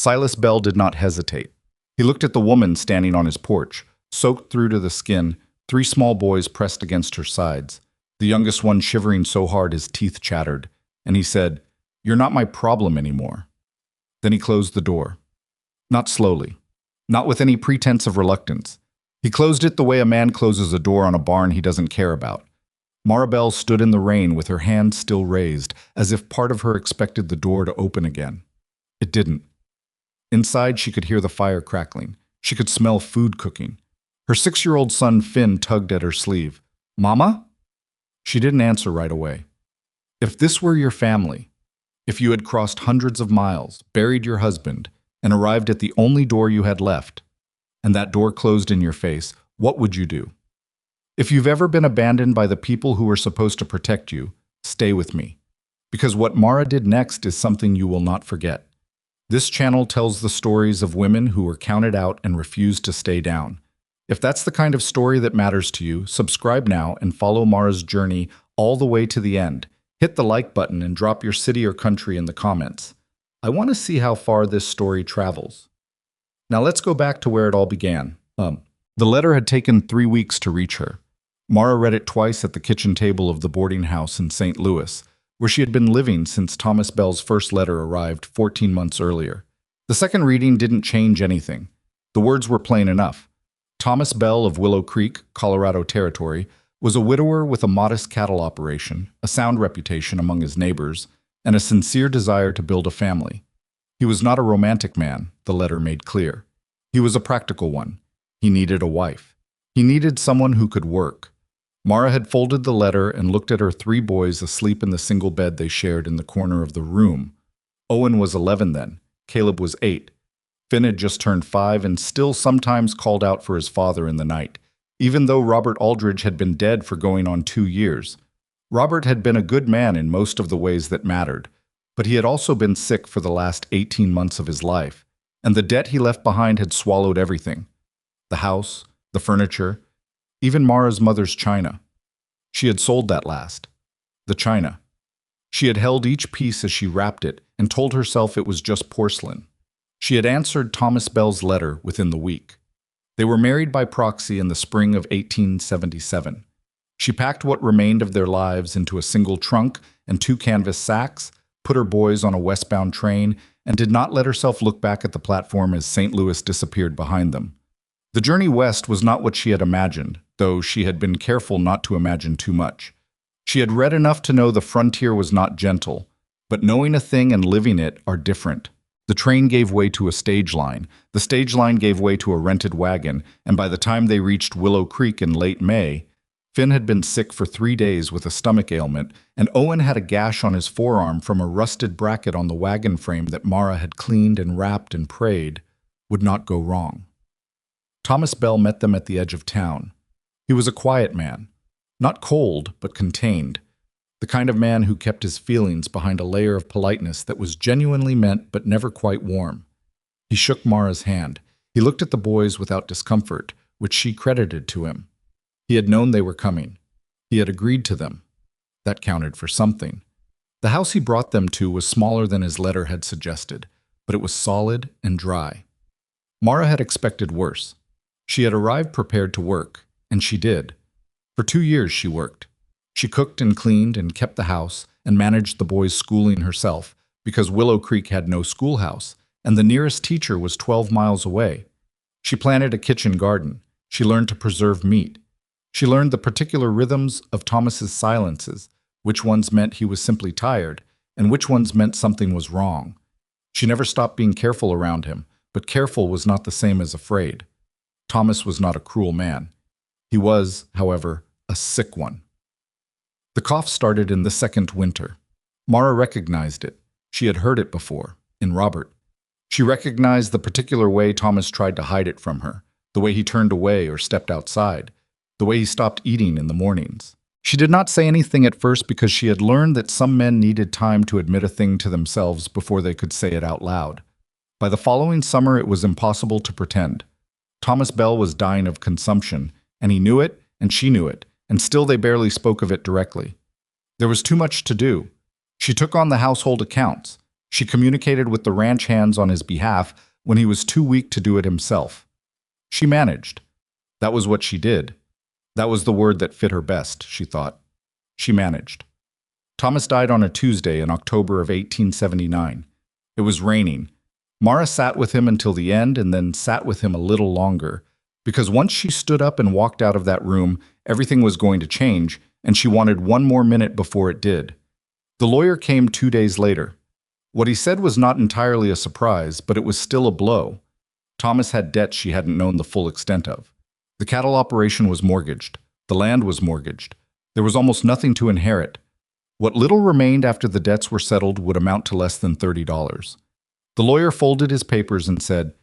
Silas Bell did not hesitate. He looked at the woman standing on his porch, soaked through to the skin, three small boys pressed against her sides, the youngest one shivering so hard his teeth chattered, and he said, "You're not my problem anymore." Then he closed the door. Not slowly, not with any pretense of reluctance. He closed it the way a man closes a door on a barn he doesn't care about. Maribel stood in the rain with her hand still raised, as if part of her expected the door to open again. It didn't. Inside, she could hear the fire crackling. She could smell food cooking. Her 6-year-old son Finn tugged at her sleeve. "Mama?" She didn't answer right away. If this were your family, if you had crossed hundreds of miles, buried your husband, and arrived at the only door you had left, and that door closed in your face, what would you do? If you've ever been abandoned by the people who were supposed to protect you, stay with me. Because what Mara did next is something you will not forget. This channel tells the stories of women who were counted out and refused to stay down. If that's the kind of story that matters to you, subscribe now and follow Mara's journey all the way to the end. Hit the like button and drop your city or country in the comments. I want to see how far this story travels. Now let's go back to where it all began. The letter had taken 3 weeks to reach her. Mara read it twice at the kitchen table of the boarding house in St. Louis, where she had been living since Thomas Bell's first letter arrived 14 months earlier. The second reading didn't change anything. The words were plain enough. Thomas Bell of Willow Creek, Colorado Territory, was a widower with a modest cattle operation, a sound reputation among his neighbors, and a sincere desire to build a family. He was not a romantic man, the letter made clear. He was a practical one. He needed a wife. He needed someone who could work. Mara had folded the letter and looked at her 3 boys asleep in the single bed they shared in the corner of the room. Owen was 11 then. Caleb was 8. Finn had just turned 5 and still sometimes called out for his father in the night, even though Robert Aldridge had been dead for going on 2 years. Robert had been a good man in most of the ways that mattered, but he had also been sick for the last 18 months of his life, and the debt he left behind had swallowed everything. The house, the furniture, even Mara's mother's china. She had sold that last. The china. She had held each piece as she wrapped it and told herself it was just porcelain. She had answered Thomas Bell's letter within the week. They were married by proxy in the spring of 1877. She packed what remained of their lives into a single trunk and 2 canvas sacks, put her boys on a westbound train, and did not let herself look back at the platform as St. Louis disappeared behind them. The journey west was not what she had imagined, though she had been careful not to imagine too much. She had read enough to know the frontier was not gentle, but knowing a thing and living it are different. The train gave way to a stage line, the stage line gave way to a rented wagon, and by the time they reached Willow Creek in late May, Finn had been sick for 3 days with a stomach ailment, and Owen had a gash on his forearm from a rusted bracket on the wagon frame that Mara had cleaned and wrapped and prayed would not go wrong. Thomas Bell met them at the edge of town. He was a quiet man, not cold, but contained, the kind of man who kept his feelings behind a layer of politeness that was genuinely meant but never quite warm. He shook Mara's hand. He looked at the boys without discomfort, which she credited to him. He had known they were coming. He had agreed to them. That counted for something. The house he brought them to was smaller than his letter had suggested, but it was solid and dry. Mara had expected worse. She had arrived prepared to work, and she did. For 2 years she worked. She cooked and cleaned and kept the house and managed the boys' schooling herself because Willow Creek had no schoolhouse, and the nearest teacher was 12 miles away. She planted a kitchen garden. She learned to preserve meat. She learned the particular rhythms of Thomas's silences, which ones meant he was simply tired, and which ones meant something was wrong. She never stopped being careful around him, but careful was not the same as afraid. Thomas was not a cruel man. He was, however, a sick one. The cough started in the second winter. Mara recognized it. She had heard it before, in Robert. She recognized the particular way Thomas tried to hide it from her, the way he turned away or stepped outside, the way he stopped eating in the mornings. She did not say anything at first because she had learned that some men needed time to admit a thing to themselves before they could say it out loud. By the following summer, it was impossible to pretend. Thomas Bell was dying of consumption, and he knew it, and she knew it, and still they barely spoke of it directly. There was too much to do. She took on the household accounts. She communicated with the ranch hands on his behalf when he was too weak to do it himself. She managed. That was what she did. That was the word that fit her best, she thought. She managed. Thomas died on a Tuesday in October of 1879. It was raining. Mara sat with him until the end and then sat with him a little longer, because once she stood up and walked out of that room, everything was going to change, and she wanted one more minute before it did. The lawyer came 2 days later. What he said was not entirely a surprise, but it was still a blow. Thomas had debts she hadn't known the full extent of. The cattle operation was mortgaged. The land was mortgaged. There was almost nothing to inherit. What little remained after the debts were settled would amount to less than $30. The lawyer folded his papers and said,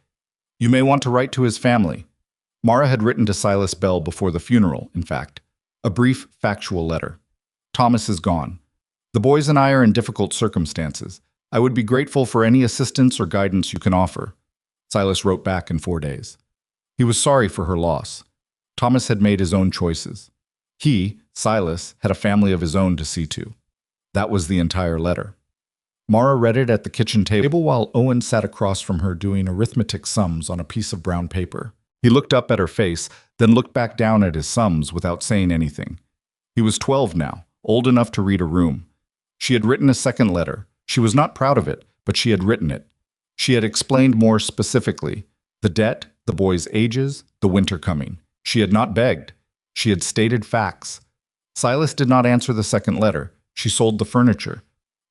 "You may want to write to his family." Mara had written to Silas Bell before the funeral, in fact. A brief, factual letter. "Thomas is gone. The boys and I are in difficult circumstances. I would be grateful for any assistance or guidance you can offer." Silas wrote back in 4 days. He was sorry for her loss. Thomas had made his own choices. He, Silas, had a family of his own to see to. That was the entire letter. Mara read it at the kitchen table while Owen sat across from her doing arithmetic sums on a piece of brown paper. He looked up at her face, then looked back down at his sums without saying anything. He was 12 now, old enough to read a room. She had written a second letter. She was not proud of it, but she had written it. She had explained more specifically the debt, the boys' ages, the winter coming. She had not begged. She had stated facts. Silas did not answer the second letter. She sold the furniture.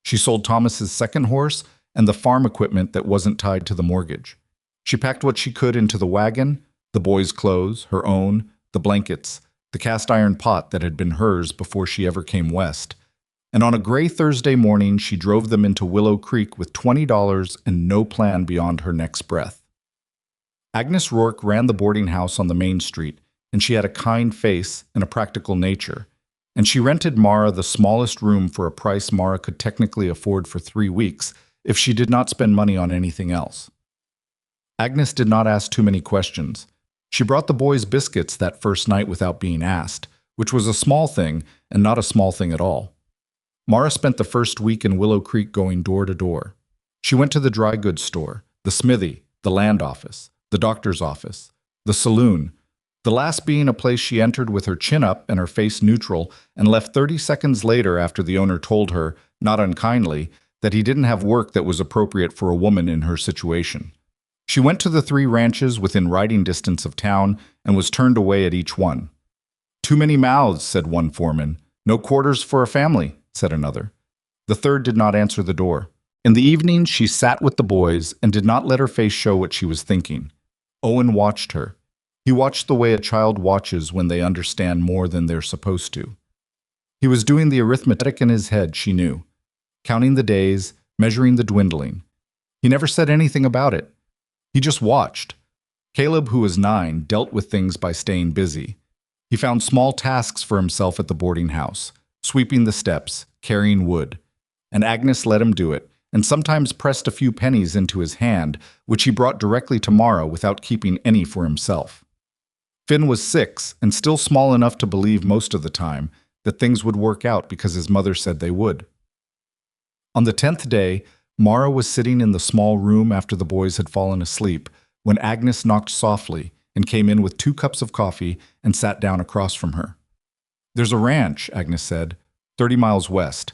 She sold Thomas's second horse and the farm equipment that wasn't tied to the mortgage. She packed what she could into the wagon, the boys' clothes, her own, the blankets, the cast-iron pot that had been hers before she ever came west. And on a gray Thursday morning, she drove them into Willow Creek with $20 and no plan beyond her next breath. Agnes Rourke ran the boarding house on the main street, and she had a kind face and a practical nature. And she rented Mara the smallest room for a price Mara could technically afford for 3 weeks if she did not spend money on anything else. Agnes did not ask too many questions. She brought the boys biscuits that first night without being asked, which was a small thing and not a small thing at all. Mara spent the first week in Willow Creek going door to door. She went to the dry goods store, the smithy, the land office, the doctor's office, the saloon, the last being a place she entered with her chin up and her face neutral and left 30 seconds later after the owner told her, not unkindly, that he didn't have work that was appropriate for a woman in her situation. She went to the 3 ranches within riding distance of town and was turned away at each one. "Too many mouths," said one foreman. "No quarters for a family," said another. The third did not answer the door. In the evening, she sat with the boys and did not let her face show what she was thinking. Owen watched her. He watched the way a child watches when they understand more than they're supposed to. He was doing the arithmetic in his head, she knew, counting the days, measuring the dwindling. He never said anything about it. He just watched. Caleb, who was 9, dealt with things by staying busy. He found small tasks for himself at the boarding house, sweeping the steps, carrying wood. And Agnes let him do it, and sometimes pressed a few pennies into his hand, which he brought directly to Mara without keeping any for himself. Finn was 6 and still small enough to believe most of the time that things would work out because his mother said they would. On the 10th day, Mara was sitting in the small room after the boys had fallen asleep when Agnes knocked softly and came in with 2 cups of coffee and sat down across from her. "There's a ranch," Agnes said, 30 miles west.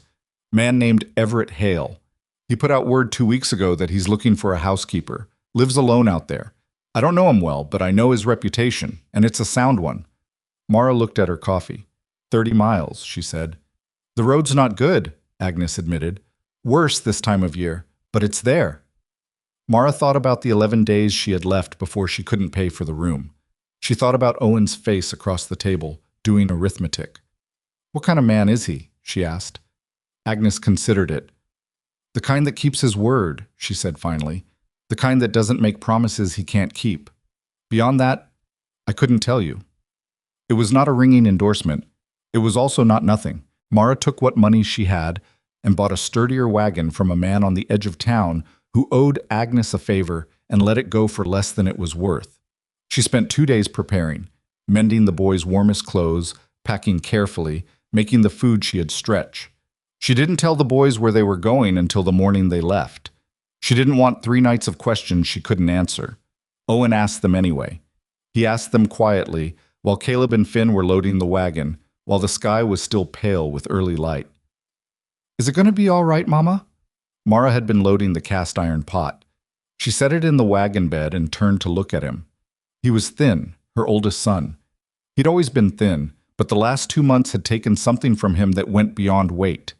Man named Everett Hale. He put out word 2 weeks ago that he's looking for a housekeeper. Lives alone out there. I don't know him well, but I know his reputation, and it's a sound one." Mara looked at her coffee. 30 miles, she said. "The road's not good," Agnes admitted. "Worse this time of year, but it's there." Mara thought about the 11 days she had left before she couldn't pay for the room. She thought about Owen's face across the table, doing arithmetic. "What kind of man is he?" she asked. Agnes considered it. "The kind that keeps his word," she said finally. "The kind that doesn't make promises he can't keep. Beyond that, I couldn't tell you." It was not a ringing endorsement. It was also not nothing. Mara took what money she had and bought a sturdier wagon from a man on the edge of town who owed Agnes a favor and let it go for less than it was worth. She spent 2 days preparing, mending the boys' warmest clothes, packing carefully, making the food she had stretched. She didn't tell the boys where they were going until the morning they left. She didn't want 3 nights of questions she couldn't answer. Owen asked them anyway. He asked them quietly, while Caleb and Finn were loading the wagon, while the sky was still pale with early light. "Is it going to be all right, Mama?" Mara had been loading the cast iron pot. She set it in the wagon bed and turned to look at him. He was thin, her oldest son. He'd always been thin, but the last 2 months had taken something from him that went beyond weight.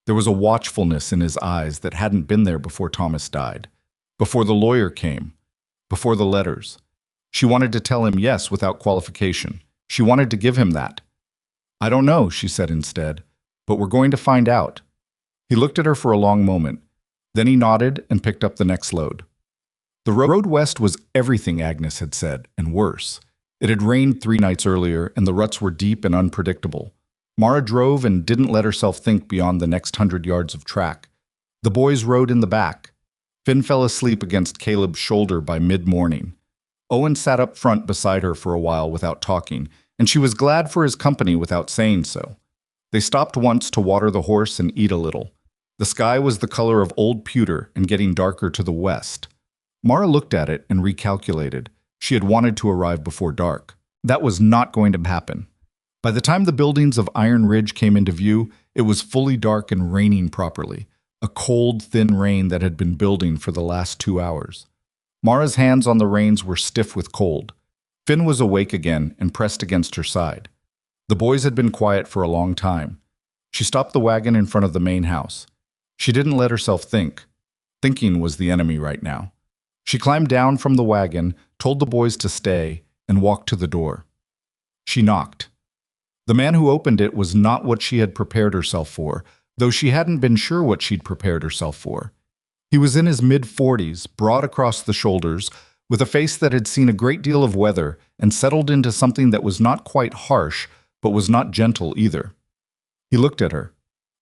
There was a watchfulness in his eyes that hadn't been there before Thomas died, before the lawyer came, before the letters. She wanted to tell him yes without qualification. She wanted to give him that. "I don't know," she said instead, "but we're going to find out." He looked at her for a long moment. Then he nodded and picked up the next load. The road west was everything Agnes had said, and worse. It had rained 3 nights earlier, and the ruts were deep and unpredictable. Mara drove and didn't let herself think beyond the next 100 yards of track. The boys rode in the back. Finn fell asleep against Caleb's shoulder by mid-morning. Owen sat up front beside her for a while without talking, and she was glad for his company without saying so. They stopped once to water the horse and eat a little. The sky was the color of old pewter and getting darker to the west. Mara looked at it and recalculated. She had wanted to arrive before dark. That was not going to happen. By the time the buildings of Iron Ridge came into view, it was fully dark and raining properly, a cold, thin rain that had been building for the last 2 hours. Mara's hands on the reins were stiff with cold. Finn was awake again and pressed against her side. The boys had been quiet for a long time. She stopped the wagon in front of the main house. She didn't let herself think. Thinking was the enemy right now. She climbed down from the wagon, told the boys to stay, and walked to the door. She knocked. The man who opened it was not what she had prepared herself for, though she hadn't been sure what she'd prepared herself for. He was in his mid-40s, broad across the shoulders, with a face that had seen a great deal of weather and settled into something that was not quite harsh, but was not gentle either. He looked at her.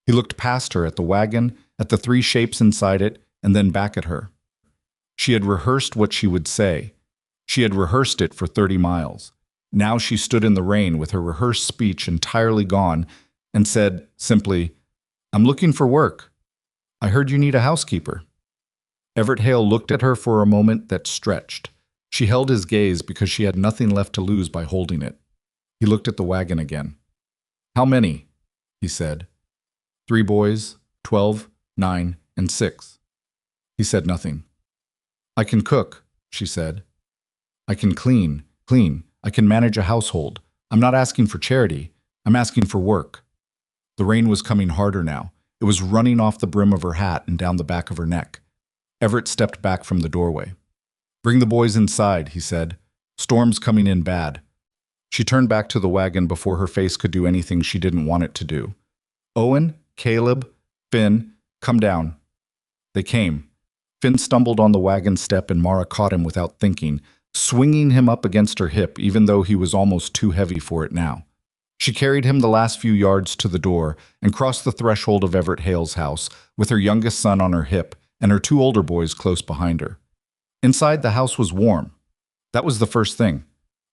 He looked past her at the wagon, at the 3 shapes inside it, and then back at her. She had rehearsed what she would say. She had rehearsed it for 30 miles. Now she stood in the rain with her rehearsed speech entirely gone and said simply, "I'm looking for work. I heard you need a housekeeper." Everett Hale looked at her for a moment that stretched. She held his gaze because she had nothing left to lose by holding it. He looked at the wagon again. "How many?" he said. 3 boys, 12, 9, and 6. He said nothing. "I can cook," she said. "I can clean. I can manage a household. I'm not asking for charity. I'm asking for work." The rain was coming harder now. It was running off the brim of her hat and down the back of her neck. Everett stepped back from the doorway. "Bring the boys inside," he said. "Storm's coming in bad." She turned back to the wagon before her face could do anything she didn't want it to do. "Owen, Caleb, Finn, come down." They came. Finn stumbled on the wagon step and Mara caught him without thinking, swinging him up against her hip even though he was almost too heavy for it now. She carried him the last few yards to the door and crossed the threshold of Everett Hale's house with her youngest son on her hip and her 2 older boys close behind her. Inside, the house was warm. That was the first thing.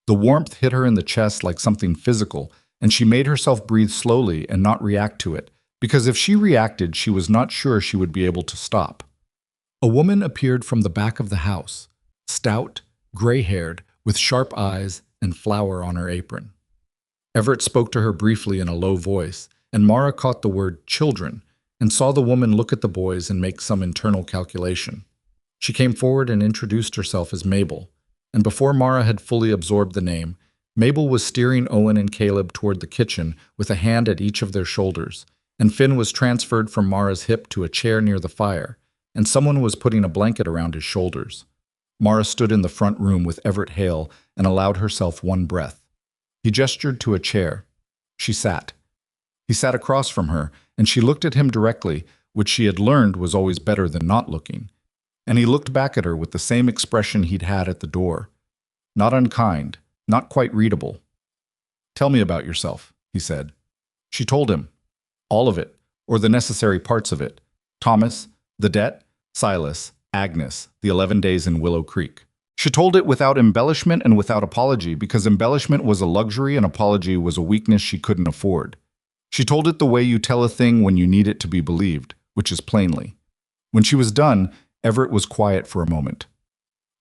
The warmth hit her in the chest like something physical, and she made herself breathe slowly and not react to it, because if she reacted, she was not sure she would be able to stop. A woman appeared from the back of the house, stout, gray-haired, with sharp eyes and flour on her apron. Everett spoke to her briefly in a low voice, and Mara caught the word children and saw the woman look at the boys and make some internal calculation. She came forward and introduced herself as Mabel, and before Mara had fully absorbed the name, Mabel was steering Owen and Caleb toward the kitchen with a hand at each of their shoulders, and Finn was transferred from Mara's hip to a chair near the fire, and someone was putting a blanket around his shoulders. Mara stood in the front room with Everett Hale and allowed herself one breath. He gestured to a chair. She sat. He sat across from her, and she looked at him directly, which she had learned was always better than not looking. And he looked back at her with the same expression he'd had at the door. Not unkind, not quite readable. "Tell me about yourself," he said. She told him. All of it, or the necessary parts of it. Thomas, the debt, Silas, Agnes, the 11 days in Willow Creek. She told it without embellishment and without apology, because embellishment was a luxury and apology was a weakness she couldn't afford. She told it the way you tell a thing when you need it to be believed, which is plainly. When she was done, Everett was quiet for a moment.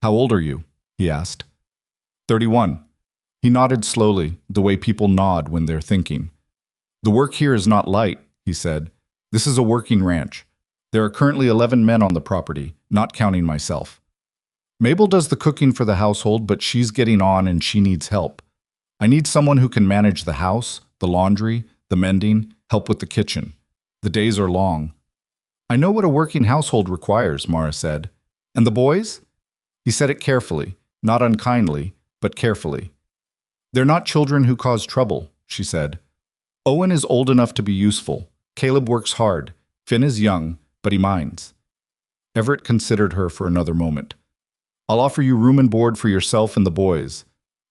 "How old are you?" he asked. 31. He nodded slowly, the way people nod when they're thinking. "The work here is not light," he said. "This is a working ranch. There are currently 11 men on the property, not counting myself. Mabel does the cooking for the household, but she's getting on and she needs help. I need someone who can manage the house, the laundry, the mending, help with the kitchen. The days are long." "I know what a working household requires," Mara said. "And the boys?" He said it carefully, not unkindly, but carefully. "They're not children who cause trouble," she said. "Owen is old enough to be useful. Caleb works hard. Finn is young, but he minds." Everett considered her for another moment. "I'll offer you room and board for yourself and the boys.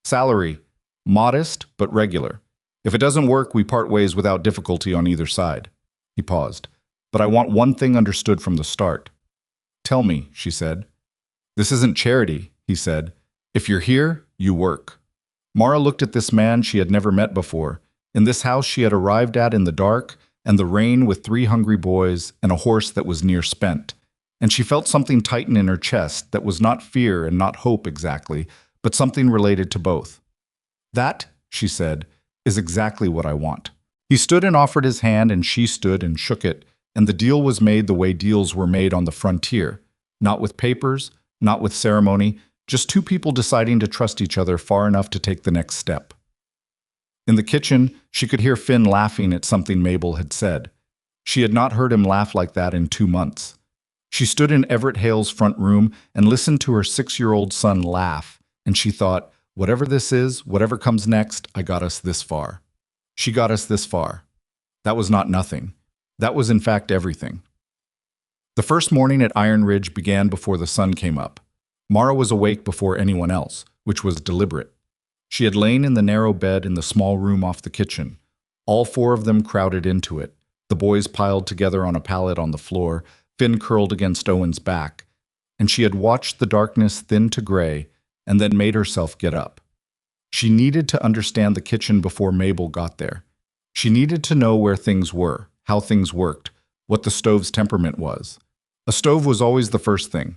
Salary, modest but regular. If it doesn't work, we part ways without difficulty on either side." He paused. "But I want one thing understood from the start." "Tell me," she said. "This isn't charity," he said. "If you're here, you work." Mara looked at this man she had never met before, in this house she had arrived at in the dark and the rain with 3 hungry boys and a horse that was near spent, and she felt something tighten in her chest that was not fear and not hope exactly, but something related to both. "That," she said, "is exactly what I want." He stood and offered his hand, and she stood and shook it, and the deal was made the way deals were made on the frontier, not with papers, not with ceremony, just 2 people deciding to trust each other far enough to take the next step. In the kitchen, she could hear Finn laughing at something Mabel had said. She had not heard him laugh like that in 2 months. She stood in Everett Hale's front room and listened to her 6-year-old son laugh, and she thought, whatever this is, whatever comes next, I got us this far. She got us this far. That was not nothing. That was in fact everything. The first morning at Iron Ridge began before the sun came up. Mara was awake before anyone else, which was deliberate. She had lain in the narrow bed in the small room off the kitchen. All 4 of them crowded into it, the boys piled together on a pallet on the floor, Finn curled against Owen's back, and she had watched the darkness thin to gray and then made herself get up. She needed to understand the kitchen before Mabel got there. She needed to know where things were, how things worked, what the stove's temperament was. A stove was always the first thing.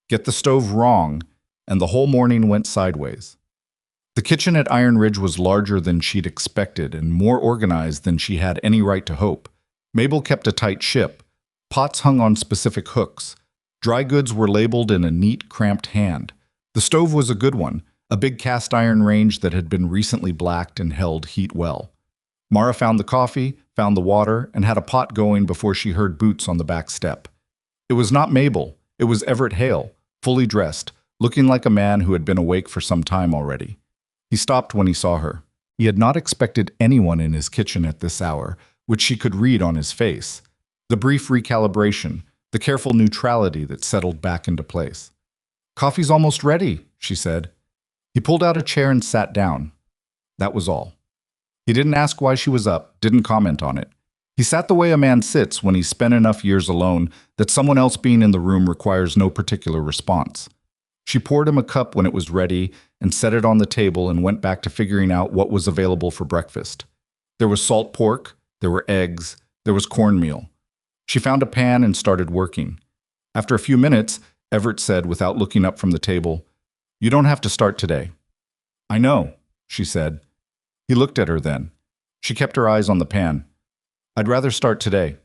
Get the stove wrong, and the whole morning went sideways. The kitchen at Iron Ridge was larger than she'd expected and more organized than she had any right to hope. Mabel kept a tight ship. Pots hung on specific hooks. Dry goods were labeled in a neat, cramped hand. The stove was a good one, a big cast iron range that had been recently blacked and held heat well. Mara found the coffee, found the water, and had a pot going before she heard boots on the back step. It was not Mabel. It was Everett Hale, fully dressed, looking like a man who had been awake for some time already. He stopped when he saw her. He had not expected anyone in his kitchen at this hour, which she could read on his face. The brief recalibration, the careful neutrality that settled back into place. "Coffee's almost ready," she said. He pulled out a chair and sat down. That was all. He didn't ask why she was up, didn't comment on it. He sat the way a man sits when he's spent enough years alone that someone else being in the room requires no particular response. She poured him a cup when it was ready and set it on the table and went back to figuring out what was available for breakfast. There was salt pork, there were eggs, there was cornmeal. She found a pan and started working. After a few minutes, Everett said without looking up from the table, "You don't have to start today." "I know," she said. He looked at her then. She kept her eyes on the pan. "I'd rather start today."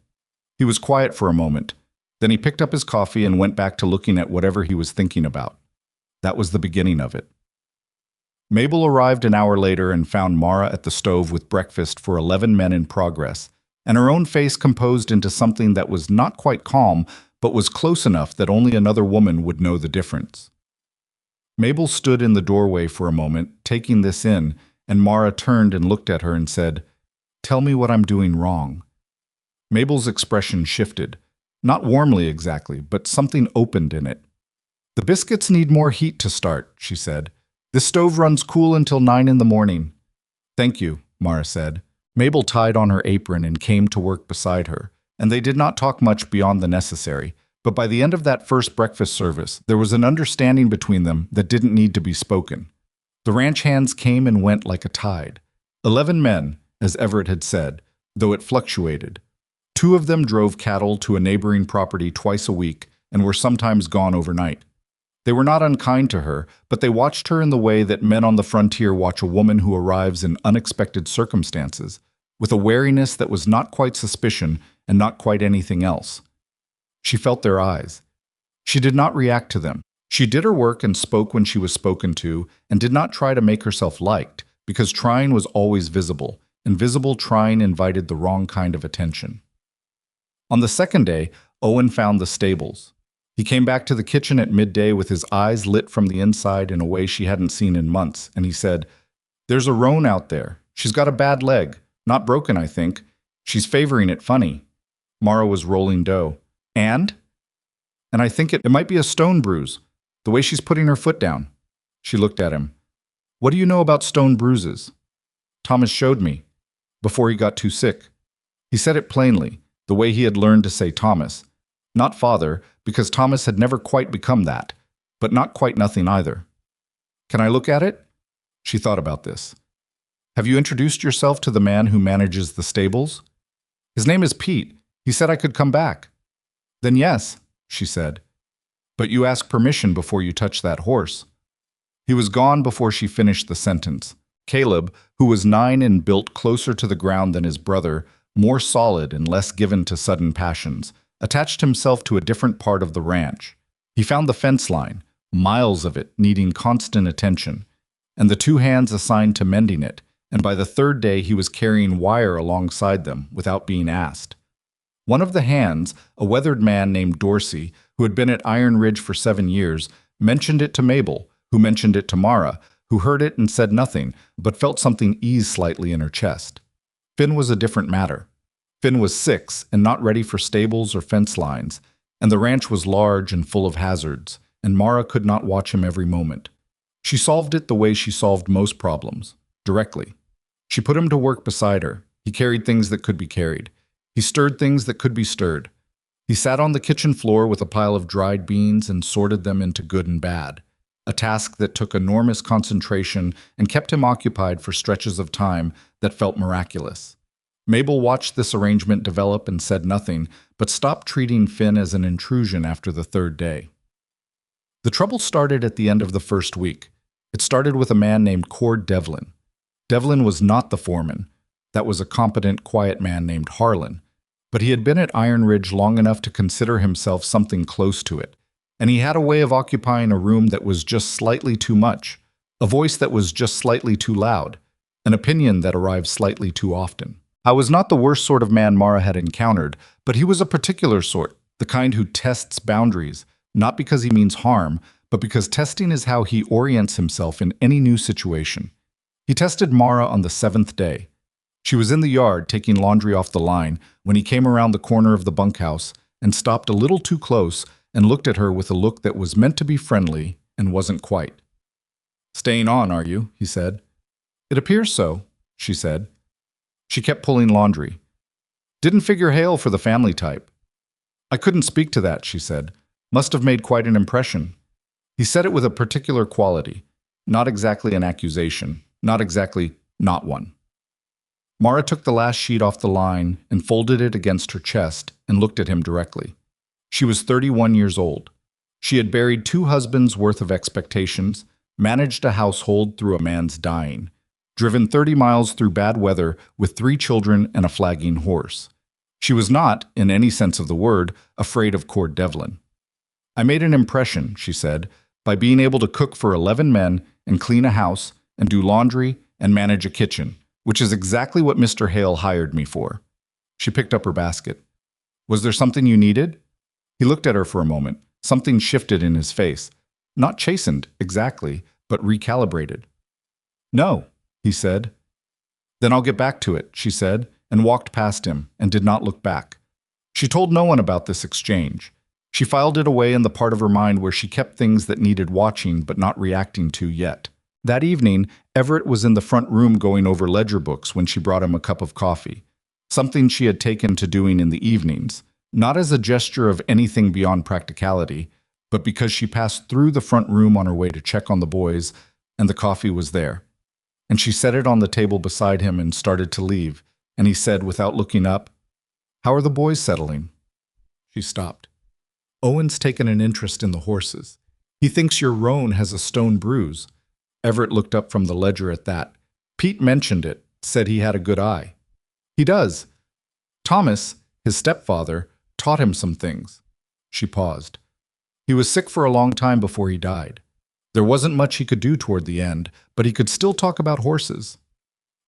He was quiet for a moment. Then he picked up his coffee and went back to looking at whatever he was thinking about. That was the beginning of it. Mabel arrived an hour later and found Mara at the stove with breakfast for 11 men in progress, and her own face composed into something that was not quite calm, but was close enough that only another woman would know the difference. Mabel stood in the doorway for a moment, taking this in, and Mara turned and looked at her and said, "Tell me what I'm doing wrong." Mabel's expression shifted. Not warmly exactly, but something opened in it. "The biscuits need more heat to start," she said. "This stove runs cool until 9 in the morning." "Thank you," Mara said. Mabel tied on her apron and came to work beside her, and they did not talk much beyond the necessary, but by the end of that first breakfast service, there was an understanding between them that didn't need to be spoken. The ranch hands came and went like a tide. 11 men, as Everett had said, though it fluctuated. 2 of them drove cattle to a neighboring property twice a week, and were sometimes gone overnight. They were not unkind to her, but they watched her in the way that men on the frontier watch a woman who arrives in unexpected circumstances, with a wariness that was not quite suspicion and not quite anything else. She felt their eyes. She did not react to them. She did her work and spoke when she was spoken to, and did not try to make herself liked, because trying was always visible, and visible trying invited the wrong kind of attention. On the second day, Owen found the stables. He came back to the kitchen at midday with his eyes lit from the inside in a way she hadn't seen in months, and he said, "There's a roan out there. She's got a bad leg. Not broken, I think. She's favoring it funny." Mara was rolling dough. And I think it might be a stone bruise, the way she's putting her foot down. She looked at him. "What do you know about stone bruises?" Thomas showed me, before he got too sick. He said it plainly, the way he had learned to say Thomas. Not father, because Thomas had never quite become that, but not quite nothing either. "Can I look at it?" She thought about this. "Have you introduced yourself to the man who manages the stables?" "His name is Pete. He said I could come back." "Then yes," she said. "But you ask permission before you touch that horse." He was gone before she finished the sentence. Caleb, who was 9 and built closer to the ground than his brother, more solid and less given to sudden passions, attached himself to a different part of the ranch. He found the fence line, miles of it needing constant attention, and the 2 hands assigned to mending it, and by the 3rd day he was carrying wire alongside them without being asked. One of the hands, a weathered man named Dorsey, who had been at Iron Ridge for 7 years, mentioned it to Mabel, who mentioned it to Mara, who heard it and said nothing, but felt something ease slightly in her chest. Finn was a different matter. Finn was 6 and not ready for stables or fence lines, and the ranch was large and full of hazards, and Mara could not watch him every moment. She solved it the way she solved most problems, directly. She put him to work beside her. He carried things that could be carried. He stirred things that could be stirred. He sat on the kitchen floor with a pile of dried beans and sorted them into good and bad, a task that took enormous concentration and kept him occupied for stretches of time that felt miraculous. Mabel watched this arrangement develop and said nothing, but stopped treating Finn as an intrusion after the 3rd day. The trouble started at the end of the 1st week. It started with a man named Cord Devlin. Devlin was not the foreman. That was a competent, quiet man named Harlan. But he had been at Iron Ridge long enough to consider himself something close to it. And he had a way of occupying a room that was just slightly too much, a voice that was just slightly too loud, an opinion that arrived slightly too often. I was not the worst sort of man Mara had encountered, but he was a particular sort, the kind who tests boundaries, not because he means harm, but because testing is how he orients himself in any new situation. He tested Mara on the 7th day. She was in the yard taking laundry off the line when he came around the corner of the bunkhouse and stopped a little too close and looked at her with a look that was meant to be friendly and wasn't quite. "Staying on, are you?" he said. "It appears so," she said. She kept pulling laundry. "Didn't figure Hale for the family type." "I couldn't speak to that," she said. "Must have made quite an impression." He said it with a particular quality, not exactly an accusation, not exactly not one. Mara took the last sheet off the line and folded it against her chest and looked at him directly. She was 31 years old. She had buried 2 husbands' worth of expectations, managed a household through a man's dying, driven 30 miles through bad weather with 3 children and a flagging horse. She was not, in any sense of the word, afraid of Cord Devlin. "I made an impression," she said, "by being able to cook for 11 men and clean a house and do laundry and manage a kitchen, which is exactly what Mr. Hale hired me for." She picked up her basket. "Was there something you needed?" He looked at her for a moment. Something shifted in his face. Not chastened, exactly, but recalibrated. "No," he said. "Then I'll get back to it," she said, and walked past him, and did not look back. She told no one about this exchange. She filed it away in the part of her mind where she kept things that needed watching but not reacting to yet. That evening, Everett was in the front room going over ledger books when she brought him a cup of coffee, something she had taken to doing in the evenings, not as a gesture of anything beyond practicality, but because she passed through the front room on her way to check on the boys, and the coffee was there. And she set it on the table beside him and started to leave, and he said without looking up, "How are the boys settling?" She stopped. Owen's taken an interest in the horses. He thinks your roan has a stone bruise. Everett looked up from the ledger at that. Pete mentioned it, said he had a good eye. He does. Thomas, his stepfather, taught him some things. She paused. He was sick for a long time before he died. There wasn't much he could do toward the end, but he could still talk about horses.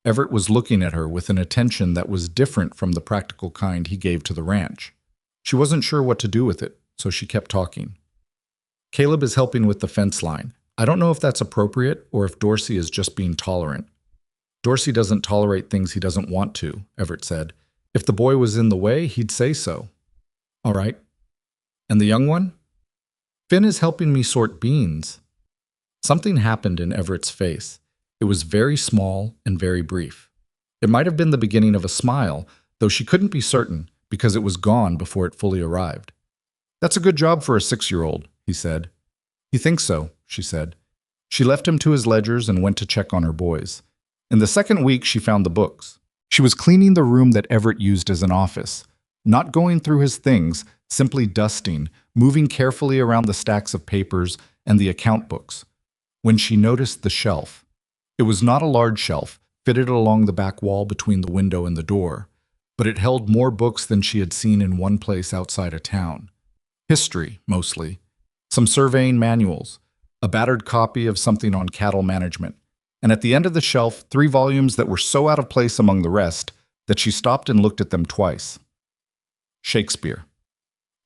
Everett was looking at her with an attention that was different from the practical kind he gave to the ranch. She wasn't sure what to do with it, so she kept talking. Caleb is helping with the fence line. I don't know if that's appropriate or if Dorsey is just being tolerant. Dorsey doesn't tolerate things he doesn't want to, Everett said. If the boy was in the way, he'd say so. All right. And the young one? Finn is helping me sort beans. Something happened in Everett's face. It was very small and very brief. It might have been the beginning of a smile, though she couldn't be certain because it was gone before it fully arrived. That's a good job for a 6-year-old, he said. He thinks so, she said. She left him to his ledgers and went to check on her boys. In the second week, she found the books. She was cleaning the room that Everett used as an office, not going through his things, simply dusting, moving carefully around the stacks of papers and the account books. When she noticed the shelf, it was not a large shelf, fitted along the back wall between the window and the door, but it held more books than she had seen in one place outside of town. History, mostly. Some surveying manuals, a battered copy of something on cattle management, and at the end of the shelf, 3 volumes that were so out of place among the rest that she stopped and looked at them twice. Shakespeare.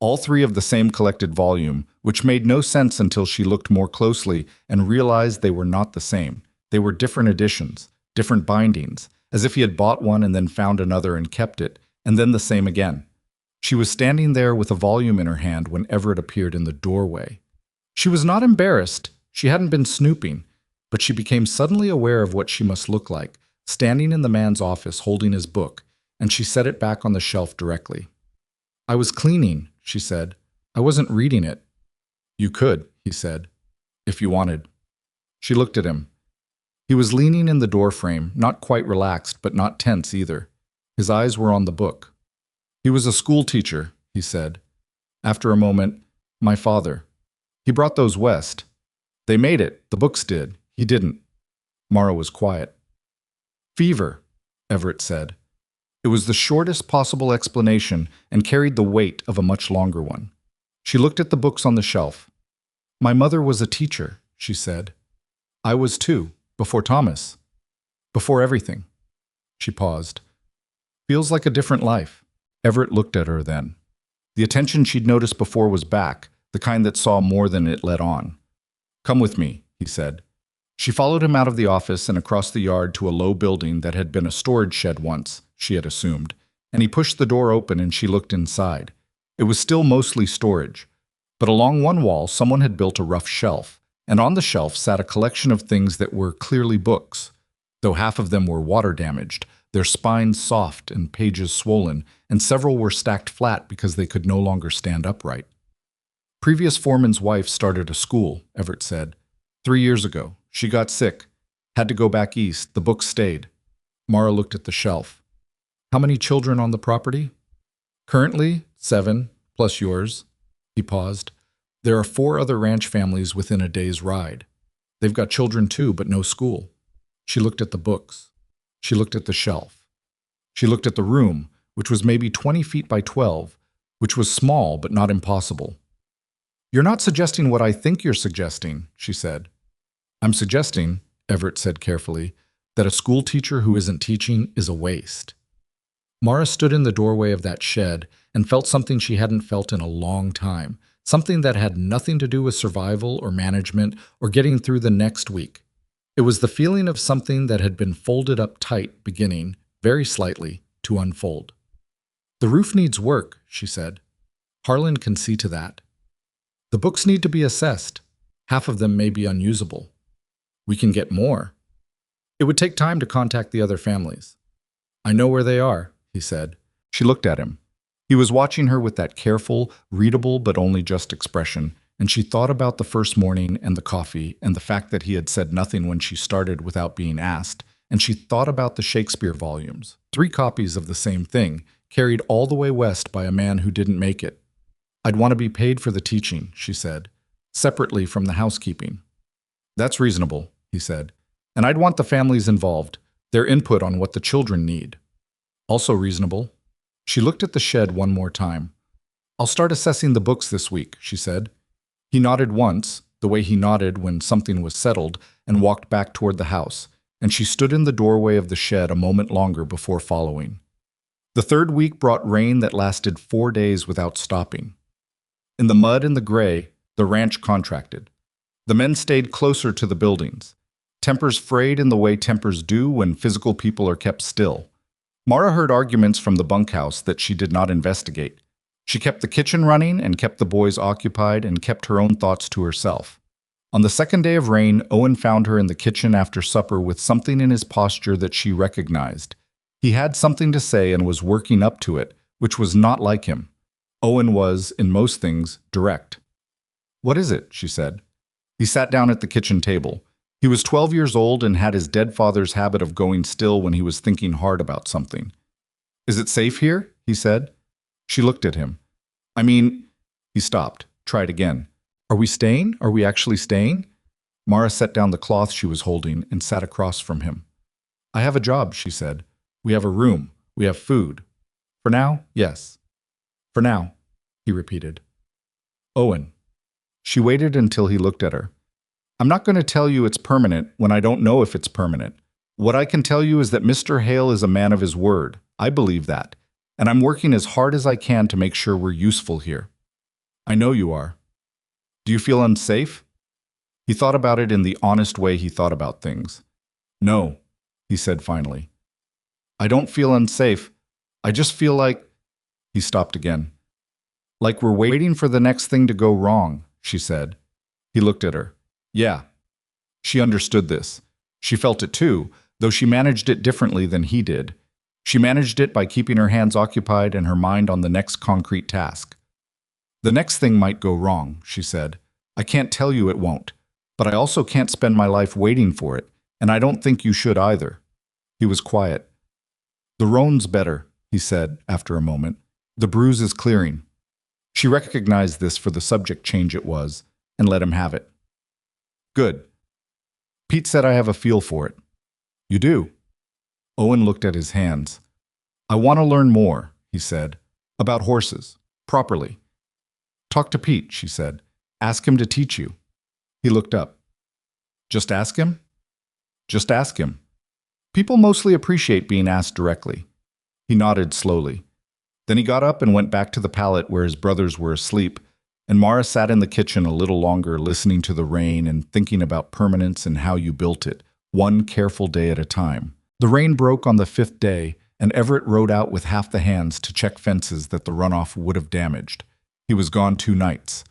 All 3 of the same collected volume, which made no sense until she looked more closely and realized they were not the same. They were different editions, different bindings, as if he had bought one and then found another and kept it, and then the same again. She was standing there with a volume in her hand when Everett appeared in the doorway. She was not embarrassed. She hadn't been snooping, but she became suddenly aware of what she must look like, standing in the man's office holding his book, and she set it back on the shelf directly. I was cleaning, she said. I wasn't reading it. You could, he said, if you wanted. She looked at him. He was leaning in the doorframe, not quite relaxed, but not tense either. His eyes were on the book. He was a school teacher, he said. After a moment, my father. He brought those west. They made it, the books did. He didn't. Mara was quiet. Fever, Everett said. It was the shortest possible explanation and carried the weight of a much longer one. She looked at the books on the shelf. My mother was a teacher, she said. I was too, before Thomas. Before everything. She paused. Feels like a different life. Everett looked at her then. The attention she'd noticed before was back, the kind that saw more than it let on. Come with me, he said. She followed him out of the office and across the yard to a low building that had been a storage shed once, she had assumed, and he pushed the door open and she looked inside. It was still mostly storage, but along one wall someone had built a rough shelf, and on the shelf sat a collection of things that were clearly books, though half of them were water-damaged, their spines soft and pages swollen, and several were stacked flat because they could no longer stand upright. Previous foreman's wife started a school, Everett said. 3 years ago. She got sick. Had to go back east. The books stayed. Mara looked at the shelf. How many children on the property? Currently, 7, plus yours. He paused. There are 4 other ranch families within a day's ride. They've got children too, but no school. She looked at the books. She looked at the shelf. She looked at the room, which was maybe 20 feet by 12, which was small but not impossible. You're not suggesting what I think you're suggesting, she said. I'm suggesting, Everett said carefully, that a school teacher who isn't teaching is a waste. Mara stood in the doorway of that shed and felt something she hadn't felt in a long time, something that had nothing to do with survival or management or getting through the next week. It was the feeling of something that had been folded up tight, beginning, very slightly, to unfold. The roof needs work, she said. Harlan can see to that. The books need to be assessed. Half of them may be unusable. We can get more. It would take time to contact the other families. I know where they are, he said. She looked at him. He was watching her with that careful, readable but only just expression, and she thought about the first morning and the coffee and the fact that he had said nothing when she started without being asked, and she thought about the Shakespeare volumes, 3 copies of the same thing, carried all the way west by a man who didn't make it. I'd want to be paid for the teaching, she said, separately from the housekeeping. That's reasonable, he said. And I'd want the families involved, their input on what the children need. Also reasonable. She looked at the shed one more time. I'll start assessing the books this week, she said. He nodded once, the way he nodded when something was settled, and walked back toward the house, and she stood in the doorway of the shed a moment longer before following. The third week brought rain that lasted 4 days without stopping. In the mud and the gray, the ranch contracted. The men stayed closer to the buildings. Tempers frayed in the way tempers do when physical people are kept still. Mara heard arguments from the bunkhouse that she did not investigate. She kept the kitchen running and kept the boys occupied and kept her own thoughts to herself. On the second day of rain, Owen found her in the kitchen after supper with something in his posture that she recognized. He had something to say and was working up to it, which was not like him. Owen was, in most things, direct. "What is it?" she said. He sat down at the kitchen table. He was 12 years old and had his dead father's habit of going still when he was thinking hard about something. "Is it safe here?" he said. She looked at him. "I mean—" He stopped, tried again. "Are we staying? Are we actually staying?" Mara set down the cloth she was holding and sat across from him. "I have a job," she said. "We have a room. We have food. For now, yes." "For now," he repeated. "Owen." She waited until he looked at her. "I'm not going to tell you it's permanent when I don't know if it's permanent. What I can tell you is that Mr. Hale is a man of his word. I believe that. And I'm working as hard as I can to make sure we're useful here." "I know you are." "Do you feel unsafe?" He thought about it in the honest way he thought about things. "No," he said finally. "I don't feel unsafe. I just feel like—" He stopped again. "Like we're waiting for the next thing to go wrong," she said. He looked at her. "Yeah." She understood this. She felt it too, though she managed it differently than he did. She managed it by keeping her hands occupied and her mind on the next concrete task. "The next thing might go wrong," she said. "I can't tell you it won't, but I also can't spend my life waiting for it, and I don't think you should either." He was quiet. "The roan's better," he said after a moment. "The bruise is clearing." She recognized this for the subject change it was, and let him have it. "Good. Pete said I have a feel for it." "You do?" Owen looked at his hands. "I want to learn more," he said, "about horses, properly." "Talk to Pete," she said. "Ask him to teach you." He looked up. "Just ask him?" "Just ask him. People mostly appreciate being asked directly." He nodded slowly. Then he got up and went back to the pallet where his brothers were asleep, and Mara sat in the kitchen a little longer listening to the rain and thinking about permanence and how you built it, one careful day at a time. The rain broke on the 5th day, and Everett rode out with half the hands to check fences that the runoff would have damaged. He was gone 2 nights.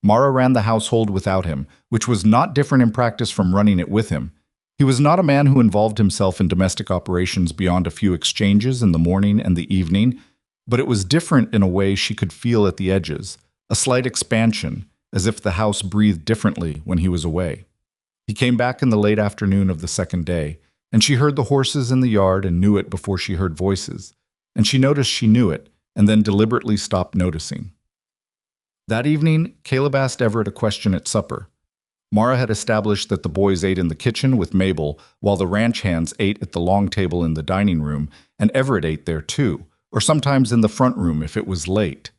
Mara ran the household without him, which was not different in practice from running it with him. He was not a man who involved himself in domestic operations beyond a few exchanges in the morning and the evening, but it was different in a way she could feel at the edges, a slight expansion, as if the house breathed differently when he was away. He came back in the late afternoon of the 2nd day, and she heard the horses in the yard and knew it before she heard voices, and she noticed she knew it, and then deliberately stopped noticing. That evening, Caleb asked Everett a question at supper. Mara had established that the boys ate in the kitchen with Mabel, while the ranch hands ate at the long table in the dining room, and Everett ate there too, or sometimes in the front room if it was late.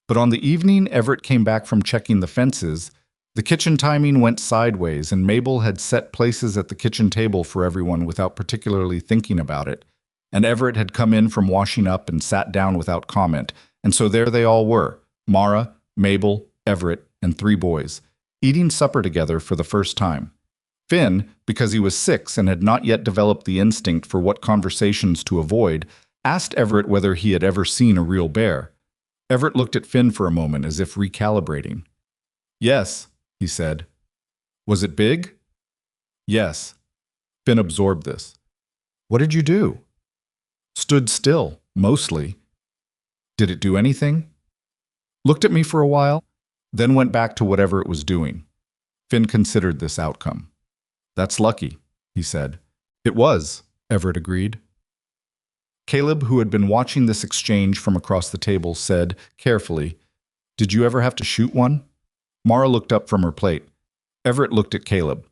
But on the evening Everett came back from checking the fences, the kitchen timing went sideways, and Mabel had set places at the kitchen table for everyone without particularly thinking about it. And Everett had come in from washing up and sat down without comment, and so there they all were, Mara, Mabel, Everett, and 3 boys, eating supper together for the first time. Finn, because he was 6 and had not yet developed the instinct for what conversations to avoid, asked Everett whether he had ever seen a real bear. Everett looked at Finn for a moment as if recalibrating. "Yes," he said. "Was it big?" "Yes." Finn absorbed this. "What did you do?" "Stood still, mostly." "Did it do anything?" "Looked at me for a while, then went back to whatever it was doing." Finn considered this outcome. "That's lucky," he said. "It was," Everett agreed. Caleb, who had been watching this exchange from across the table, said, carefully, Did you ever have to shoot one? Mara looked up from her plate. Everett looked at Caleb.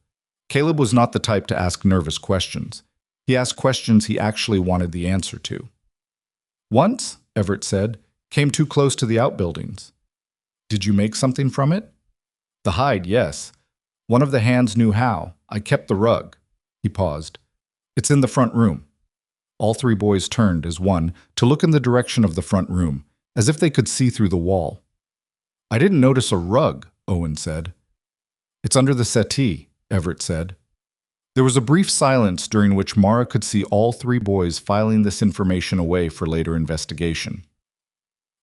Caleb was not the type to ask nervous questions. He asked questions he actually wanted the answer to. Once, Everett said, came too close to the outbuildings. Did you make something from it? The hide, yes. One of the hands knew how. I kept the rug. He paused. It's in the front room. All three boys turned as one to look in the direction of the front room, as if they could see through the wall. I didn't notice a rug, Owen said. It's under the settee, Everett said. There was a brief silence during which Mara could see all three boys filing this information away for later investigation.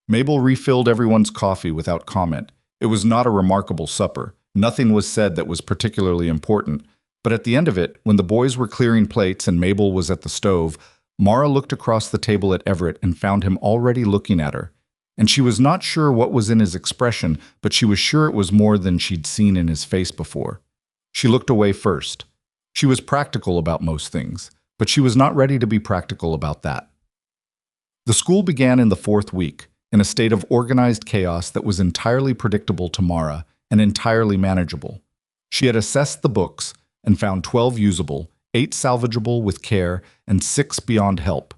Mabel refilled everyone's coffee without comment. It was not a remarkable supper. Nothing was said that was particularly important. But at the end of it, when the boys were clearing plates and Mabel was at the stove, Mara looked across the table at Everett and found him already looking at her. And she was not sure what was in his expression, but she was sure it was more than she'd seen in his face before. She looked away first. She was practical about most things, but she was not ready to be practical about that. The school began in the fourth week, in a state of organized chaos that was entirely predictable to Mara and entirely manageable. She had assessed the books and found 12 usable, 8 salvageable with care, and 6 beyond help.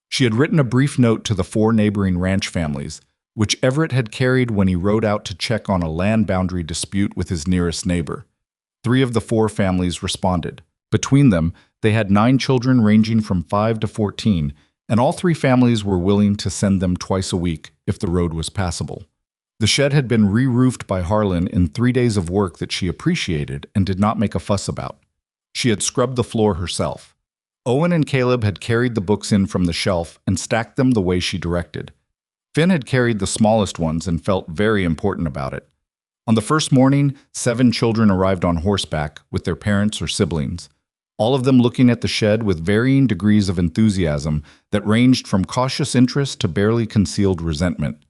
She had written a brief note to the 4 neighboring ranch families, which Everett had carried when he rode out to check on a land boundary dispute with his nearest neighbor. 3 of the 4 families responded. Between them, they had 9 children ranging from 5 to 14, and all 3 families were willing to send them twice a week if the road was passable. The shed had been re-roofed by Harlan in 3 days of work that she appreciated and did not make a fuss about. She had scrubbed the floor herself. Owen and Caleb had carried the books in from the shelf and stacked them the way she directed. Finn had carried the smallest ones and felt very important about it. On the first morning, 7 children arrived on horseback with their parents or siblings, all of them looking at the shed with varying degrees of enthusiasm that ranged from cautious interest to barely concealed resentment.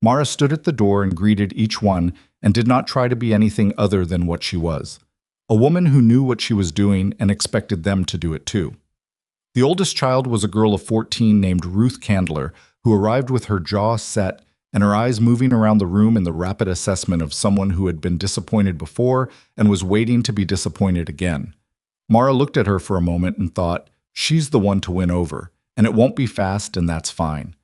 Mara stood at the door and greeted each one and did not try to be anything other than what she was, a woman who knew what she was doing and expected them to do it too. The oldest child was a girl of 14 named Ruth Candler, who arrived with her jaw set and her eyes moving around the room in the rapid assessment of someone who had been disappointed before and was waiting to be disappointed again. Mara looked at her for a moment and thought, she's the one to win over, and it won't be fast, and that's fine.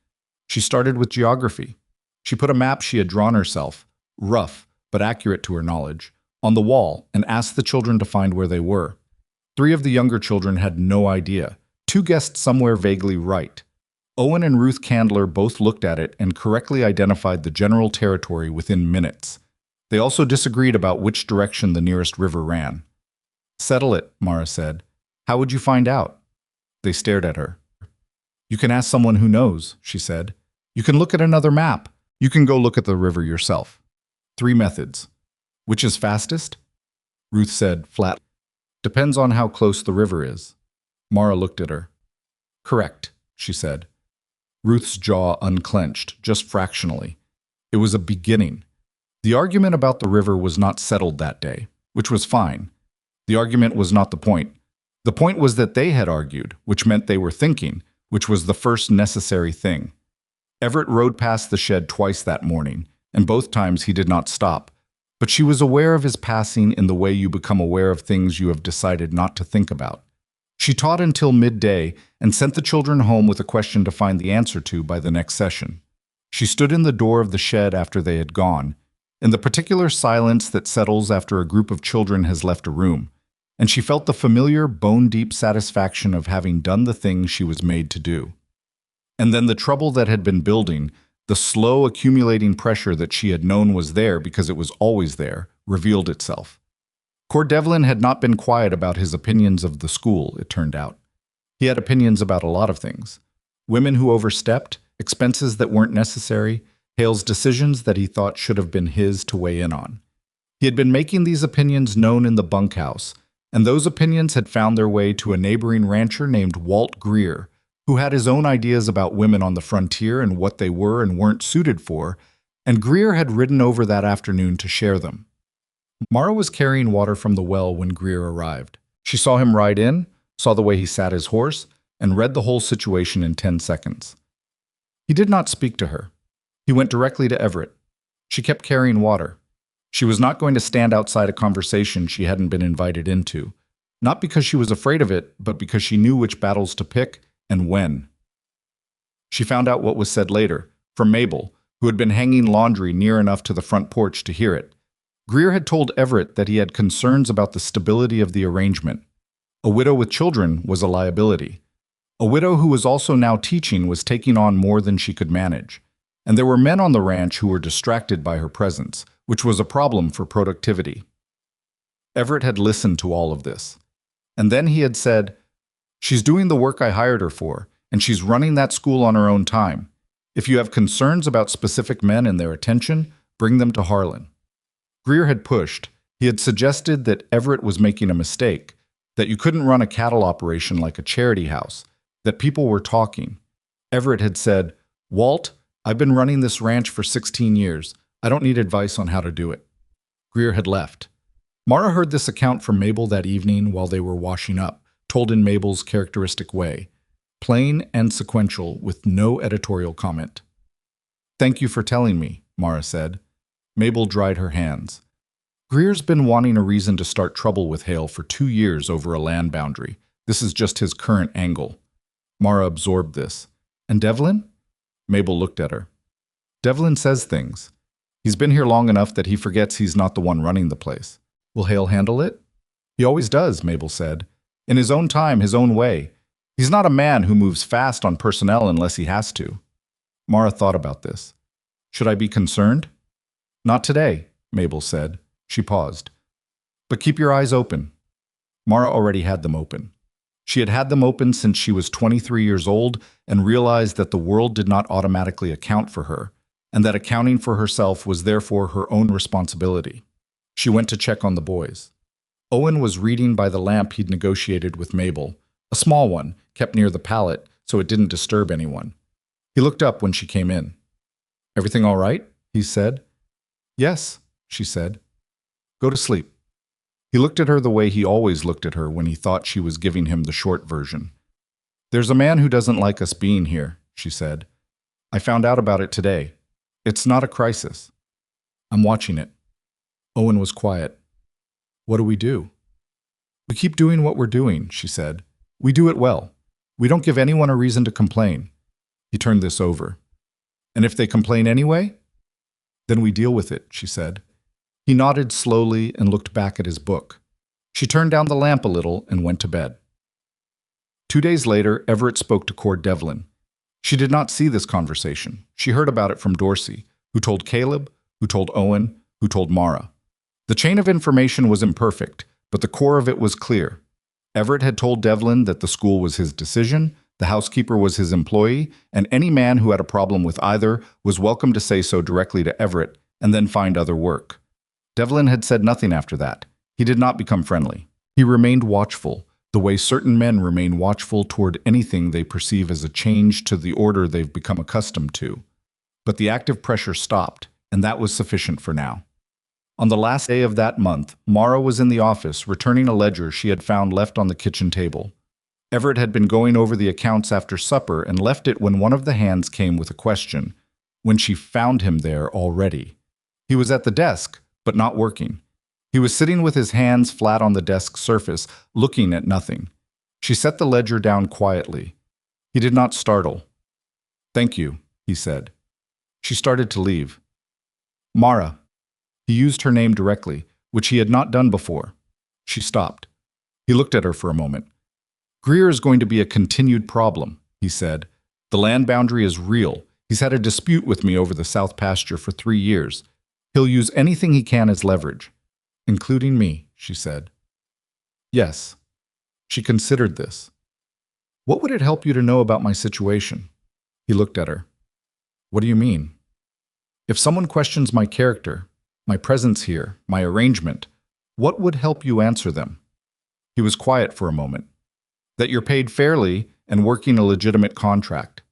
She started with geography. She put a map she had drawn herself, rough but accurate to her knowledge, on the wall and asked the children to find where they were. 3 of the younger children had no idea. 2 guessed somewhere vaguely right. Owen and Ruth Candler both looked at it and correctly identified the general territory within minutes. They also disagreed about which direction the nearest river ran. Settle it, Mara said. How would you find out? They stared at her. You can ask someone who knows, she said. You can look at another map. You can go look at the river yourself. 3 methods. Which is fastest? Ruth said, flat. Depends on how close the river is. Mara looked at her. Correct, she said. Ruth's jaw unclenched, just fractionally. It was a beginning. The argument about the river was not settled that day, which was fine. The argument was not the point. The point was that they had argued, which meant they were thinking, which was the first necessary thing. Everett rode past the shed twice that morning, and both times he did not stop. But she was aware of his passing in the way you become aware of things you have decided not to think about. She taught until midday and sent the children home with a question to find the answer to by the next session. She stood in the door of the shed after they had gone, in the particular silence that settles after a group of children has left a room, and she felt the familiar, bone-deep satisfaction of having done the thing she was made to do. And then the trouble that had been building, the slow accumulating pressure that she had known was there because it was always there, revealed itself. Cordevlin had not been quiet about his opinions of the school, it turned out. He had opinions about a lot of things. Women who overstepped, expenses that weren't necessary, Hale's decisions that he thought should have been his to weigh in on. He had been making these opinions known in the bunkhouse, and those opinions had found their way to a neighboring rancher named Walt Greer, who had his own ideas about women on the frontier and what they were and weren't suited for, and Greer had ridden over that afternoon to share them. Mara was carrying water from the well when Greer arrived. She saw him ride in, saw the way he sat his horse, and read the whole situation in 10 seconds. He did not speak to her. He went directly to Everett. She kept carrying water. She was not going to stand outside a conversation she hadn't been invited into, not because she was afraid of it, but because she knew which battles to pick and when. She found out what was said later, from Mabel, who had been hanging laundry near enough to the front porch to hear it. Greer had told Everett that he had concerns about the stability of the arrangement. A widow with children was a liability. A widow who was also now teaching was taking on more than she could manage. And there were men on the ranch who were distracted by her presence, which was a problem for productivity. Everett had listened to all of this. And then he had said, "She's doing the work I hired her for, and she's running that school on her own time. If you have concerns about specific men and their attention, bring them to Harlan." Greer had pushed. He had suggested that Everett was making a mistake, that you couldn't run a cattle operation like a charity house, that people were talking. Everett had said, "Walt, I've been running this ranch for 16 years. I don't need advice on how to do it." Greer had left. Mara heard this account from Mabel that evening while they were washing up, told in Mabel's characteristic way, plain and sequential with no editorial comment. "Thank you for telling me," Mara said. Mabel dried her hands. "Greer's been wanting a reason to start trouble with Hale for 2 years over a land boundary. This is just his current angle." Mara absorbed this. "And Devlin?" Mabel looked at her. "Devlin says things. He's been here long enough that he forgets he's not the one running the place. Will Hale handle it?" "He always does," Mabel said. "In his own time, his own way. He's not a man who moves fast on personnel unless he has to." Mara thought about this. "Should I be concerned?" "Not today," Mabel said. She paused. "But keep your eyes open." Mara already had them open. She had had them open since she was 23 years old and realized that the world did not automatically account for her, and that accounting for herself was therefore her own responsibility. She went to check on the boys. Owen was reading by the lamp he'd negotiated with Mabel, a small one, kept near the pallet so it didn't disturb anyone. He looked up when she came in. "Everything all right?" he said. "Yes," she said. "Go to sleep." He looked at her the way he always looked at her when he thought she was giving him the short version. "There's a man who doesn't like us being here," she said. "I found out about it today. It's not a crisis. I'm watching it." Owen was quiet. "What do we do?" "We keep doing what we're doing," she said. "We do it well. We don't give anyone a reason to complain." He turned this over. "And if they complain anyway?" "Then we deal with it," she said. He nodded slowly and looked back at his book. She turned down the lamp a little and went to bed. 2 days later, Everett spoke to Cord Devlin. She did not see this conversation. She heard about it from Dorsey, who told Caleb, who told Owen, who told Mara. The chain of information was imperfect, but the core of it was clear. Everett had told Devlin that the school was his decision, the housekeeper was his employee, and any man who had a problem with either was welcome to say so directly to Everett and then find other work. Devlin had said nothing after that. He did not become friendly. He remained watchful, the way certain men remain watchful toward anything they perceive as a change to the order they've become accustomed to. But the active pressure stopped, and that was sufficient for now. On the last day of that month, Mara was in the office returning a ledger she had found left on the kitchen table. Everett had been going over the accounts after supper and left it when one of the hands came with a question, when she found him there already. He was at the desk, but not working. He was sitting with his hands flat on the desk surface, looking at nothing. She set the ledger down quietly. He did not startle. "Thank you," he said. She started to leave. "Mara." He used her name directly, which he had not done before. She stopped. He looked at her for a moment. "Greer is going to be a continued problem," he said. "The land boundary is real. He's had a dispute with me over the south pasture for 3 years. He'll use anything he can as leverage." "Including me," she said. "Yes." She considered this. "What would it help you to know about my situation?" He looked at her. "What do you mean?" "If someone questions my character, my presence here, my arrangement, what would help you answer them?" He was quiet for a moment. "That you're paid fairly and working a legitimate contract."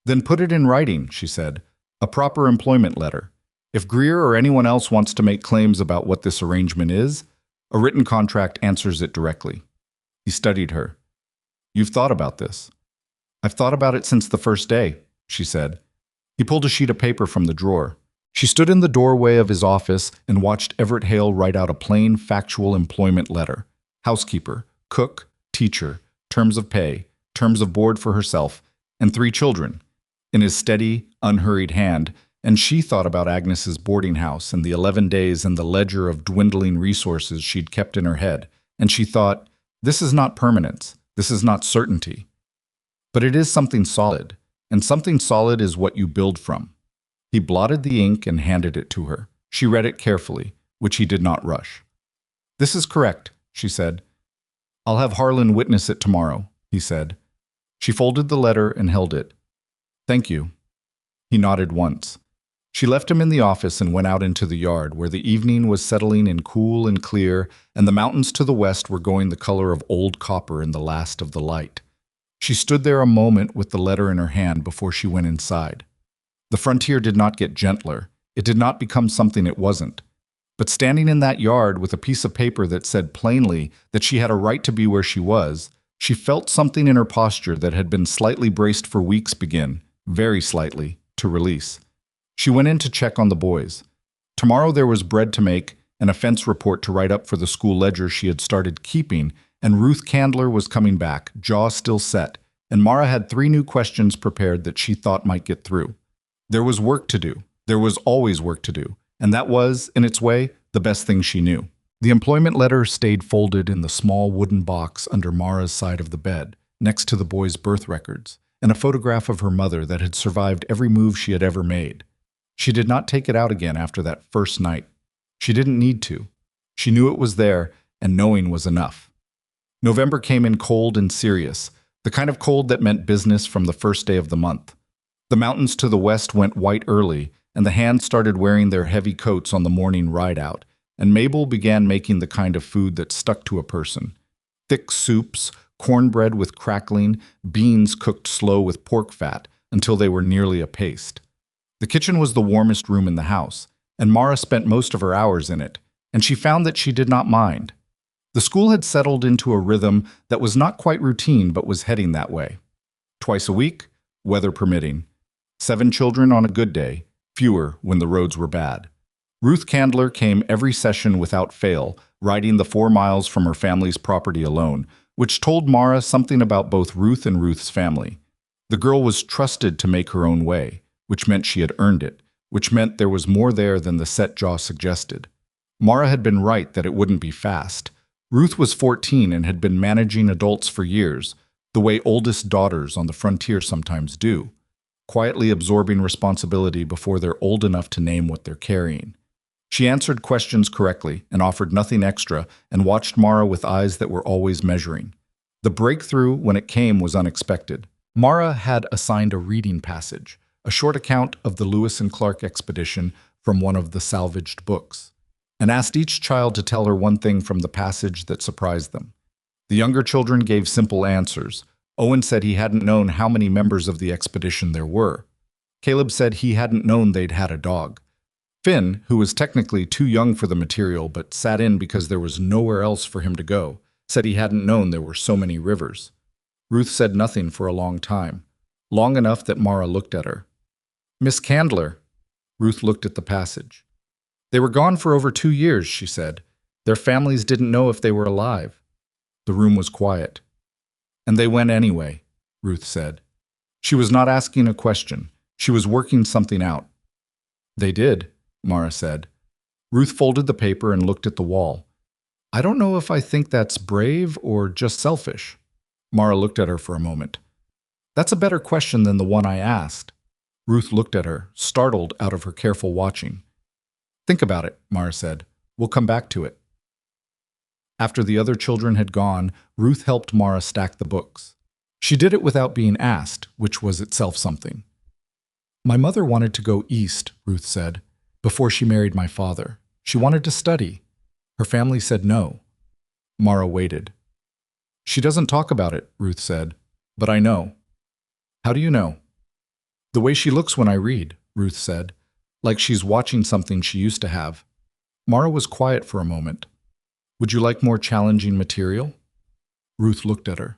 "Then put it in writing," she said. "A proper employment letter. If Greer or anyone else wants to make claims about what this arrangement is, a written contract answers it directly." He studied her. "You've thought about this." "I've thought about it since the first day," she said. He pulled a sheet of paper from the drawer. She stood in the doorway of his office and watched Everett Hale write out a plain, factual employment letter. Housekeeper, cook, teacher, terms of pay, terms of board for herself, and 3 children, in his steady, unhurried hand, and she thought about Agnes's boarding house and the 11 days and the ledger of dwindling resources she'd kept in her head, and she thought, this is not permanence, this is not certainty. But it is something solid, and something solid is what you build from. He blotted the ink and handed it to her. She read it carefully, which he did not rush. This is correct, she said. I'll have Harlan witness it tomorrow, he said. She folded the letter and held it. Thank you. He nodded once. She left him in the office and went out into the yard, where the evening was settling in cool and clear, and the mountains to the west were going the color of old copper in the last of the light. She stood there a moment with the letter in her hand before she went inside. The frontier did not get gentler. It did not become something it wasn't. But standing in that yard with a piece of paper that said plainly that she had a right to be where she was, she felt something in her posture that had been slightly braced for weeks begin, very slightly, to release. She went in to check on the boys. Tomorrow there was bread to make, an offense report to write up for the school ledger she had started keeping, and Ruth Candler was coming back, jaw still set, and Mara had 3 new questions prepared that she thought might get through. There was work to do. There was always work to do, and that was, in its way, the best thing she knew. The employment letter stayed folded in the small wooden box under Mara's side of the bed, next to the boys' birth records, and a photograph of her mother that had survived every move she had ever made. She did not take it out again after that first night. She didn't need to. She knew it was there, and knowing was enough. November came in cold and serious, the kind of cold that meant business from the first day of the month. The mountains to the west went white early, and the hands started wearing their heavy coats on the morning ride-out, and Mabel began making the kind of food that stuck to a person. Thick soups, cornbread with crackling, beans cooked slow with pork fat until they were nearly a paste. The kitchen was the warmest room in the house, and Mara spent most of her hours in it, and she found that she did not mind. The school had settled into a rhythm that was not quite routine but was heading that way. Twice a week, weather permitting. 7 children on a good day, fewer when the roads were bad. Ruth Candler came every session without fail, riding the 4 miles from her family's property alone, which told Mara something about both Ruth and Ruth's family. The girl was trusted to make her own way, which meant she had earned it, which meant there was more there than the set jaw suggested. Mara had been right that it wouldn't be fast. Ruth was 14 and had been managing adults for years, the way oldest daughters on the frontier sometimes do, quietly absorbing responsibility before they're old enough to name what they're carrying. She answered questions correctly and offered nothing extra and watched Mara with eyes that were always measuring. The breakthrough, when it came, was unexpected. Mara had assigned a reading passage, a short account of the Lewis and Clark expedition from one of the salvaged books, and asked each child to tell her one thing from the passage that surprised them. The younger children gave simple answers. Owen said he hadn't known how many members of the expedition there were. Caleb said he hadn't known they'd had a dog. Finn, who was technically too young for the material but sat in because there was nowhere else for him to go, said he hadn't known there were so many rivers. Ruth said nothing for a long time, long enough that Mara looked at her. Miss Candler. Ruth looked at the passage. They were gone for over 2 years, she said. Their families didn't know if they were alive. The room was quiet. And they went anyway, Ruth said. She was not asking a question. She was working something out. They did, Mara said. Ruth folded the paper and looked at the wall. I don't know if I think that's brave or just selfish. Mara looked at her for a moment. That's a better question than the one I asked. Ruth looked at her, startled out of her careful watching. Think about it, Mara said. We'll come back to it. After the other children had gone, Ruth helped Mara stack the books. She did it without being asked, which was itself something. My mother wanted to go east, Ruth said, before she married my father. She wanted to study. Her family said no. Mara waited. She doesn't talk about it, Ruth said, but I know. How do you know? The way she looks when I read, Ruth said, like she's watching something she used to have. Mara was quiet for a moment. Would you like more challenging material? Ruth looked at her.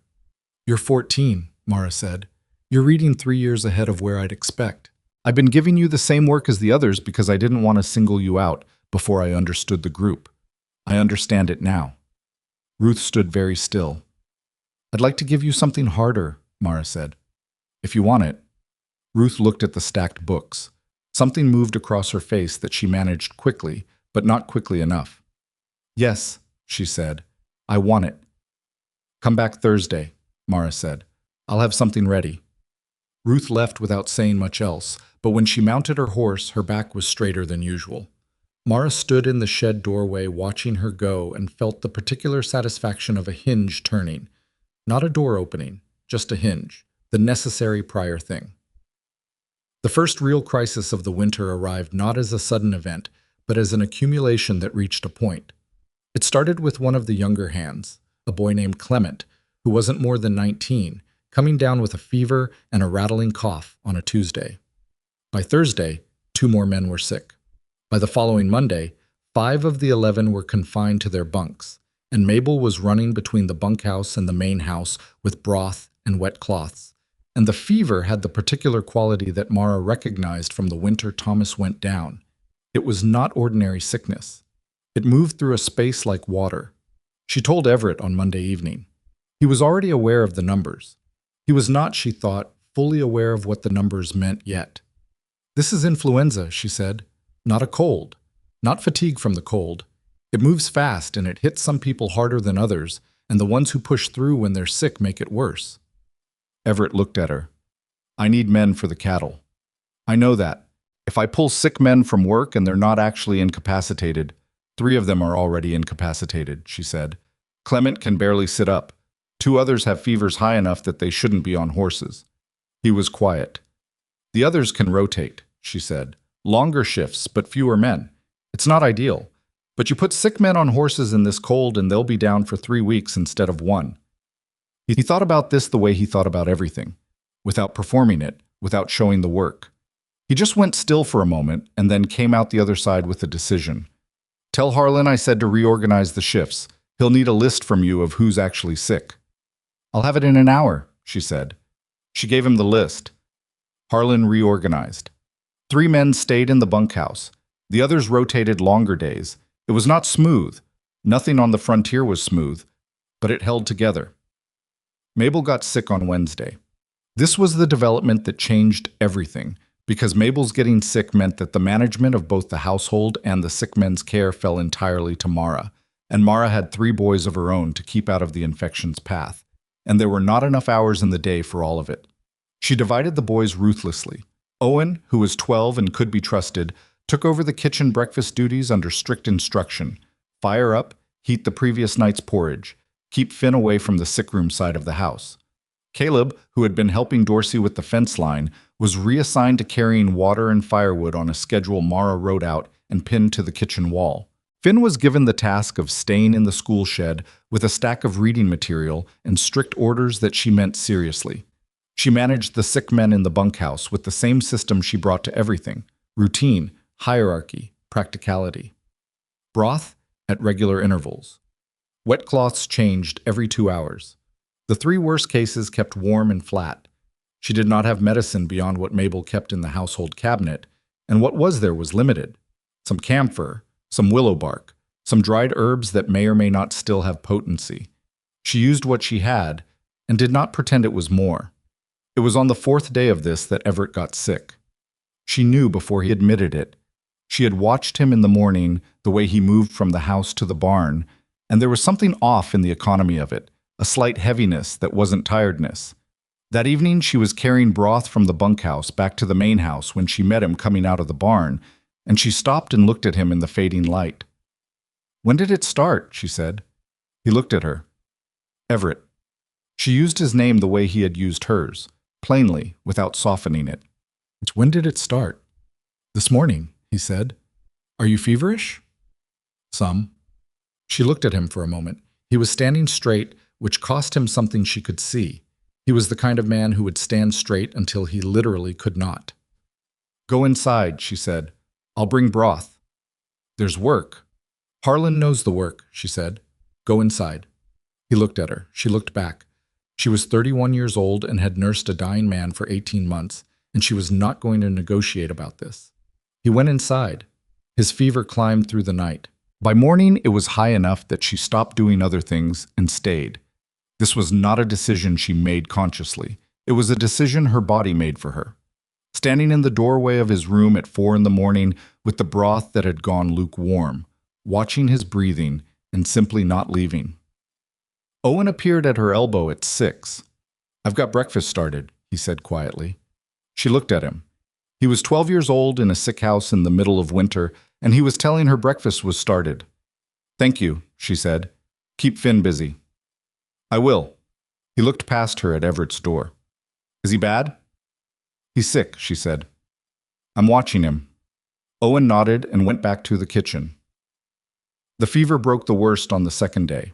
You're 14, Mara said. You're reading 3 years ahead of where I'd expect. I've been giving you the same work as the others because I didn't want to single you out before I understood the group. I understand it now." Ruth stood very still. "I'd like to give you something harder," Mara said. "If you want it." Ruth looked at the stacked books. Something moved across her face that she managed quickly, but not quickly enough. "Yes," she said. "I want it." "Come back Thursday," Mara said. "I'll have something ready." Ruth left without saying much else, but when she mounted her horse, her back was straighter than usual. Mara stood in the shed doorway watching her go and felt the particular satisfaction of a hinge turning. Not a door opening, just a hinge, the necessary prior thing. The first real crisis of the winter arrived not as a sudden event, but as an accumulation that reached a point. It started with one of the younger hands, a boy named Clement, who wasn't more than 19, coming down with a fever and a rattling cough on a Tuesday. By Thursday, 2 more men were sick. By the following Monday, 5 of the 11 were confined to their bunks, and Mabel was running between the bunkhouse and the main house with broth and wet cloths. And the fever had the particular quality that Mara recognized from the winter Thomas went down. It was not ordinary sickness. It moved through a space like water. She told Everett on Monday evening. He was already aware of the numbers. He was not, she thought, fully aware of what the numbers meant yet. "This is influenza," she said. "Not a cold. Not fatigue from the cold. It moves fast and it hits some people harder than others, and the ones who push through when they're sick make it worse." Everett looked at her. "I need men for the cattle. I know that. If I pull sick men from work and they're not actually incapacitated, 3 of them are already incapacitated," she said. "Clement can barely sit up. 2 others have fevers high enough that they shouldn't be on horses." He was quiet. "The others can rotate," she said. "Longer shifts, but fewer men. It's not ideal. But you put sick men on horses in this cold and they'll be down for 3 weeks instead of 1. He thought about this the way he thought about everything, without performing it, without showing the work. He just went still for a moment and then came out the other side with a decision. "Tell Harlan I said to reorganize the shifts. He'll need a list from you of who's actually sick." "I'll have it in an hour," she said. She gave him the list. Harlan reorganized. 3 men stayed in the bunkhouse. The others rotated longer days. It was not smooth. Nothing on the frontier was smooth, but it held together. Mabel got sick on Wednesday. This was the development that changed everything, because Mabel's getting sick meant that the management of both the household and the sick men's care fell entirely to Mara, and Mara had 3 boys of her own to keep out of the infection's path, and there were not enough hours in the day for all of it. She divided the boys ruthlessly. Owen, who was 12 and could be trusted, took over the kitchen breakfast duties under strict instruction. Fire up, heat the previous night's porridge, keep Finn away from the sick room side of the house. Caleb, who had been helping Dorsey with the fence line, was reassigned to carrying water and firewood on a schedule Mara wrote out and pinned to the kitchen wall. Finn was given the task of staying in the school shed with a stack of reading material and strict orders that she meant seriously. She managed the sick men in the bunkhouse with the same system she brought to everything: routine, hierarchy, practicality. Broth at regular intervals. Wet cloths changed every 2 hours. The 3 worst cases kept warm and flat. She did not have medicine beyond what Mabel kept in the household cabinet, and what was there was limited. Some camphor, some willow bark, some dried herbs that may or may not still have potency. She used what she had, and did not pretend it was more. It was on the 4th day of this that Everett got sick. She knew before he admitted it. She had watched him in the morning, the way he moved from the house to the barn, and there was something off in the economy of it, a slight heaviness that wasn't tiredness. That evening she was carrying broth from the bunkhouse back to the main house when she met him coming out of the barn, and she stopped and looked at him in the fading light. "When did it start?" she said. He looked at her. "Everett." She used his name the way he had used hers, plainly, without softening it. "When did it start?" "This morning," he said. "Are you feverish?" "Some." She looked at him for a moment. He was standing straight, which cost him something she could see. He was the kind of man who would stand straight until he literally could not. "Go inside," she said. "I'll bring broth." "There's work." "Harlan knows the work," she said. "Go inside." He looked at her. She looked back. She was 31 years old and had nursed a dying man for 18 months, and she was not going to negotiate about this. He went inside. His fever climbed through the night. By morning, it was high enough that she stopped doing other things and stayed. This was not a decision she made consciously. It was a decision her body made for her. Standing in the doorway of his room at 4 in the morning with the broth that had gone lukewarm, watching his breathing and simply not leaving. Owen appeared at her elbow at 6. "I've got breakfast started," he said quietly. She looked at him. He was 12 years old in a sick house in the middle of winter, and he was telling her breakfast was started. "Thank you," she said. "Keep Finn busy." "I will." He looked past her at Everett's door. "Is he bad?" "He's sick," she said. "I'm watching him." Owen nodded and went back to the kitchen. The fever broke the worst on the second day.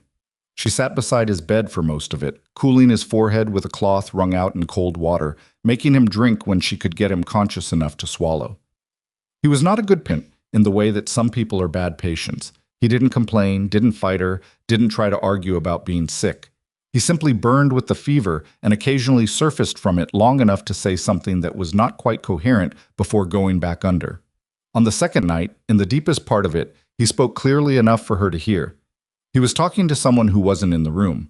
She sat beside his bed for most of it, cooling his forehead with a cloth wrung out in cold water, making him drink when she could get him conscious enough to swallow. He was not a good patient in the way that some people are bad patients. He didn't complain, didn't fight her, didn't try to argue about being sick. He simply burned with the fever and occasionally surfaced from it long enough to say something that was not quite coherent before going back under. On the second night, in the deepest part of it, he spoke clearly enough for her to hear. He was talking to someone who wasn't in the room.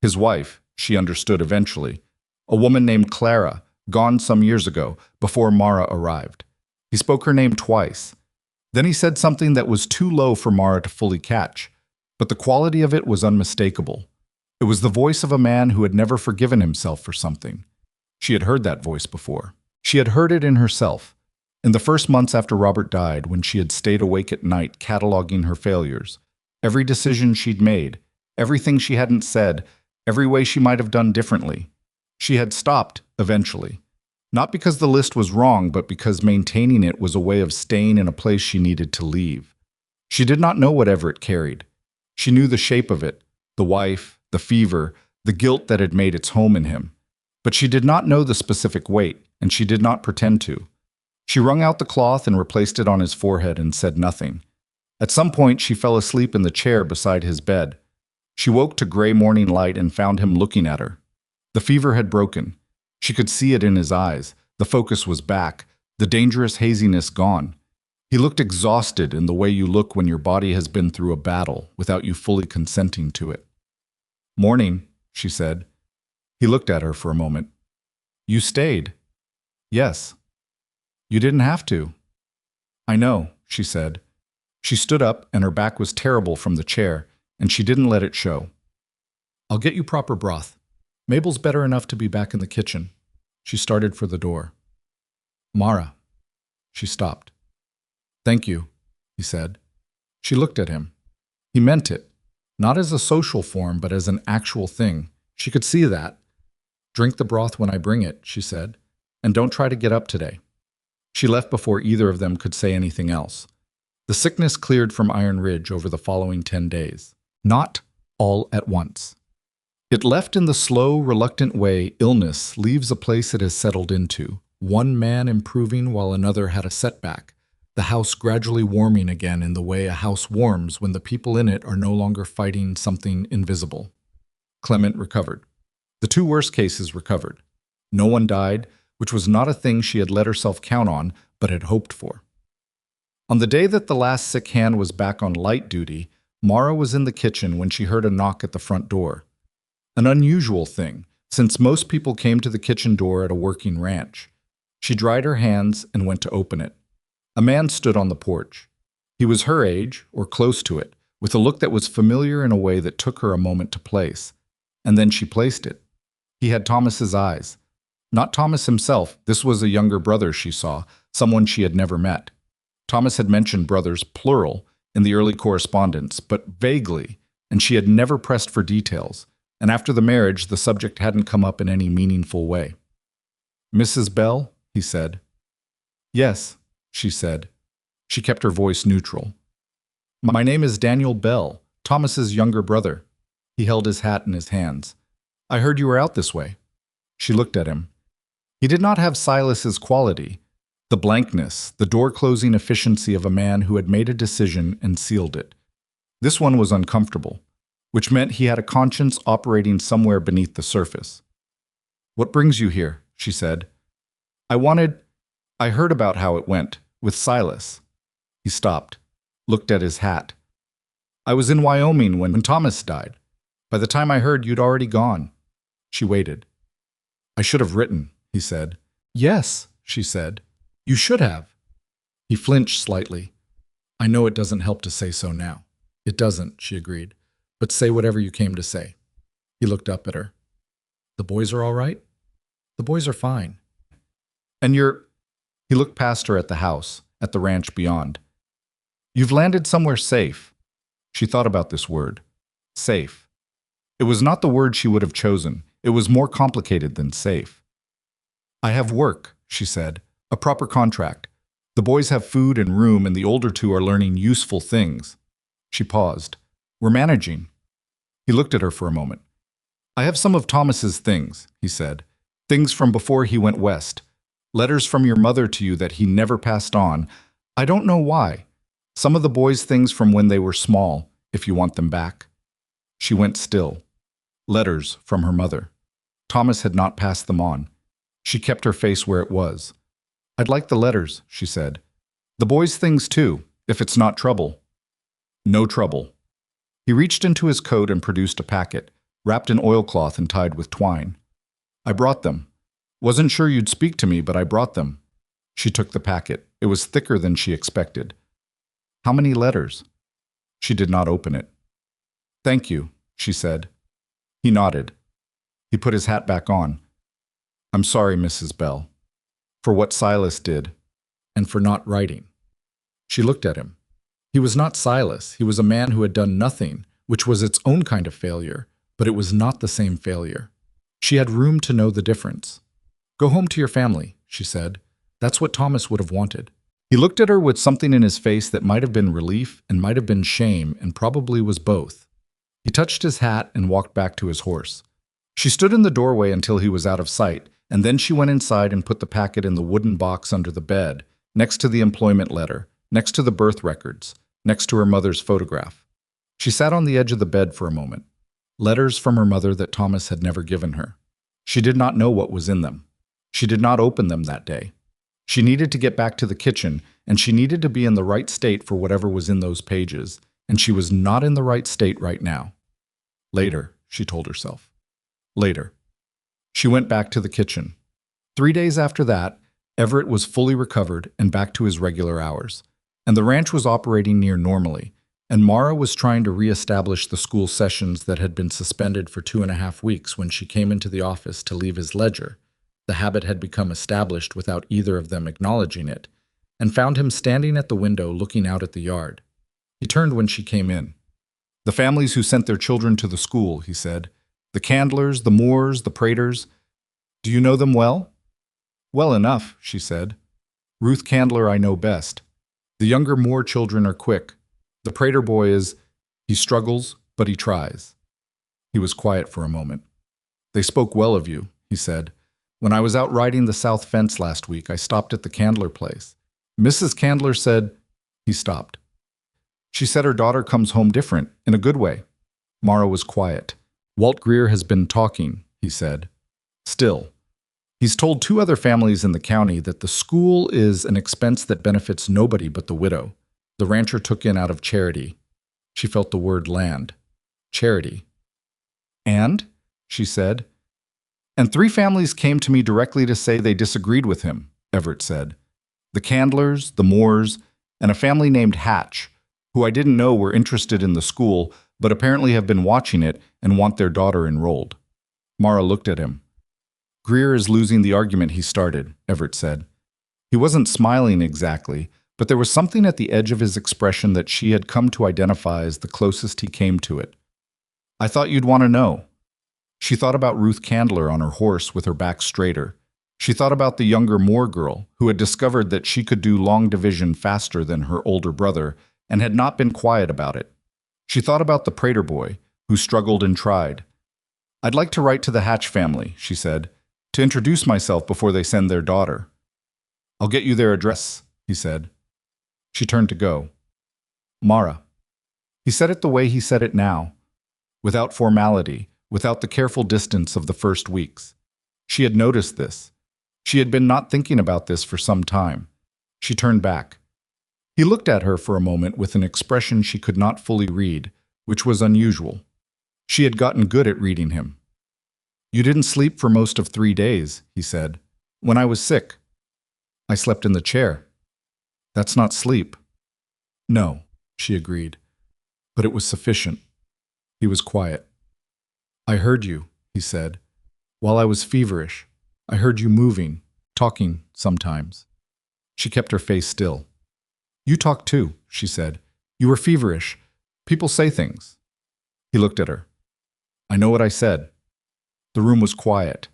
His wife, she understood eventually. A woman named Clara, gone some years ago, before Mara arrived. He spoke her name twice. Then he said something that was too low for Mara to fully catch, but the quality of it was unmistakable. It was the voice of a man who had never forgiven himself for something. She had heard that voice before. She had heard it in herself. In the first months after Robert died, when she had stayed awake at night cataloging her failures, every decision she'd made, everything she hadn't said, every way she might have done differently. She had stopped, eventually. Not because the list was wrong, but because maintaining it was a way of staying in a place she needed to leave. She did not know what Everett carried. She knew the shape of it, the wife, the fever, the guilt that had made its home in him. But she did not know the specific weight, and she did not pretend to. She wrung out the cloth and replaced it on his forehead and said nothing. At some point, she fell asleep in the chair beside his bed. She woke to gray morning light and found him looking at her. The fever had broken. She could see it in his eyes. The focus was back, the dangerous haziness gone. He looked exhausted in the way you look when your body has been through a battle without you fully consenting to it. "Morning," she said. He looked at her for a moment. "You stayed." "Yes." "You didn't have to." "I know," she said. She stood up, and her back was terrible from the chair, and she didn't let it show. "I'll get you proper broth. Mabel's better enough to be back in the kitchen." She started for the door. "Mara." She stopped. "Thank you," he said. She looked at him. He meant it, not as a social form, but as an actual thing. She could see that. "Drink the broth when I bring it," she said, "and don't try to get up today." She left before either of them could say anything else. The sickness cleared from Iron Ridge over the following 10 days. Not all at once. It left in the slow, reluctant way illness leaves a place it has settled into, one man improving while another had a setback, the house gradually warming again in the way a house warms when the people in it are no longer fighting something invisible. Clement recovered. The two worst cases recovered. No one died, which was not a thing she had let herself count on, but had hoped for. On the day that the last sick hand was back on light duty, Mara was in the kitchen when she heard a knock at the front door. An unusual thing, since most people came to the kitchen door at a working ranch. She dried her hands and went to open it. A man stood on the porch. He was her age, or close to it, with a look that was familiar in a way that took her a moment to place. And then she placed it. He had Thomas's eyes. Not Thomas himself, this was a younger brother she saw, someone she had never met. Thomas had mentioned brothers, plural, in the early correspondence, but vaguely, and she had never pressed for details, and after the marriage, the subject hadn't come up in any meaningful way. "Mrs. Bell?" he said. "Yes," she said. She kept her voice neutral. "My name is Daniel Bell, Thomas's younger brother." He held his hat in his hands. "I heard you were out this way." She looked at him. He did not have Silas's quality, the blankness, the door-closing efficiency of a man who had made a decision and sealed it. This one was uncomfortable, which meant he had a conscience operating somewhere beneath the surface. "What brings you here?" she said. I wanted, I heard about how it went, with Silas. He stopped, looked at his hat. I was in Wyoming when Thomas died. By the time I heard, you'd already gone. She waited. I should have written, he said. Yes, she said. You should have. He flinched slightly. I know it doesn't help to say so now. It doesn't, she agreed. But say whatever you came to say. He looked up at her. The boys are all right? The boys are fine. And you're... He looked past her at the house, at the ranch beyond. You've landed somewhere safe. She thought about this word. Safe. It was not the word she would have chosen. It was more complicated than safe. I have work, she said. A proper contract. The boys have food and room, and the older two are learning useful things. She paused. We're managing. He looked at her for a moment. I have some of Thomas's things, he said. Things from before he went west. Letters from your mother to you that he never passed on. I don't know why. Some of the boys' things from when they were small, if you want them back. She went still. Letters from her mother. Thomas had not passed them on. She kept her face where it was. I'd like the letters, she said. The boys' things too, if it's not trouble. No trouble. He reached into his coat and produced a packet, wrapped in oilcloth and tied with twine. I brought them. Wasn't sure you'd speak to me, but I brought them. She took the packet. It was thicker than she expected. How many letters? She did not open it. Thank you, she said. He nodded. He put his hat back on. I'm sorry, Mrs. Bell, for what Silas did, and for not writing. She looked at him. He was not Silas. He was a man who had done nothing, which was its own kind of failure, but it was not the same failure. She had room to know the difference. Go home to your family, she said. That's what Thomas would have wanted. He looked at her with something in his face that might have been relief and might have been shame, and probably was both. He touched his hat and walked back to his horse. She stood in the doorway until he was out of sight, and then she went inside and put the packet in the wooden box under the bed, next to the employment letter, next to the birth records, next to her mother's photograph. She sat on the edge of the bed for a moment. Letters from her mother that Thomas had never given her. She did not know what was in them. She did not open them that day. She needed to get back to the kitchen, and she needed to be in the right state for whatever was in those pages, and she was not in the right state right now. Later, she told herself. Later. She went back to the kitchen. 3 days after that, Everett was fully recovered and back to his regular hours, and the ranch was operating near normally, and Mara was trying to reestablish the school sessions that had been suspended for 2.5 weeks when she came into the office to leave his ledger. The habit had become established without either of them acknowledging it, and found him standing at the window looking out at the yard. He turned when she came in. The families who sent their children to the school, he said. The Candlers, the Moores, the Praters. Do you know them well? Well enough, she said. Ruth Candler I know best. The younger Moore children are quick. The Prater boy is, he struggles, but he tries. He was quiet for a moment. They spoke well of you, he said. When I was out riding the south fence last week, I stopped at the Candler place. Mrs. Candler said, he stopped. She said her daughter comes home different, in a good way. Mara was quiet. Walt Greer has been talking, he said. Still. He's told 2 other families in the county that the school is an expense that benefits nobody but the widow. The rancher took in out of charity. She felt the word land. Charity. And, she said, and 3 families came to me directly to say they disagreed with him, Everett said. The Candlers, the Moores, and a family named Hatch, who I didn't know were interested in the school, but apparently have been watching it and want their daughter enrolled. Mara looked at him. Greer is losing the argument he started, Everett said. He wasn't smiling exactly, but there was something at the edge of his expression that she had come to identify as the closest he came to it. I thought you'd want to know. She thought about Ruth Candler on her horse with her back straighter. She thought about the younger Moore girl who had discovered that she could do long division faster than her older brother and had not been quiet about it. She thought about the Prater boy who struggled and tried. I'd like to write to the Hatch family, she said, to introduce myself before they send their daughter. I'll get you their address, he said. She turned to go. Mara. He said it the way he said it now, without formality, without the careful distance of the first weeks. She had noticed this. She had been not thinking about this for some time. She turned back. He looked at her for a moment with an expression she could not fully read, which was unusual. She had gotten good at reading him. "You didn't sleep for most of 3 days," he said. "When I was sick, I slept in the chair." "That's not sleep." "No," she agreed, "but it was sufficient." He was quiet. "I heard you," he said. "While I was feverish, I heard you moving, talking sometimes." She kept her face still. "You talk too," she said. "You were feverish. People say things." He looked at her. "I know what I said." The room was quiet.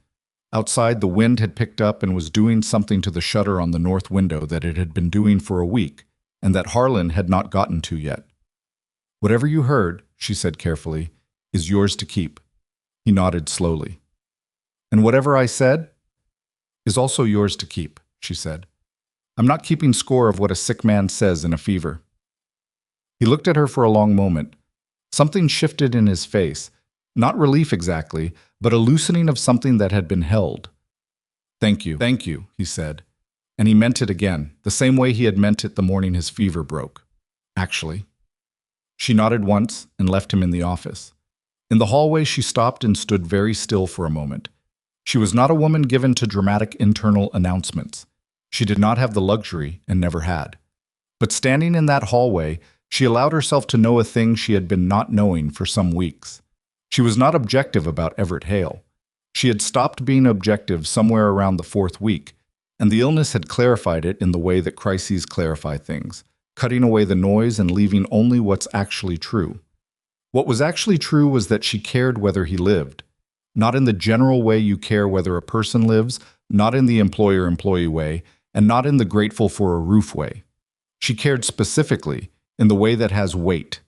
Outside, the wind had picked up and was doing something to the shutter on the north window that it had been doing for a week, and that Harlan had not gotten to yet. "Whatever you heard," she said carefully, "is yours to keep." He nodded slowly. "And whatever I said is also yours to keep," she said. "I'm not keeping score of what a sick man says in a fever." He looked at her for a long moment. Something shifted in his face, not relief exactly, but a loosening of something that had been held. Thank you," he said. And he meant it again, the same way he had meant it the morning his fever broke. "Actually." She nodded once and left him in the office. In the hallway, she stopped and stood very still for a moment. She was not a woman given to dramatic internal announcements. She did not have the luxury and never had. But standing in that hallway, she allowed herself to know a thing she had been not knowing for some weeks. She was not objective about Everett Hale. She had stopped being objective somewhere around the 4th week, and the illness had clarified it in the way that crises clarify things, cutting away the noise and leaving only what's actually true. What was actually true was that she cared whether he lived. Not in the general way you care whether a person lives, not in the employer-employee way, and not in the grateful for a roof way. She cared specifically in the way that has weight.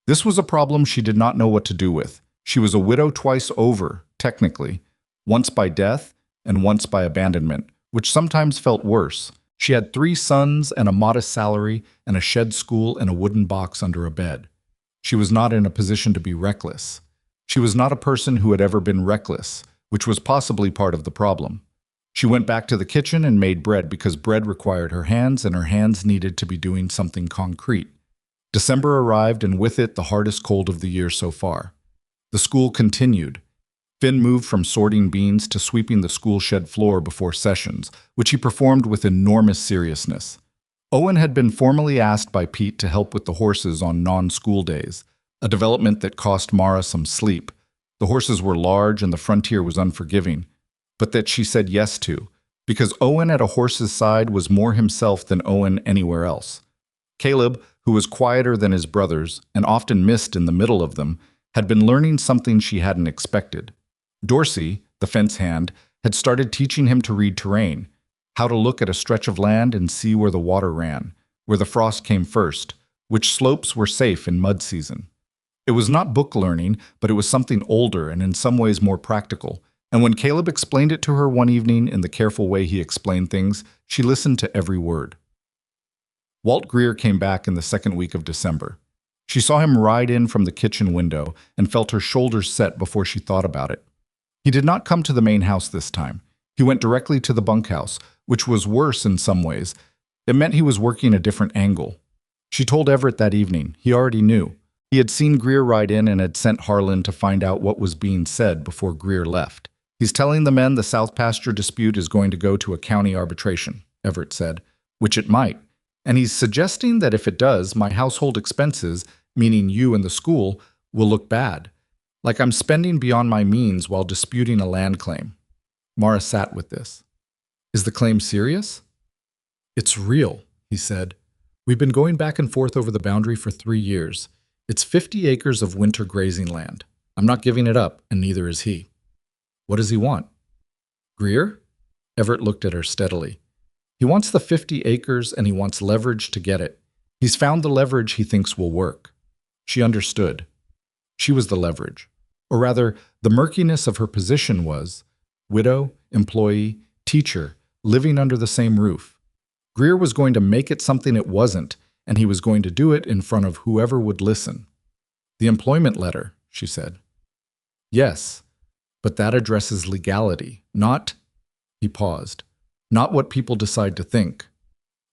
This was a problem she did not know what to do with. She was a widow twice over, technically, once by death and once by abandonment, which sometimes felt worse. She had 3 sons and a modest salary and a shed school and a wooden box under a bed. She was not in a position to be reckless. She was not a person who had ever been reckless, which was possibly part of the problem. She went back to the kitchen and made bread because bread required her hands, and her hands needed to be doing something concrete. December arrived, and with it the hardest cold of the year so far. The school continued. Finn moved from sorting beans to sweeping the school shed floor before sessions, which he performed with enormous seriousness. Owen had been formally asked by Pete to help with the horses on non-school days, a development that cost Mara some sleep. The horses were large and the frontier was unforgiving, but that she said yes to, because Owen at a horse's side was more himself than Owen anywhere else. Caleb, who was quieter than his brothers and often missed in the middle of them, had been learning something she hadn't expected. Dorsey, the fence hand, had started teaching him to read terrain, how to look at a stretch of land and see where the water ran, where the frost came first, which slopes were safe in mud season. It was not book learning, but it was something older and in some ways more practical, and when Caleb explained it to her one evening in the careful way he explained things, she listened to every word. Walt Greer came back in the 2nd week of December. She saw him ride in from the kitchen window and felt her shoulders set before she thought about it. He did not come to the main house this time. He went directly to the bunkhouse, which was worse in some ways. It meant he was working a different angle. She told Everett that evening. He already knew. He had seen Greer ride in and had sent Harlan to find out what was being said before Greer left. "He's telling the men the South Pasture dispute is going to go to a county arbitration," Everett said, "which it might. And he's suggesting that if it does, my household expenses, meaning you and the school, will look bad. Like I'm spending beyond my means while disputing a land claim." Mara sat with this. "Is the claim serious?" "It's real," he said. "We've been going back and forth over the boundary for 3 years. It's 50 acres of winter grazing land. I'm not giving it up, and neither is he." "What does he want?" "Greer?" Everett looked at her steadily. "He wants the 50 acres and he wants leverage to get it. He's found the leverage he thinks will work." She understood. She was the leverage. Or rather, the murkiness of her position was widow, employee, teacher, living under the same roof. Greer was going to make it something it wasn't, and he was going to do it in front of whoever would listen. "The employment letter," she said. "Yes, but that addresses legality, not—" He paused. not what people decide to think.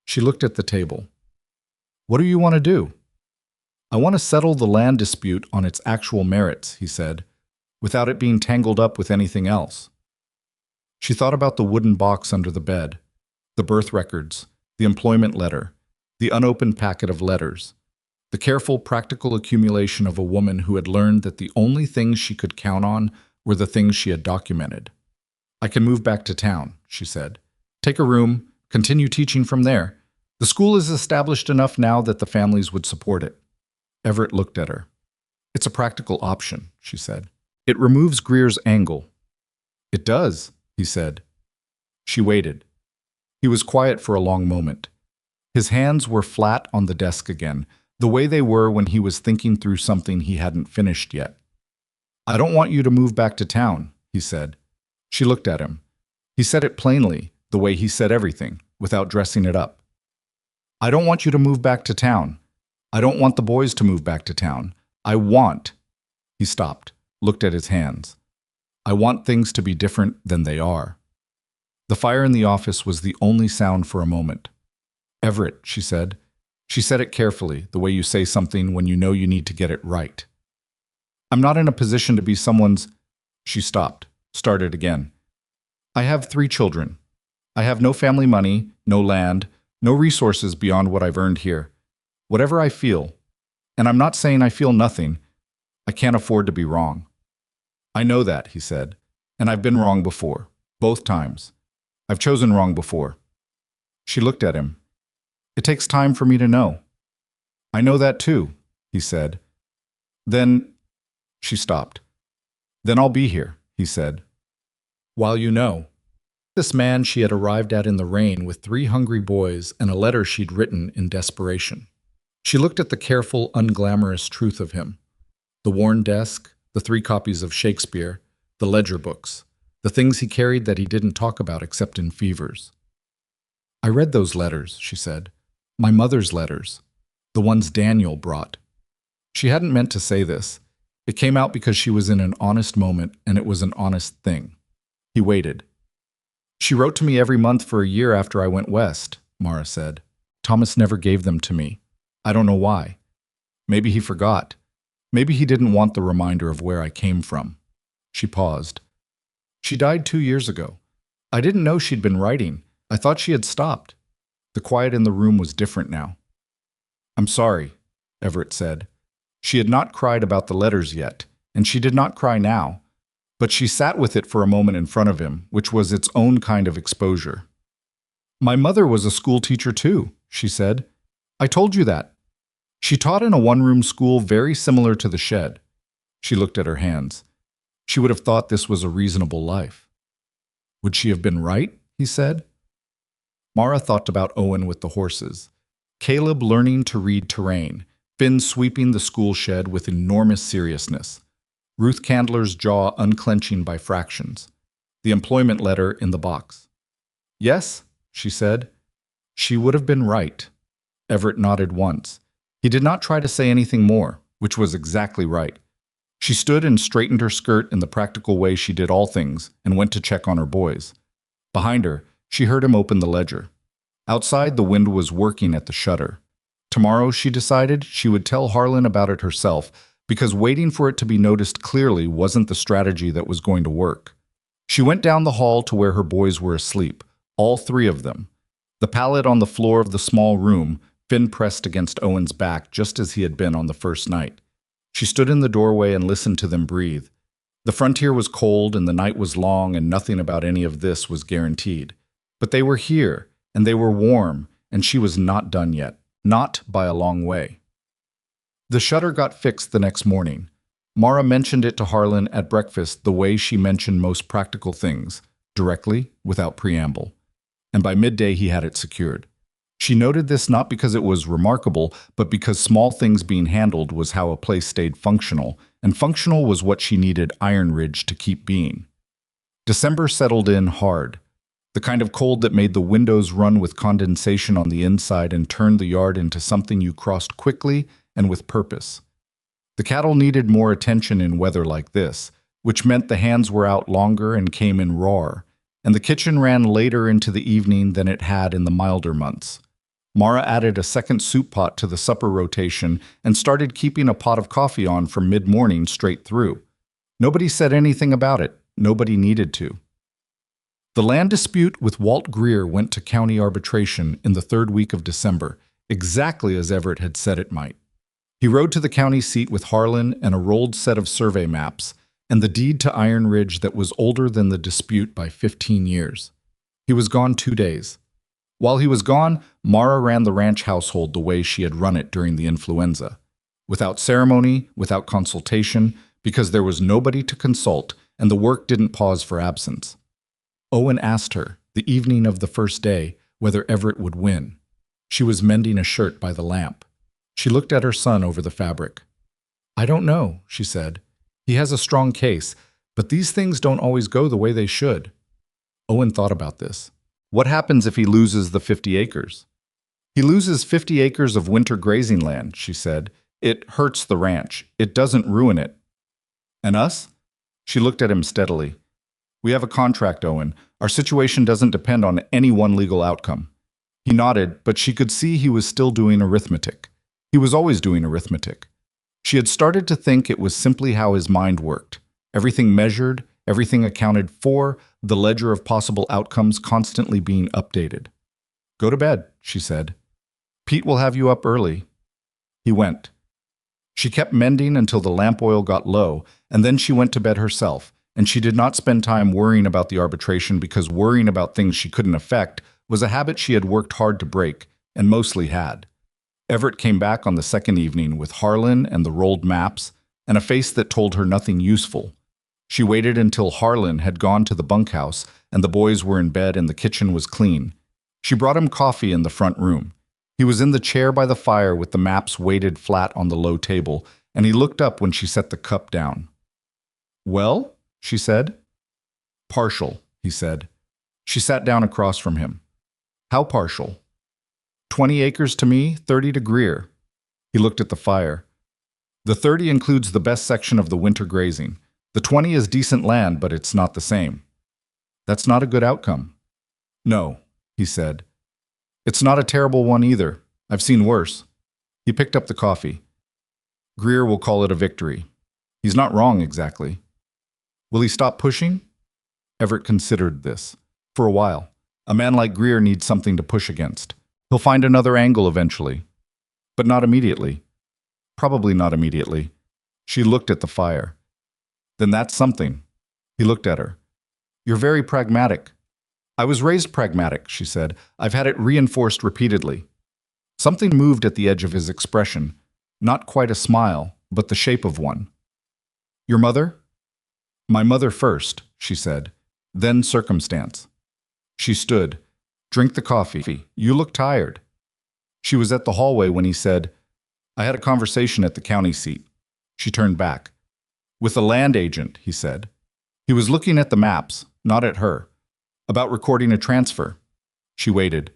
She looked at the table. What do you want to do? I want to settle the land dispute on its actual merits, he said, without it being tangled up with anything else. She thought about the wooden box under the bed, the birth records, the employment letter, the unopened packet of letters, the careful, practical accumulation of a woman who had learned that the only things she could count on were the things she had documented. I can move back to town, she said. Take a room, continue teaching from there. The school is established enough now that the families would support it. Everett looked at her. It's a practical option, she said. It removes Greer's angle. It does, he said. She waited. He was quiet for a long moment. His hands were flat on the desk again, the way they were when he was thinking through something he hadn't finished yet. I don't want you to move back to town, he said. She looked at him. He said it plainly, the way he said everything, without dressing it up. I don't want you to move back to town. I don't want the boys to move back to town. I want... He stopped, looked at his hands. I want things to be different than they are. The fire in the office was the only sound for a moment. Everett, she said. She said it carefully, the way you say something when you know you need to get it right. I'm not in a position to be someone's... She stopped, started again. I have 3 children. I have no family money, no land, no resources beyond what I've earned here. Whatever I feel, and I'm not saying I feel nothing, I can't afford to be wrong. I know that, he said, and I've been wrong before, both times. I've chosen wrong before. She looked at him. It takes time for me to know. I know that too, he said. Then, she stopped. Then I'll be here, he said. While you know. This man she had arrived at in the rain with 3 hungry boys and a letter she'd written in desperation. She looked at the careful, unglamorous truth of him. The worn desk, the 3 copies of Shakespeare, the ledger books, the things he carried that he didn't talk about except in fevers. I read those letters, she said. My mother's letters. The ones Daniel brought. She hadn't meant to say this. It came out because she was in an honest moment, and it was an honest thing. He waited. She wrote to me every month for a year after I went west, Mara said. Thomas never gave them to me. I don't know why. Maybe he forgot. Maybe he didn't want the reminder of where I came from. She paused. She died 2 years ago. I didn't know she'd been writing. I thought she had stopped. The quiet in the room was different now. I'm sorry, Everett said. She had not cried about the letters yet, and she did not cry now. But she sat with it for a moment in front of him, which was its own kind of exposure. My mother was a school teacher too, she said. I told you that. She taught in a one-room school very similar to the shed. She looked at her hands. She would have thought this was a reasonable life. Would she have been right? He said. Mara thought about Owen with the horses, Caleb learning to read terrain, Finn sweeping the school shed with enormous seriousness, Ruth Candler's jaw unclenching by fractions, the employment letter in the box. Yes, she said. She would have been right. Everett nodded once. He did not try to say anything more, which was exactly right. She stood and straightened her skirt in the practical way she did all things and went to check on her boys. Behind her, she heard him open the ledger. Outside, the wind was working at the shutter. Tomorrow, she decided, she would tell Harlan about it herself, because waiting for it to be noticed clearly wasn't the strategy that was going to work. She went down the hall to where her boys were asleep, all 3 of them. The pallet on the floor of the small room, Finn pressed against Owen's back just as he had been on the first night. She stood in the doorway and listened to them breathe. The frontier was cold and the night was long and nothing about any of this was guaranteed. But they were here, and they were warm, and she was not done yet, not by a long way. The shutter got fixed the next morning. Mara mentioned it to Harlan at breakfast the way she mentioned most practical things, directly, without preamble. And by midday he had it secured. She noted this not because it was remarkable, but because small things being handled was how a place stayed functional, and functional was what she needed Iron Ridge to keep being. December settled in hard. The kind of cold that made the windows run with condensation on the inside and turned the yard into something you crossed quickly and with purpose. The cattle needed more attention in weather like this, which meant the hands were out longer and came in rawer, and the kitchen ran later into the evening than it had in the milder months. Mara added a second soup pot to the supper rotation and started keeping a pot of coffee on from mid-morning straight through. Nobody said anything about it. Nobody needed to. The land dispute with Walt Greer went to county arbitration in the third week of December, exactly as Everett had said it might. He rode to the county seat with Harlan and a rolled set of survey maps, and the deed to Iron Ridge that was older than the dispute by 15 years. He was gone 2 days. While he was gone, Mara ran the ranch household the way she had run it during the influenza. Without ceremony, without consultation, because there was nobody to consult, and the work didn't pause for absence. Owen asked her, the evening of the first day, whether Everett would win. She was mending a shirt by the lamp. She looked at her son over the fabric. "I don't know," she said. "He has a strong case, but these things don't always go the way they should." Owen thought about this. What happens if he loses the 50 acres? He loses 50 acres of winter grazing land, she said. It hurts the ranch. It doesn't ruin it. And us? She looked at him steadily. We have a contract, Owen. Our situation doesn't depend on any one legal outcome. He nodded, but she could see he was still doing arithmetic. He was always doing arithmetic. She had started to think it was simply how his mind worked. Everything measured, everything accounted for, the ledger of possible outcomes constantly being updated. Go to bed, she said. Pete will have you up early. He went. She kept mending until the lamp oil got low, and then she went to bed herself, and she did not spend time worrying about the arbitration because worrying about things she couldn't affect was a habit she had worked hard to break, and mostly had. Everett came back on the second evening with Harlan and the rolled maps, and a face that told her nothing useful. She waited until Harlan had gone to the bunkhouse and the boys were in bed and the kitchen was clean. She brought him coffee in the front room. He was in the chair by the fire with the maps weighted flat on the low table, and he looked up when she set the cup down. Well? She said. Partial, he said. She sat down across from him. How partial? 20 acres to me, 30 to Greer. He looked at the fire. The 30 includes the best section of the winter grazing. The 20 is decent land, but it's not the same. That's not a good outcome. No, he said. It's not a terrible one either. I've seen worse. He picked up the coffee. Greer will call it a victory. He's not wrong exactly. Will he stop pushing? Everett considered this. For a while. A man like Greer needs something to push against. He'll find another angle eventually. But not immediately. Probably not immediately. She looked at the fire. Then that's something. He looked at her. You're very pragmatic. I was raised pragmatic, she said. I've had it reinforced repeatedly. Something moved at the edge of his expression. Not quite a smile, but the shape of one. Your mother? My mother first, she said. Then circumstance. She stood. Drink the coffee. You look tired. She was at the hallway when he said, I had a conversation at the county seat. She turned back. With a land agent, he said. He was looking at the maps, not at her. About recording a transfer. She waited.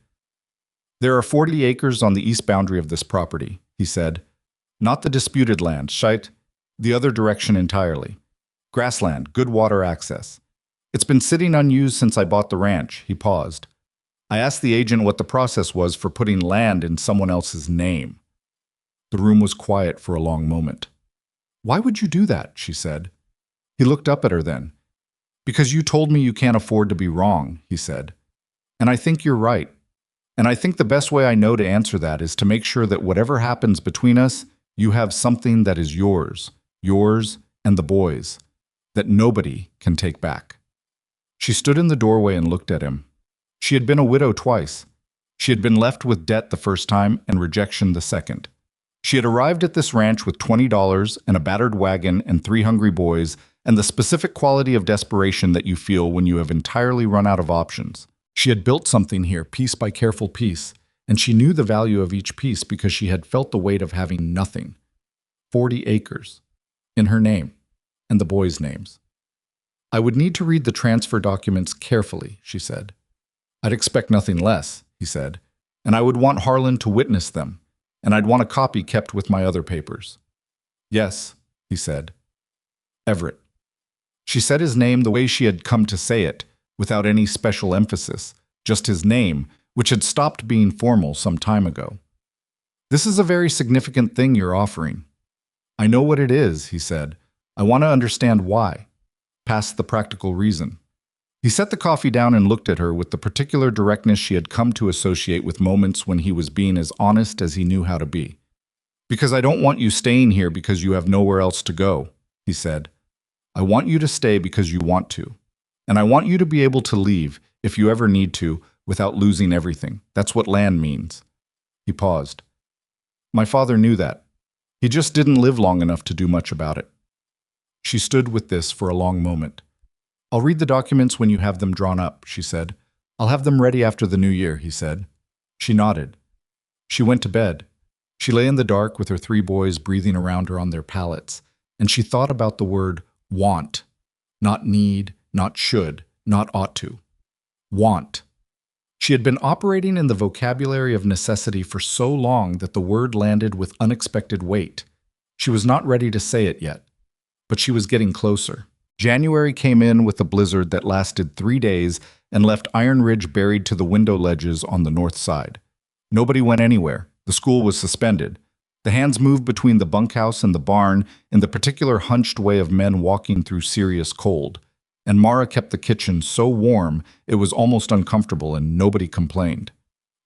There are 40 acres on the east boundary of this property, he said. Not the disputed land, shite. The other direction entirely. Grassland, good water access. It's been sitting unused since I bought the ranch, he paused. I asked the agent what the process was for putting land in someone else's name. The room was quiet for a long moment. Why would you do that? She said. He looked up at her then. Because you told me you can't afford to be wrong, he said. And I think you're right. And I think the best way I know to answer that is to make sure that whatever happens between us, you have something that is yours and the boys, that nobody can take back. She stood in the doorway and looked at him. She had been a widow twice. She had been left with debt the first time and rejection the second. She had arrived at this ranch with $20 and a battered wagon and 3 hungry boys and the specific quality of desperation that you feel when you have entirely run out of options. She had built something here, piece by careful piece, and she knew the value of each piece because she had felt the weight of having nothing. 40 acres. In her name. And the boys' names. I would need to read the transfer documents carefully, she said. I'd expect nothing less, he said, and I would want Harlan to witness them, and I'd want a copy kept with my other papers. Yes, he said. Everett. She said his name the way she had come to say it, without any special emphasis, just his name, which had stopped being formal some time ago. "This is a very significant thing you're offering." "I know what it is," he said. "I want to understand why, past the practical reason." He set the coffee down and looked at her with the particular directness she had come to associate with moments when he was being as honest as he knew how to be. "Because I don't want you staying here because you have nowhere else to go," he said. "I want you to stay because you want to. And I want you to be able to leave, if you ever need to, without losing everything. That's what land means." He paused. "My father knew that. He just didn't live long enough to do much about it." She stood with this for a long moment. "I'll read the documents when you have them drawn up," she said. "I'll have them ready after the new year," he said. She nodded. She went to bed. She lay in the dark with her 3 boys breathing around her on their pallets, and she thought about the word want. Not need, not should, not ought to. Want. She had been operating in the vocabulary of necessity for so long that the word landed with unexpected weight. She was not ready to say it yet, but she was getting closer. January came in with a blizzard that lasted 3 days and left Iron Ridge buried to the window ledges on the north side. Nobody went anywhere. The school was suspended. The hands moved between the bunkhouse and the barn in the particular hunched way of men walking through serious cold. And Mara kept the kitchen so warm it was almost uncomfortable, and nobody complained.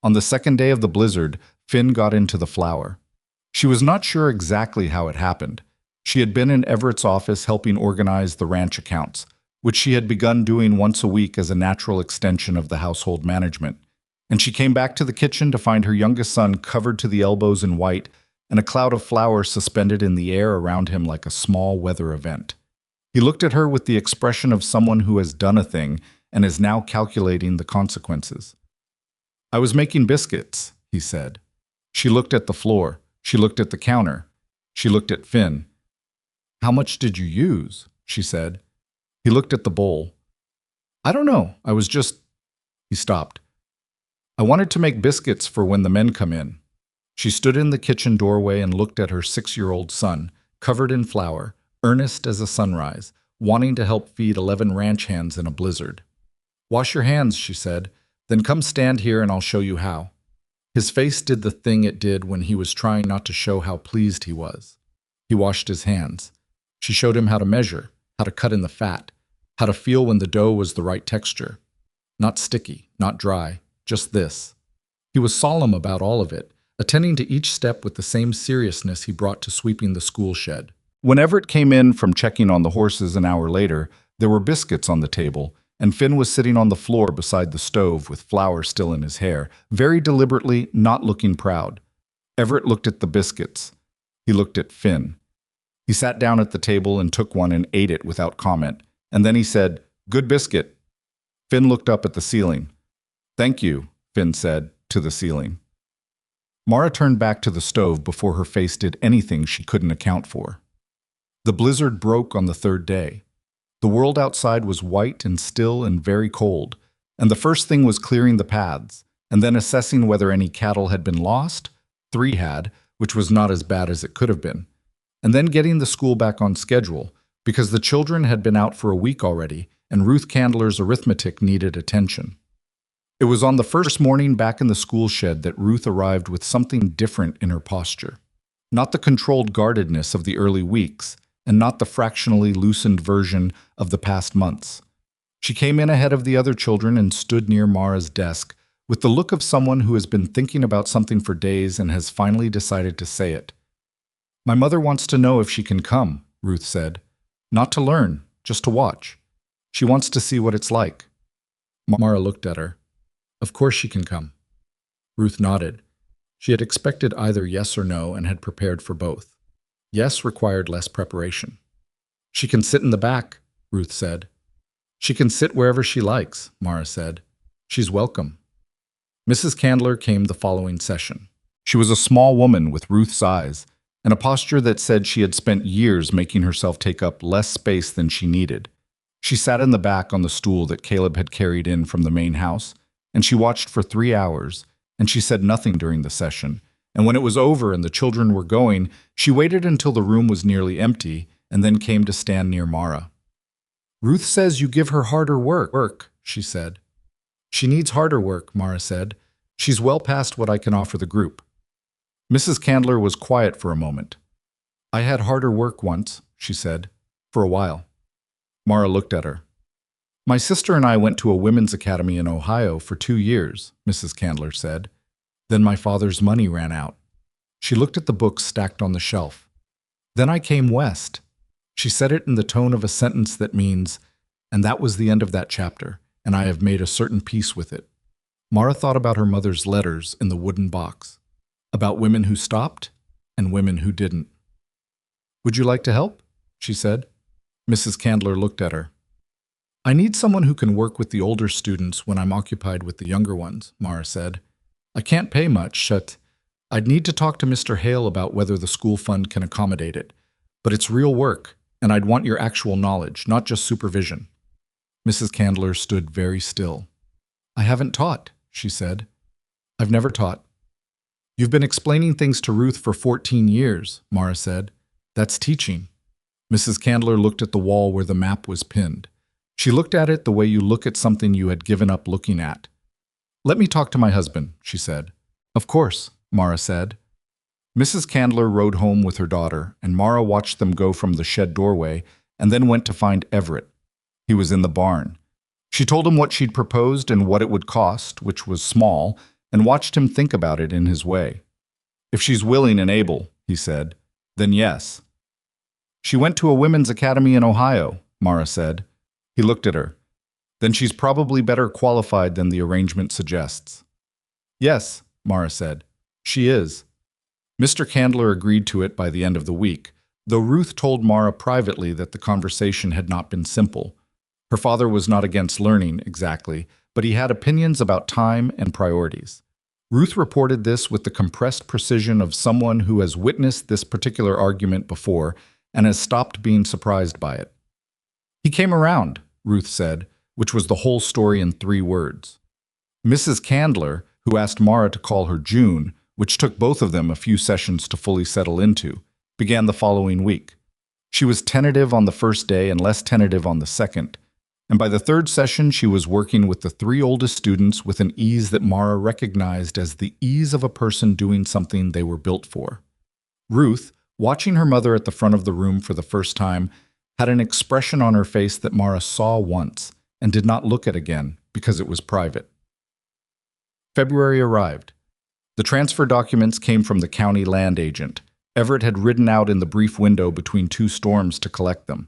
On the second day of the blizzard, Finn got into the flour. She was not sure exactly how it happened. She had been in Everett's office helping organize the ranch accounts, which she had begun doing once a week as a natural extension of the household management. And she came back to the kitchen to find her youngest son covered to the elbows in white and a cloud of flour suspended in the air around him like a small weather event. He looked at her with the expression of someone who has done a thing and is now calculating the consequences. "I was making biscuits," he said. She looked at the floor. She looked at the counter. She looked at Finn. "How much did you use?" she said. He looked at the bowl. "I don't know. I was just—" He stopped. "I wanted to make biscuits for when the men come in." She stood in the kitchen doorway and looked at her 6-year-old son, covered in flour, earnest as a sunrise, wanting to help feed 11 ranch hands in a blizzard. "Wash your hands," she said. "Then come stand here and I'll show you how." His face did the thing it did when he was trying not to show how pleased he was. He washed his hands. She showed him how to measure, how to cut in the fat, how to feel when the dough was the right texture. Not sticky, not dry, just this. He was solemn about all of it, attending to each step with the same seriousness he brought to sweeping the school shed. When Everett came in from checking on the horses an hour later, there were biscuits on the table, and Finn was sitting on the floor beside the stove with flour still in his hair, very deliberately not looking proud. Everett looked at the biscuits. He looked at Finn. He sat down at the table and took one and ate it without comment, and then he said, "Good biscuit." Finn looked up at the ceiling. "Thank you," Finn said, to the ceiling. Mara turned back to the stove before her face did anything she couldn't account for. The blizzard broke on the 3rd day. The world outside was white and still and very cold, and the first thing was clearing the paths, and then assessing whether any cattle had been lost. 3 had, which was not as bad as it could have been, and then getting the school back on schedule, because the children had been out for a week already, and Ruth Candler's arithmetic needed attention. It was on the first morning back in the school shed that Ruth arrived with something different in her posture. Not the controlled guardedness of the early weeks, and not the fractionally loosened version of the past months. She came in ahead of the other children and stood near Mara's desk, with the look of someone who has been thinking about something for days and has finally decided to say it. "My mother wants to know if she can come," Ruth said. "Not to learn, just to watch. She wants to see what it's like." Mara looked at her. "Of course she can come." Ruth nodded. She had expected either yes or no and had prepared for both. Yes required less preparation. "She can sit in the back," Ruth said. "She can sit wherever she likes," Mara said. "She's welcome." Mrs. Candler came the following session. She was a small woman with Ruth's eyes, and a posture that said she had spent years making herself take up less space than she needed. She sat in the back on the stool that Caleb had carried in from the main house, and she watched for 3 hours, and she said nothing during the session. And when it was over and the children were going, she waited until the room was nearly empty and then came to stand near Mara. Ruth says you give her harder work, she said. She needs harder work, Mara said. She's well past what I can offer the group. Mrs. Candler was quiet for a moment. I had harder work once, she said, for a while. Mara looked at her. My sister and I went to a women's academy in Ohio for 2 years, Mrs. Candler said. Then my father's money ran out. She looked at the books stacked on the shelf. Then I came west. She said it in the tone of a sentence that means, and that was the end of that chapter, and I have made a certain peace with it. Mara thought about her mother's letters in the wooden box, about women who stopped and women who didn't. Would you like to help? She said. Mrs. Candler looked at her. I need someone who can work with the older students when I'm occupied with the younger ones, Mara said. I can't pay much, I'd need to talk to Mr. Hale about whether the school fund can accommodate it. But it's real work, and I'd want your actual knowledge, not just supervision. Mrs. Candler stood very still. I haven't taught, she said. I've never taught. You've been explaining things to Ruth for 14 years, Mara said. That's teaching. Mrs. Candler looked at the wall where the map was pinned. She looked at it the way you look at something you had given up looking at. Let me talk to my husband, she said. Of course, Mara said. Mrs. Candler rode home with her daughter, and Mara watched them go from the shed doorway and then went to find Everett. He was in the barn. She told him what she'd proposed and what it would cost, which was small, and watched him think about it in his way. If she's willing and able, he said, then yes. She went to a women's academy in Ohio, Mara said. He looked at her. Then she's probably better qualified than the arrangement suggests. Yes, Mara said. She is. Mr. Candler agreed to it by the end of the week, though Ruth told Mara privately that the conversation had not been simple. Her father was not against learning, exactly, but he had opinions about time and priorities. Ruth reported this with the compressed precision of someone who has witnessed this particular argument before and has stopped being surprised by it. He came around, Ruth said, which was the whole story in 3 words. Mrs. Candler, who asked Mara to call her June, which took both of them a few sessions to fully settle into, began the following week. She was tentative on the first day and less tentative on the second, and by the 3rd session she was working with the 3 oldest students with an ease that Mara recognized as the ease of a person doing something they were built for. Ruth, watching her mother at the front of the room for the first time, had an expression on her face that Mara saw once and did not look at again because it was private. February arrived. The transfer documents came from the county land agent. Everett had ridden out in the brief window between 2 storms to collect them,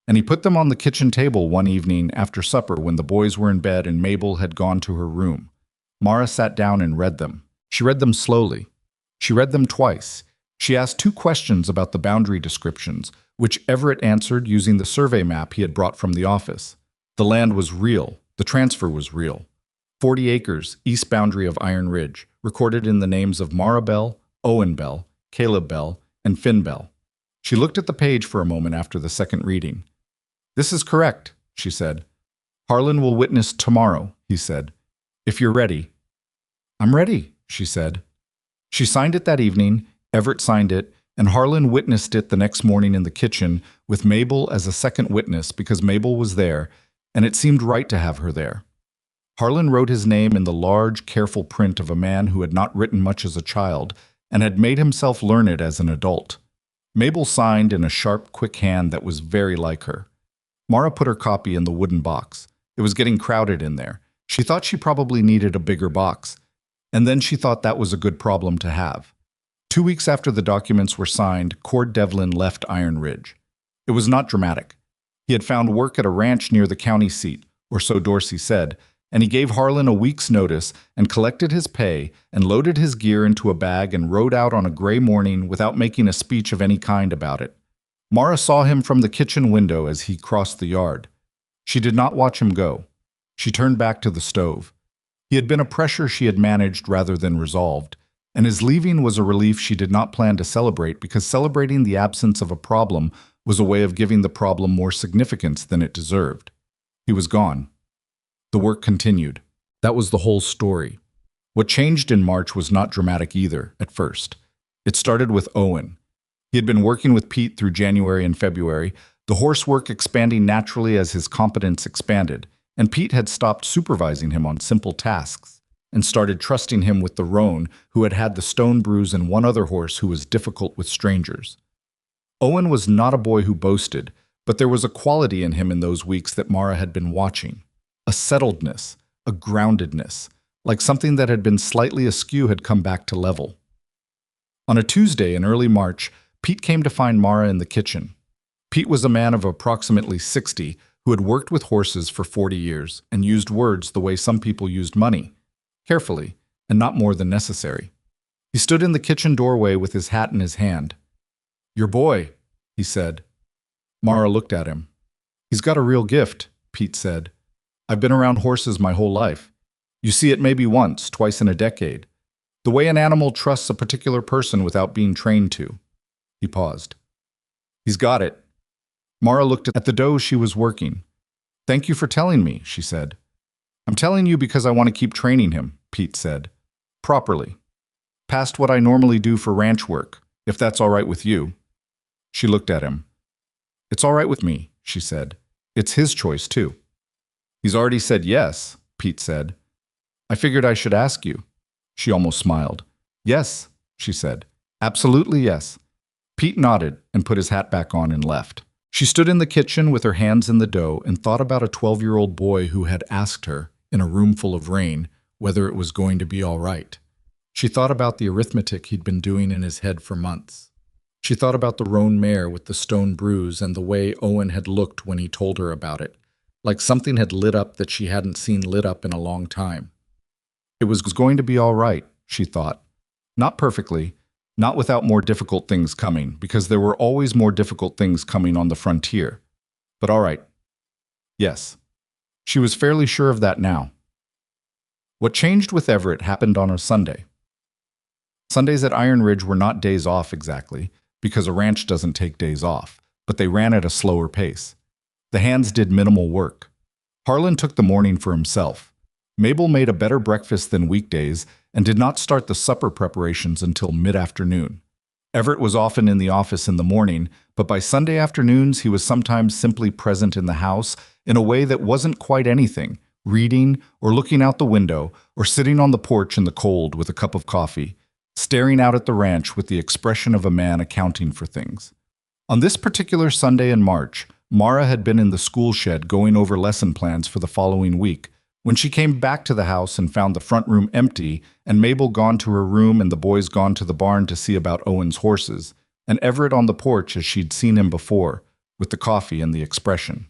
and he put them on the kitchen table one evening after supper when the boys were in bed and Mabel had gone to her room. Mara sat down and read them. She read them slowly. She read them twice. She asked 2 questions about the boundary descriptions, which Everett answered using the survey map he had brought from the office. The land was real. The transfer was real. 40 acres, east boundary of Iron Ridge, recorded in the names of Mara Bell, Owen Bell, Caleb Bell, and Finn Bell. She looked at the page for a moment after the second reading. This is correct, she said. Harlan will witness tomorrow, he said. If you're ready. I'm ready, she said. She signed it that evening, Everett signed it, and Harlan witnessed it the next morning in the kitchen with Mabel as a second witness because Mabel was there, and it seemed right to have her there. Harlan wrote his name in the large, careful print of a man who had not written much as a child and had made himself learn it as an adult. Mabel signed in a sharp, quick hand that was very like her. Mara put her copy in the wooden box. It was getting crowded in there. She thought she probably needed a bigger box, and then she thought that was a good problem to have. 2 weeks after the documents were signed, Cord Devlin left Iron Ridge. It was not dramatic. He had found work at a ranch near the county seat, or so Dorsey said, and he gave Harlan a week's notice and collected his pay and loaded his gear into a bag and rode out on a gray morning without making a speech of any kind about it. Mara saw him from the kitchen window as he crossed the yard. She did not watch him go. She turned back to the stove. He had been a pressure she had managed rather than resolved, and his leaving was a relief she did not plan to celebrate because celebrating the absence of a problem was a way of giving the problem more significance than it deserved. He was gone. The work continued. That was the whole story. What changed in March was not dramatic either, at first. It started with Owen. He had been working with Pete through January and February, the horse work expanding naturally as his competence expanded, and Pete had stopped supervising him on simple tasks and started trusting him with the roan who had had the stone bruise and one other horse who was difficult with strangers. Owen was not a boy who boasted, but there was a quality in him in those weeks that Mara had been watching. A settledness, a groundedness, like something that had been slightly askew had come back to level. On a Tuesday in early March, Pete came to find Mara in the kitchen. Pete was a man of approximately 60 who had worked with horses for 40 years and used words the way some people used money, carefully and not more than necessary. He stood in the kitchen doorway with his hat in his hand. "Your boy," he said. Mara looked at him. "He's got a real gift," Pete said. "I've been around horses my whole life. You see it maybe once, twice in a decade. The way an animal trusts a particular person without being trained to." He paused. "He's got it." Mara looked at the doe she was working. "Thank you for telling me," she said. "I'm telling you because I want to keep training him," Pete said. "Properly. Past what I normally do for ranch work, if that's all right with you." She looked at him. "It's all right with me," she said. "It's his choice, too." "He's already said yes," Pete said. "I figured I should ask you." She almost smiled. "Yes," she said. "Absolutely yes." Pete nodded and put his hat back on and left. She stood in the kitchen with her hands in the dough and thought about a 12-year-old boy who had asked her, in a room full of rain, whether it was going to be all right. She thought about the arithmetic he'd been doing in his head for months. She thought about the roan mare with the stone bruise and the way Owen had looked when he told her about it, like something had lit up that she hadn't seen lit up in a long time. It was going to be all right, she thought. Not perfectly, not without more difficult things coming, because there were always more difficult things coming on the frontier. But all right. Yes. She was fairly sure of that now. What changed with Everett happened on a Sunday. Sundays at Iron Ridge were not days off exactly, because a ranch doesn't take days off, but they ran at a slower pace. The hands did minimal work. Harlan took the morning for himself. Mabel made a better breakfast than weekdays and did not start the supper preparations until mid-afternoon. Everett was often in the office in the morning, but by Sunday afternoons he was sometimes simply present in the house in a way that wasn't quite anything, reading or looking out the window or sitting on the porch in the cold with a cup of coffee, staring out at the ranch with the expression of a man accounting for things. On this particular Sunday in March, Mara had been in the school shed going over lesson plans for the following week, when she came back to the house and found the front room empty and Mabel gone to her room and the boys gone to the barn to see about Owen's horses, and Everett on the porch as she'd seen him before, with the coffee and the expression.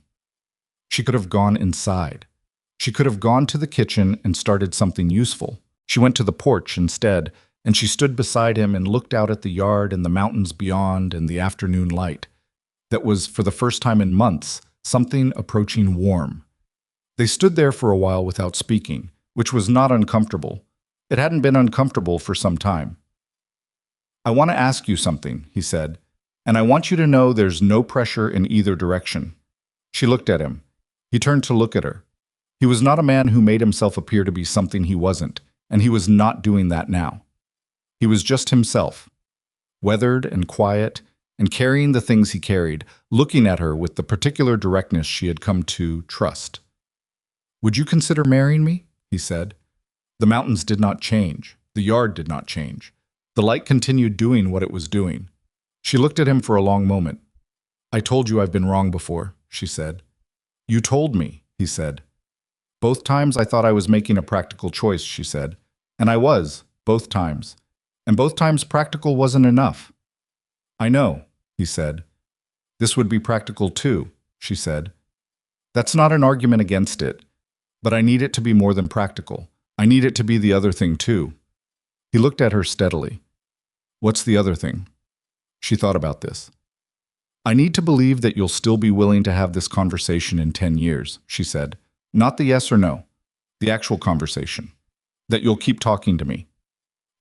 She could have gone inside. She could have gone to the kitchen and started something useful. She went to the porch instead, and she stood beside him and looked out at the yard and the mountains beyond and the afternoon light. That was, for the first time in months, something approaching warm. They stood there for a while without speaking, which was not uncomfortable. It hadn't been uncomfortable for some time. "I want to ask you something," he said, "and I want you to know there's no pressure in either direction." She looked at him. He turned to look at her. He was not a man who made himself appear to be something he wasn't, and he was not doing that now. He was just himself, weathered and quiet, and carrying the things he carried, looking at her with the particular directness she had come to trust. "Would you consider marrying me?" he said. The mountains did not change. The yard did not change. The light continued doing what it was doing. She looked at him for a long moment. "I told you I've been wrong before," she said. "You told me," he said. "Both times I thought I was making a practical choice," she said. "And I was, both times. And both times practical wasn't enough." "I know," he said. "This would be practical too," she said. "That's not an argument against it. But I need it to be more than practical. I need it to be the other thing too." He looked at her steadily. "What's the other thing?" She thought about this. "I need to believe that you'll still be willing to have this conversation in 10 years, she said. "Not the yes or no, the actual conversation. That you'll keep talking to me.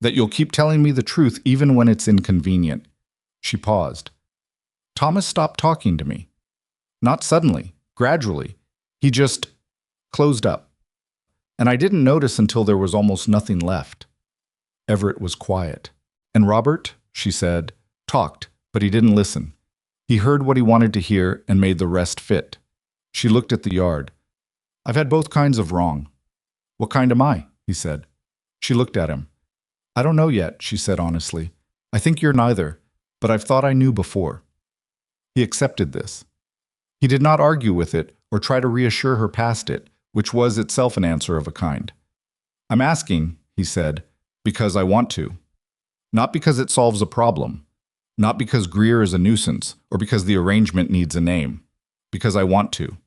That you'll keep telling me the truth even when it's inconvenient." She paused. "Thomas stopped talking to me. Not suddenly, gradually. He just closed up. And I didn't notice until there was almost nothing left." Everett was quiet. "And Robert," she said, "talked, but he didn't listen. He heard what he wanted to hear and made the rest fit. She looked at the yard. I've had both kinds of wrong. What kind am I? He said. She looked at him. I don't know yet, she said honestly. I think you're neither, but I've thought I knew before. He accepted this. He did not argue with it or try to reassure her past it, which was itself an answer of a kind. I'm asking, he said, because I want to. Not because it solves a problem. Not because Greer is a nuisance or because the arrangement needs a name. Because I want to.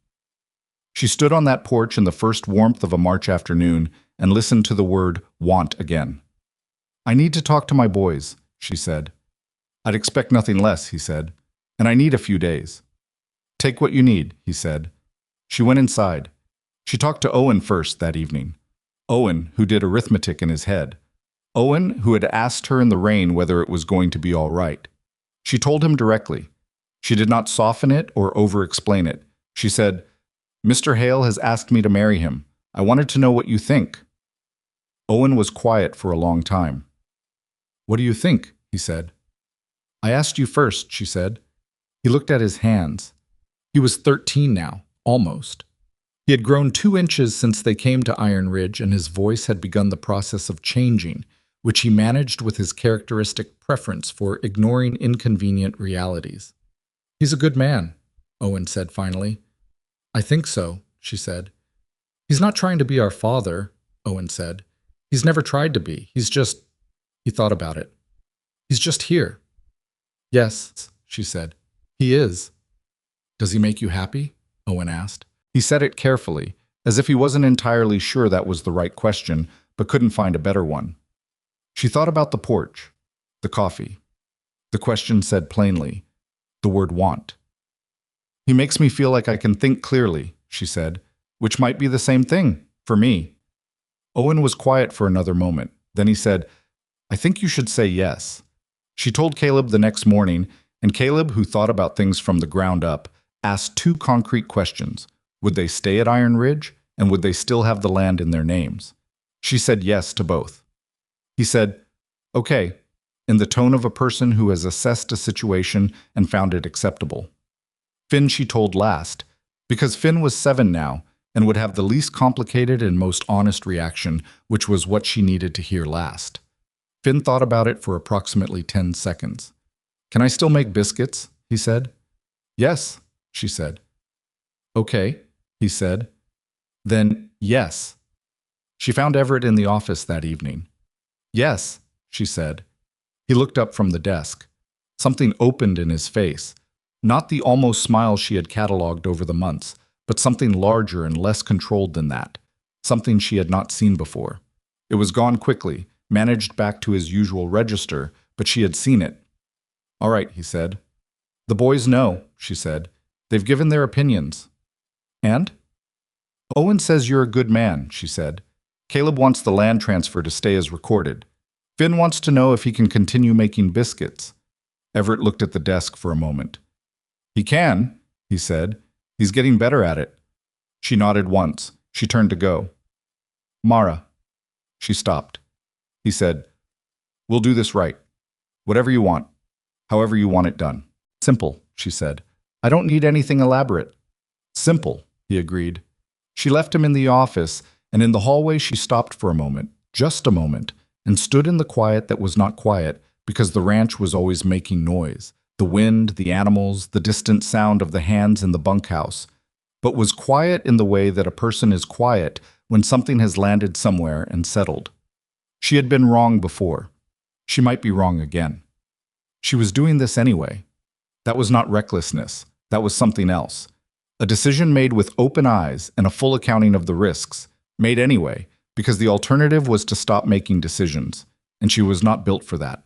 She stood on that porch in the first warmth of a March afternoon and listened to the word want again. I need to talk to my boys, she said. I'd expect nothing less, he said, and I need a few days. Take what you need, he said. She went inside. She talked to Owen first that evening. Owen, who did arithmetic in his head. Owen, who had asked her in the rain whether it was going to be all right. She told him directly. She did not soften it or over-explain it. She said, Mr. Hale has asked me to marry him. I wanted to know what you think. Owen was quiet for a long time. What do you think? He said. I asked you first, she said. He looked at his hands. He was 13 now, almost. He had grown 2 inches since they came to Iron Ridge, and his voice had begun the process of changing, which he managed with his characteristic preference for ignoring inconvenient realities. He's a good man, Owen said finally. I think so, she said. He's not trying to be our father, Owen said. He's never tried to be. He thought about it. He's just here. Yes, she said. He is. Does he make you happy? Owen asked. He said it carefully, as if he wasn't entirely sure that was the right question, but couldn't find a better one. She thought about the porch, the coffee. The question said plainly, the word want. He makes me feel like I can think clearly, she said, which might be the same thing, for me. Owen was quiet for another moment. Then he said, I think you should say yes. She told Caleb the next morning, and Caleb, who thought about things from the ground up, asked 2 concrete questions. Would they stay at Iron Ridge, and would they still have the land in their names? She said yes to both. He said, okay, in the tone of a person who has assessed a situation and found it acceptable. Finn she told last, because Finn was 7 now and would have the least complicated and most honest reaction, which was what she needed to hear last. Finn thought about it for approximately 10 seconds. Can I still make biscuits? He said. Yes, she said. Okay, he said. Then, yes. She found Everett in the office that evening. Yes, she said. He looked up from the desk. Something opened in his face. Not the almost smile she had catalogued over the months, but something larger and less controlled than that. Something she had not seen before. It was gone quickly, managed back to his usual register, but she had seen it. All right, he said. The boys know, she said. They've given their opinions. And? Owen says you're a good man, she said. Caleb wants the land transfer to stay as recorded. Finn wants to know if he can continue making biscuits. Everett looked at the desk for a moment. He can, he said. He's getting better at it. She nodded once. She turned to go. Mara. She stopped. He said, we'll do this right. Whatever you want. However you want it done. Simple, she said. I don't need anything elaborate. Simple, he agreed. She left him in the office, and in the hallway she stopped for a moment, just a moment, and stood in the quiet that was not quiet because the ranch was always making noise. The wind, the animals, the distant sound of the hands in the bunkhouse, but was quiet in the way that a person is quiet when something has landed somewhere and settled. She had been wrong before. She might be wrong again. She was doing this anyway. That was not recklessness. That was something else. A decision made with open eyes and a full accounting of the risks, made anyway, because the alternative was to stop making decisions, and she was not built for that.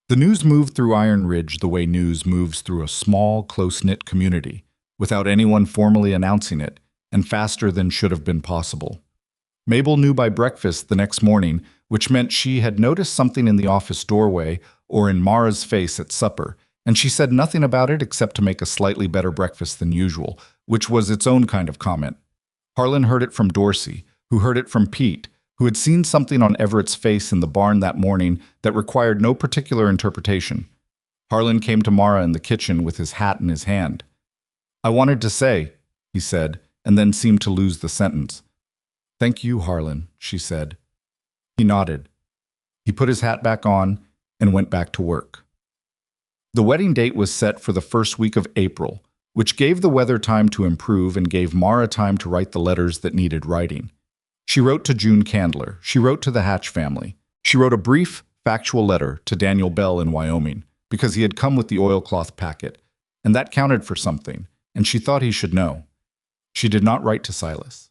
The news moved through Iron Ridge the way news moves through a small, close-knit community, without anyone formally announcing it, and faster than should have been possible. Mabel knew by breakfast the next morning, which meant she had noticed something in the office doorway or in Mara's face at supper, and she said nothing about it except to make a slightly better breakfast than usual, which was its own kind of comment. Harlan heard it from Dorsey, who heard it from Pete, who had seen something on Everett's face in the barn that morning that required no particular interpretation. Harlan came to Mara in the kitchen with his hat in his hand. I wanted to say, he said, and then seemed to lose the sentence. Thank you, Harlan, she said. He nodded. He put his hat back on and went back to work. The wedding date was set for the first week of April, which gave the weather time to improve and gave Mara time to write the letters that needed writing. She wrote to June Candler. She wrote to the Hatch family. She wrote a brief, factual letter to Daniel Bell in Wyoming because he had come with the oilcloth packet, and that counted for something, and she thought he should know. She did not write to Silas.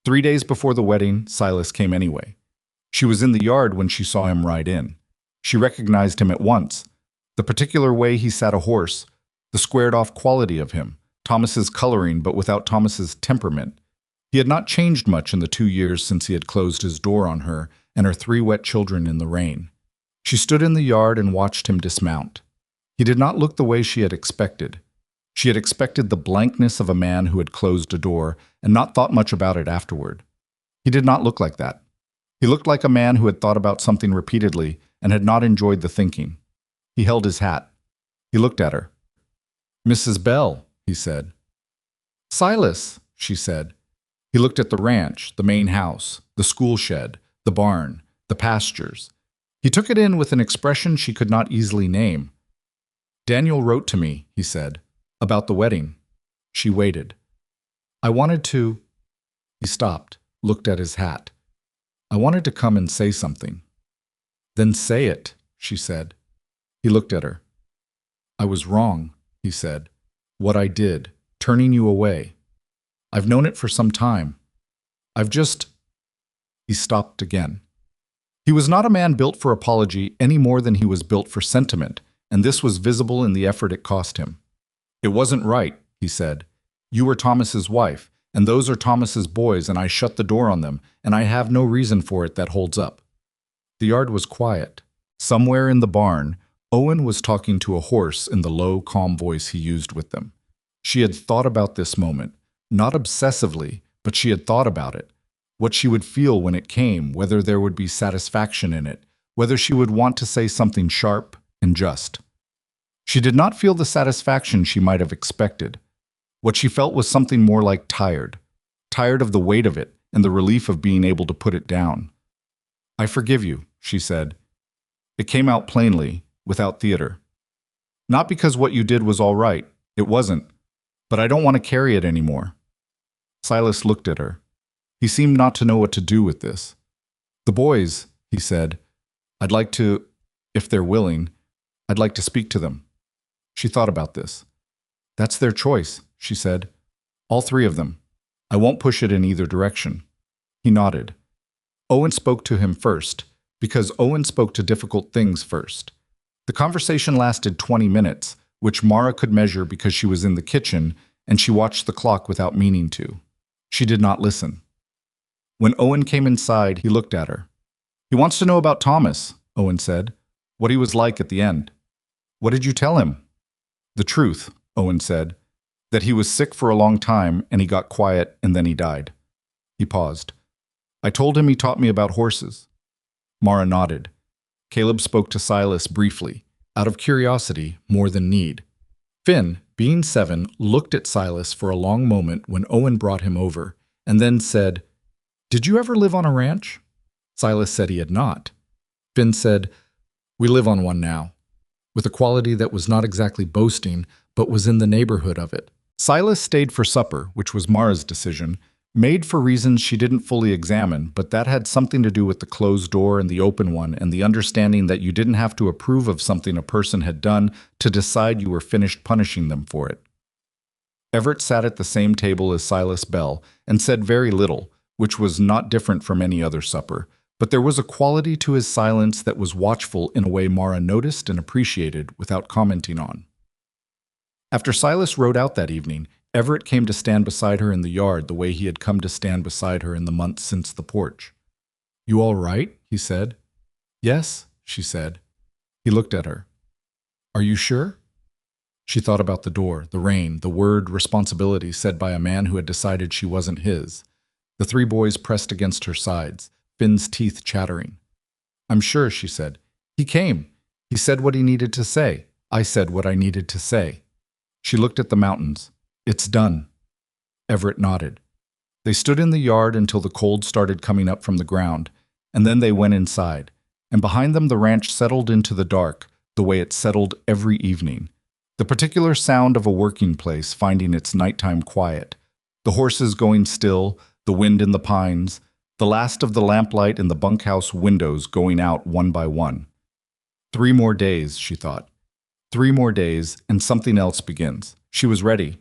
3 days before the wedding, Silas came anyway. She was in the yard when she saw him ride in. She recognized him at once. The particular way he sat a horse, the squared-off quality of him, Thomas's coloring but without Thomas's temperament. He had not changed much in the 2 years since he had closed his door on her and her 3 wet children in the rain. She stood in the yard and watched him dismount. He did not look the way she had expected. She had expected the blankness of a man who had closed a door and not thought much about it afterward. He did not look like that. He looked like a man who had thought about something repeatedly and had not enjoyed the thinking. He held his hat. He looked at her. Mrs. Bell, he said. Silas, she said. He looked at the ranch, the main house, the school shed, the barn, the pastures. He took it in with an expression she could not easily name. Daniel wrote to me, he said, about the wedding. She waited. I wanted to... He stopped, looked at his hat. I wanted to come and say something. Then say it, she said. He looked at her. I was wrong, he said. What I did, turning you away. I've known it for some time. I've just... He stopped again. He was not a man built for apology any more than he was built for sentiment, and this was visible in the effort it cost him. It wasn't right, he said. You were Thomas's wife, and those are Thomas's boys, and I shut the door on them, and I have no reason for it that holds up. The yard was quiet. Somewhere in the barn, Owen was talking to a horse in the low, calm voice he used with them. She had thought about this moment, not obsessively, but she had thought about it. What she would feel when it came, whether there would be satisfaction in it, whether she would want to say something sharp and just. She did not feel the satisfaction she might have expected. What she felt was something more like tired of the weight of it and the relief of being able to put it down. I forgive you, she said. It came out plainly, without theater. Not because what you did was all right, it wasn't, but I don't want to carry it anymore. Silas looked at her. He seemed not to know what to do with this. The boys, he said, I'd like to, if they're willing, I'd like to speak to them. She thought about this. That's their choice, she said. All 3 of them. I won't push it in either direction. He nodded. Owen spoke to him first, because Owen spoke to difficult things first. The conversation lasted 20 minutes, which Mara could measure because she was in the kitchen, and she watched the clock without meaning to. She did not listen. When Owen came inside, he looked at her. He wants to know about Thomas, Owen said. What he was like at the end. What did you tell him? The truth, Owen said. That he was sick for a long time, and he got quiet, and then he died. He paused. I told him he taught me about horses. Mara nodded. Caleb spoke to Silas briefly, out of curiosity more than need. Finn, being 7, looked at Silas for a long moment when Owen brought him over, and then said, Did you ever live on a ranch? Silas said he had not. Finn said, We live on one now, with a quality that was not exactly boasting, but was in the neighborhood of it. Silas stayed for supper, which was Mara's decision, made for reasons she didn't fully examine, but that had something to do with the closed door and the open one and the understanding that you didn't have to approve of something a person had done to decide you were finished punishing them for it. Everett sat at the same table as Silas Bell and said very little, which was not different from any other supper, but there was a quality to his silence that was watchful in a way Mara noticed and appreciated without commenting on. After Silas rode out that evening, Everett came to stand beside her in the yard the way he had come to stand beside her in the months since the porch. You all right? He said. Yes, she said. He looked at her. Are you sure? She thought about the door, the rain, the word responsibility said by a man who had decided she wasn't his. The 3 boys pressed against her sides, Finn's teeth chattering. I'm sure, she said. He came. He said what he needed to say. I said what I needed to say. She looked at the mountains. It's done. Everett nodded. They stood in the yard until the cold started coming up from the ground, and then they went inside, and behind them the ranch settled into the dark, the way it settled every evening. The particular sound of a working place finding its nighttime quiet, the horses going still, the wind in the pines, the last of the lamplight in the bunkhouse windows going out one by one. 3 more days, she thought. 3 more days, and something else begins. She was ready.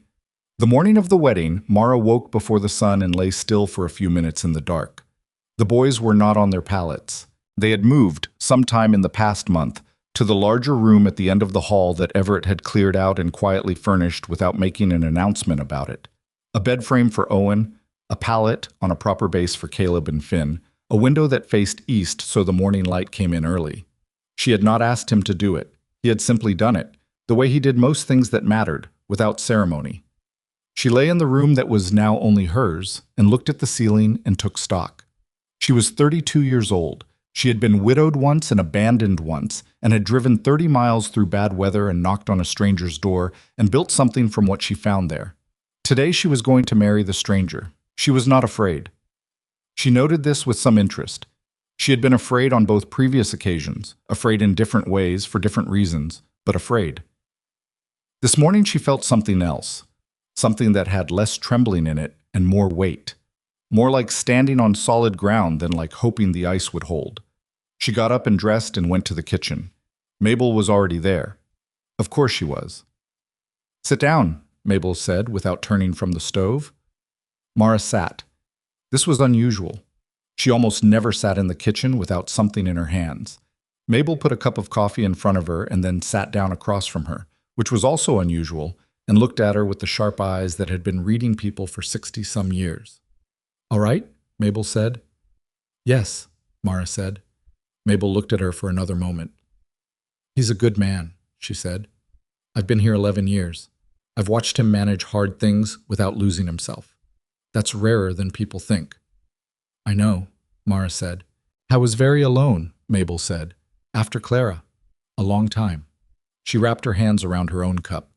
The morning of the wedding, Mara woke before the sun and lay still for a few minutes in the dark. The boys were not on their pallets. They had moved, sometime in the past month, to the larger room at the end of the hall that Everett had cleared out and quietly furnished without making an announcement about it. A bed frame for Owen, a pallet on a proper base for Caleb and Finn, a window that faced east so the morning light came in early. She had not asked him to do it. He had simply done it, the way he did most things that mattered, without ceremony. She lay in the room that was now only hers and looked at the ceiling and took stock. She was 32 years old. She had been widowed once and abandoned once, and had driven 30 miles through bad weather and knocked on a stranger's door and built something from what she found there. Today she was going to marry the stranger. She was not afraid. She noted this with some interest. She had been afraid on both previous occasions, afraid in different ways for different reasons, but afraid. This morning she felt something else, something that had less trembling in it and more weight, more like standing on solid ground than like hoping the ice would hold. She got up and dressed and went to the kitchen. Mabel was already there. Of course she was. "Sit down," Mabel said without turning from the stove. Mara sat. This was unusual. She almost never sat in the kitchen without something in her hands. Mabel put a cup of coffee in front of her and then sat down across from her, which was also unusual, and looked at her with the sharp eyes that had been reading people for 60-some years. "All right?" Mabel said. "Yes," Mara said. Mabel looked at her for another moment. "He's a good man," she said. "I've been here 11 years. I've watched him manage hard things without losing himself. That's rarer than people think." "I know," Mara said. "I was very alone," Mabel said. "After Clara. A long time." She wrapped her hands around her own cup.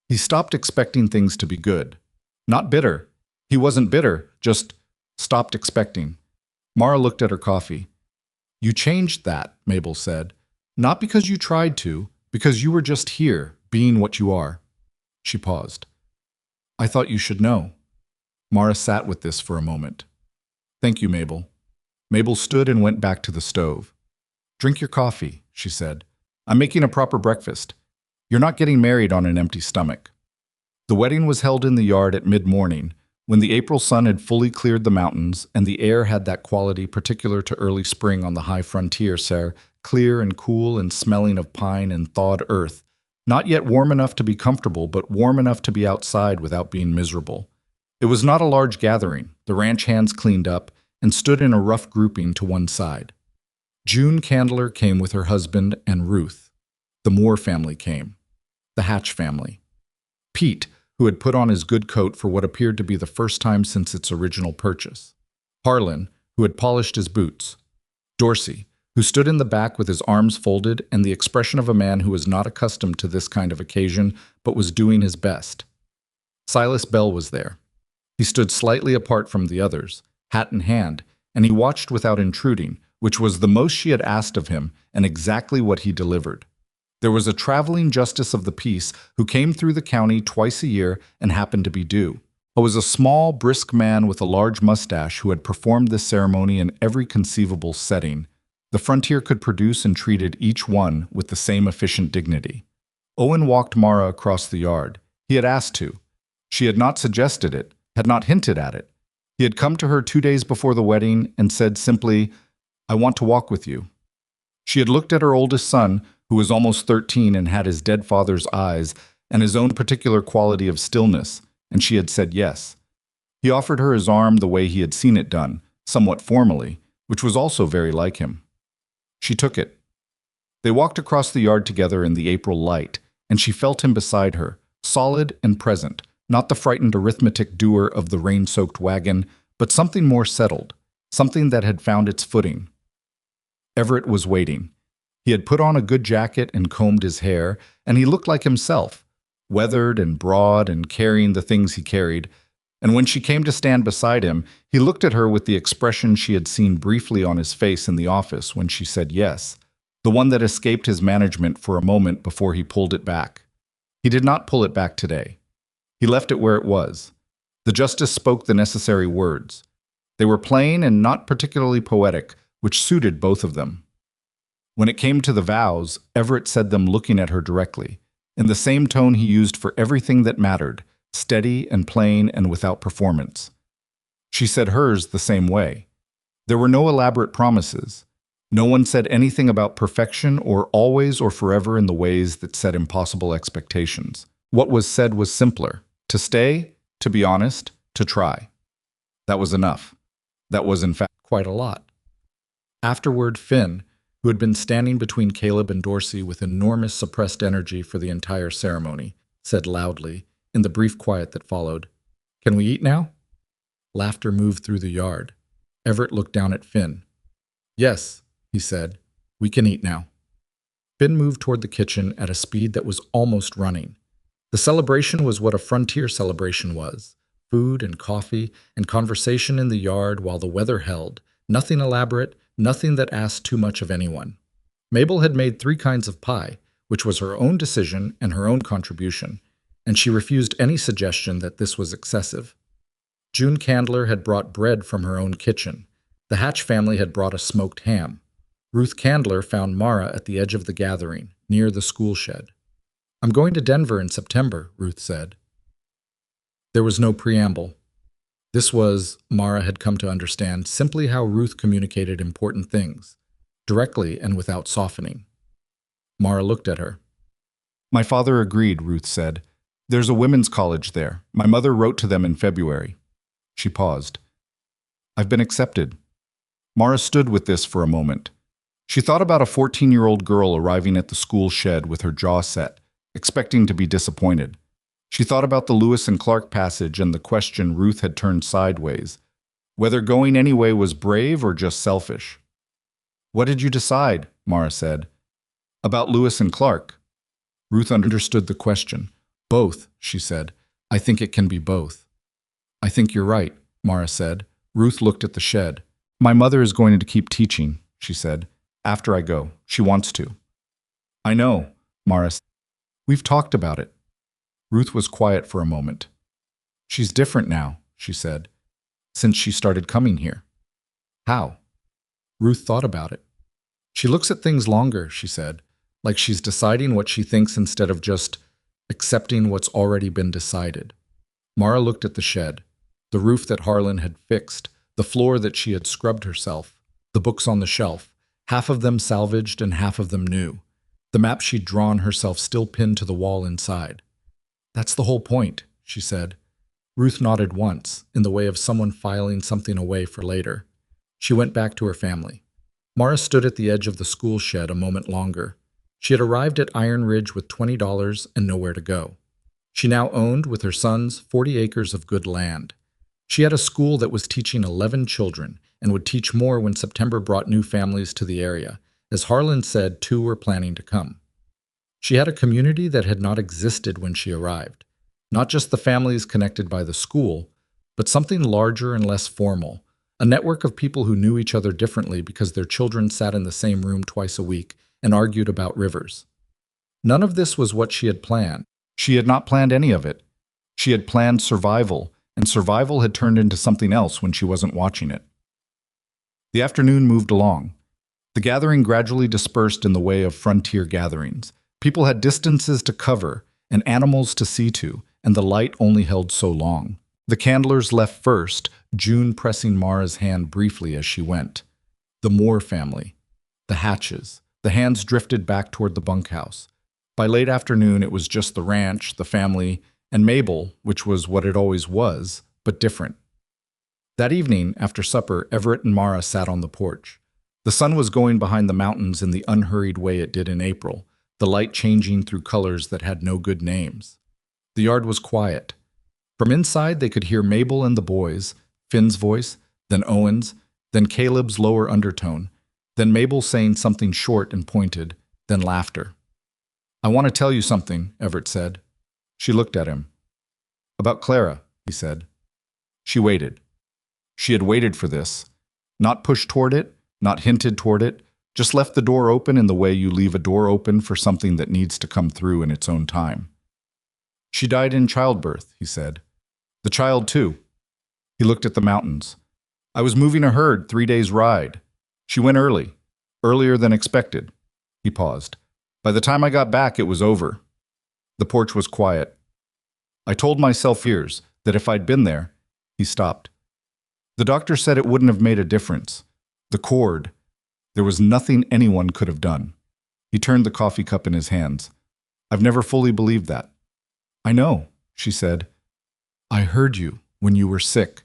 He stopped expecting things to be good. Not bitter. He wasn't bitter, just stopped expecting. Mara looked at her coffee. "You changed that," Mabel said. "Not because you tried to, because you were just here, being what you are." She paused. "I thought you should know." Mara sat with this for a moment. "Thank you, Mabel." Mabel stood and went back to the stove. "Drink your coffee," she said. "I'm making a proper breakfast. You're not getting married on an empty stomach." The wedding was held in the yard at mid-morning, when the April sun had fully cleared the mountains and the air had that quality particular to early spring on the high frontier, clear and cool and smelling of pine and thawed earth, not yet warm enough to be comfortable, but warm enough to be outside without being miserable. It was not a large gathering. The ranch hands cleaned up and stood in a rough grouping to one side. June Candler came with her husband and Ruth. The Moore family came. The Hatch family. Pete, who had put on his good coat for what appeared to be the first time since its original purchase. Harlan, who had polished his boots. Dorsey, who stood in the back with his arms folded and the expression of a man who was not accustomed to this kind of occasion but was doing his best. Silas Bell was there. He stood slightly apart from the others, hat in hand, and he watched without intruding, which was the most she had asked of him and exactly what he delivered. There was a traveling justice of the peace who came through the county twice a year and happened to be due. It was a small, brisk man with a large mustache who had performed this ceremony in every conceivable setting. The frontier could produce and treated each one with the same efficient dignity. Owen walked Mara across the yard. He had asked to. She had not suggested it, had not hinted at it. He had come to her 2 days before the wedding and said simply, "I want to walk with you." She had looked at her oldest son, who was almost 13 and had his dead father's eyes and his own particular quality of stillness, and she had said yes. He offered her his arm the way he had seen it done, somewhat formally, which was also very like him. She took it. They walked across the yard together in the April light, and she felt him beside her, solid and present, not the frightened arithmetic doer of the rain-soaked wagon, but something more settled, something that had found its footing. Everett was waiting. He had put on a good jacket and combed his hair, and he looked like himself, weathered and broad and carrying the things he carried. And when she came to stand beside him, he looked at her with the expression she had seen briefly on his face in the office when she said yes, the one that escaped his management for a moment before he pulled it back. He did not pull it back today. He left it where it was. The justice spoke the necessary words. They were plain and not particularly poetic, which suited both of them. When it came to the vows, Everett said them looking at her directly, in the same tone he used for everything that mattered, steady and plain and without performance. She said hers the same way. There were no elaborate promises. No one said anything about perfection or always or forever in the ways that set impossible expectations. What was said was simpler. To stay, to be honest, to try. That was enough. That was, in fact, quite a lot. Afterward, Finn, who had been standing between Caleb and Dorsey with enormous suppressed energy for the entire ceremony, said loudly, in the brief quiet that followed, "Can we eat now?" Laughter moved through the yard. Everett looked down at Finn. "Yes," he said, "we can eat now." Finn moved toward the kitchen at a speed that was almost running. The celebration was what a frontier celebration was. Food and coffee and conversation in the yard while the weather held. Nothing elaborate, nothing that asked too much of anyone. Mabel had made 3 kinds of pie, which was her own decision and her own contribution, and she refused any suggestion that this was excessive. June Candler had brought bread from her own kitchen. The Hatch family had brought a smoked ham. Ruth Candler found Mara at the edge of the gathering, near the school shed. "I'm going to Denver in September," Ruth said. There was no preamble. This was, Mara had come to understand, simply how Ruth communicated important things, directly and without softening. Mara looked at her. "My father agreed," Ruth said. "There's a women's college there. My mother wrote to them in February." She paused. "I've been accepted." Mara stood with this for a moment. She thought about a 14-year-old girl arriving at the school shed with her jaw set, expecting to be disappointed. She thought about the Lewis and Clark passage and the question Ruth had turned sideways, whether going anyway was brave or just selfish. "What did you decide?" Mara said. "About Lewis and Clark." Ruth understood the question. "Both," she said. "I think it can be both." "I think you're right," Mara said. Ruth looked at the shed. "My mother is going to keep teaching," she said. "After I go. She wants to." "I know," Mara said. "We've talked about it." Ruth was quiet for a moment. "She's different now," she said, "since she started coming here." "How?" Ruth thought about it. "She looks at things longer," she said, "like she's deciding what she thinks instead of just accepting what's already been decided." Mara looked at the shed, the roof that Harlan had fixed, the floor that she had scrubbed herself, the books on the shelf, half of them salvaged and half of them new, the map she'd drawn herself still pinned to the wall inside. "That's the whole point," she said. Ruth nodded once, in the way of someone filing something away for later. She went back to her family. Mara stood at the edge of the school shed a moment longer. She had arrived at Iron Ridge with $20 and nowhere to go. She now owned, with her sons, 40 acres of good land. She had a school that was teaching 11 children and would teach more when September brought new families to the area. As Harlan said, 2 were planning to come. She had a community that had not existed when she arrived. Not just the families connected by the school, but something larger and less formal, a network of people who knew each other differently because their children sat in the same room twice a week and argued about rivers. None of this was what she had planned. She had not planned any of it. She had planned survival, and survival had turned into something else when she wasn't watching it. The afternoon moved along. The gathering gradually dispersed in the way of frontier gatherings. People had distances to cover and animals to see to, and the light only held so long. The Candlers left first, June pressing Mara's hand briefly as she went. The Moore family. The Hatches. The hands drifted back toward the bunkhouse. By late afternoon, it was just the ranch, the family, and Mabel, which was what it always was, but different. That evening, after supper, Everett and Mara sat on the porch. The sun was going behind the mountains in the unhurried way it did in April, the light changing through colors that had no good names. The yard was quiet. From inside, they could hear Mabel and the boys, Finn's voice, then Owen's, then Caleb's lower undertone, Then Mabel saying something short and pointed, then laughter. "I want to tell you something," Everett said. She looked at him. "About Clara," he said. She waited. She had waited for this. Not pushed toward it, not hinted toward it, just left the door open in the way you leave a door open for something that needs to come through in its own time. "She died in childbirth," he said. "The child, too." He looked at the mountains. "I was moving a herd 3 days' ride. She went early, earlier than expected." He paused. "By the time I got back, it was over." The porch was quiet. "I told myself years that if I'd been there—" He stopped. "The doctor said it wouldn't have made a difference. The cord. There was nothing anyone could have done." He turned the coffee cup in his hands. "I've never fully believed that." "I know," she said. "I heard you when you were sick.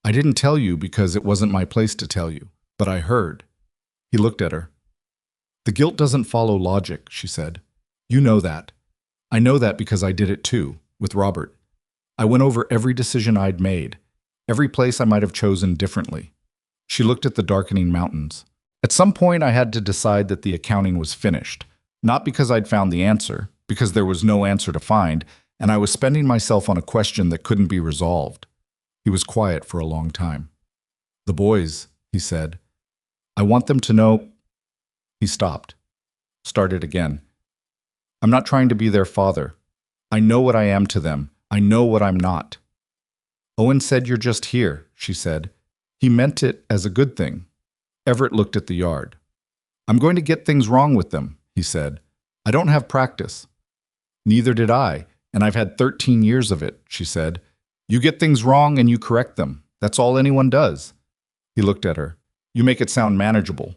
I didn't tell you because it wasn't my place to tell you, but I heard." He looked at her. "The guilt doesn't follow logic," she said. "You know that. I know that because I did it too, with Robert. I went over every decision I'd made, every place I might have chosen differently." She looked at the darkening mountains. "At some point I had to decide that the accounting was finished, not because I'd found the answer, because there was no answer to find, and I was spending myself on a question that couldn't be resolved." He was quiet for a long time. "The boys," he said. "I want them to know—" He stopped. Started again. "I'm not trying to be their father. I know what I am to them. I know what I'm not." "Owen said you're just here," she said. "He meant it as a good thing." Everett looked at the yard. "I'm going to get things wrong with them," he said. "I don't have practice." "Neither did I, and I've had 13 years of it," she said. "You get things wrong and you correct them. That's all anyone does." He looked at her. "You make it sound manageable."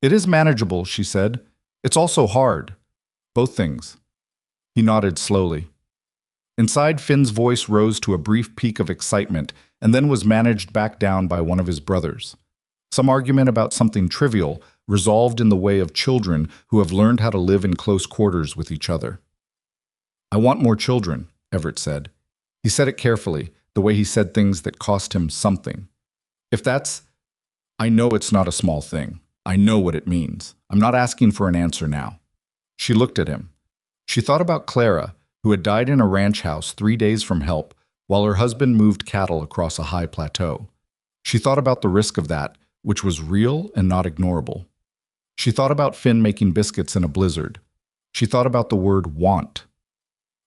"It is manageable," she said. "It's also hard. Both things." He nodded slowly. Inside, Finn's voice rose to a brief peak of excitement and then was managed back down by one of his brothers. Some argument about something trivial, resolved in the way of children who have learned how to live in close quarters with each other. "I want more children," Everett said. He said it carefully, the way he said things that cost him something. "If that's— I know it's not a small thing. I know what it means. I'm not asking for an answer now." She looked at him. She thought about Clara, who had died in a ranch house 3 days from help, while her husband moved cattle across a high plateau. She thought about the risk of that, which was real and not ignorable. She thought about Finn making biscuits in a blizzard. She thought about the word want.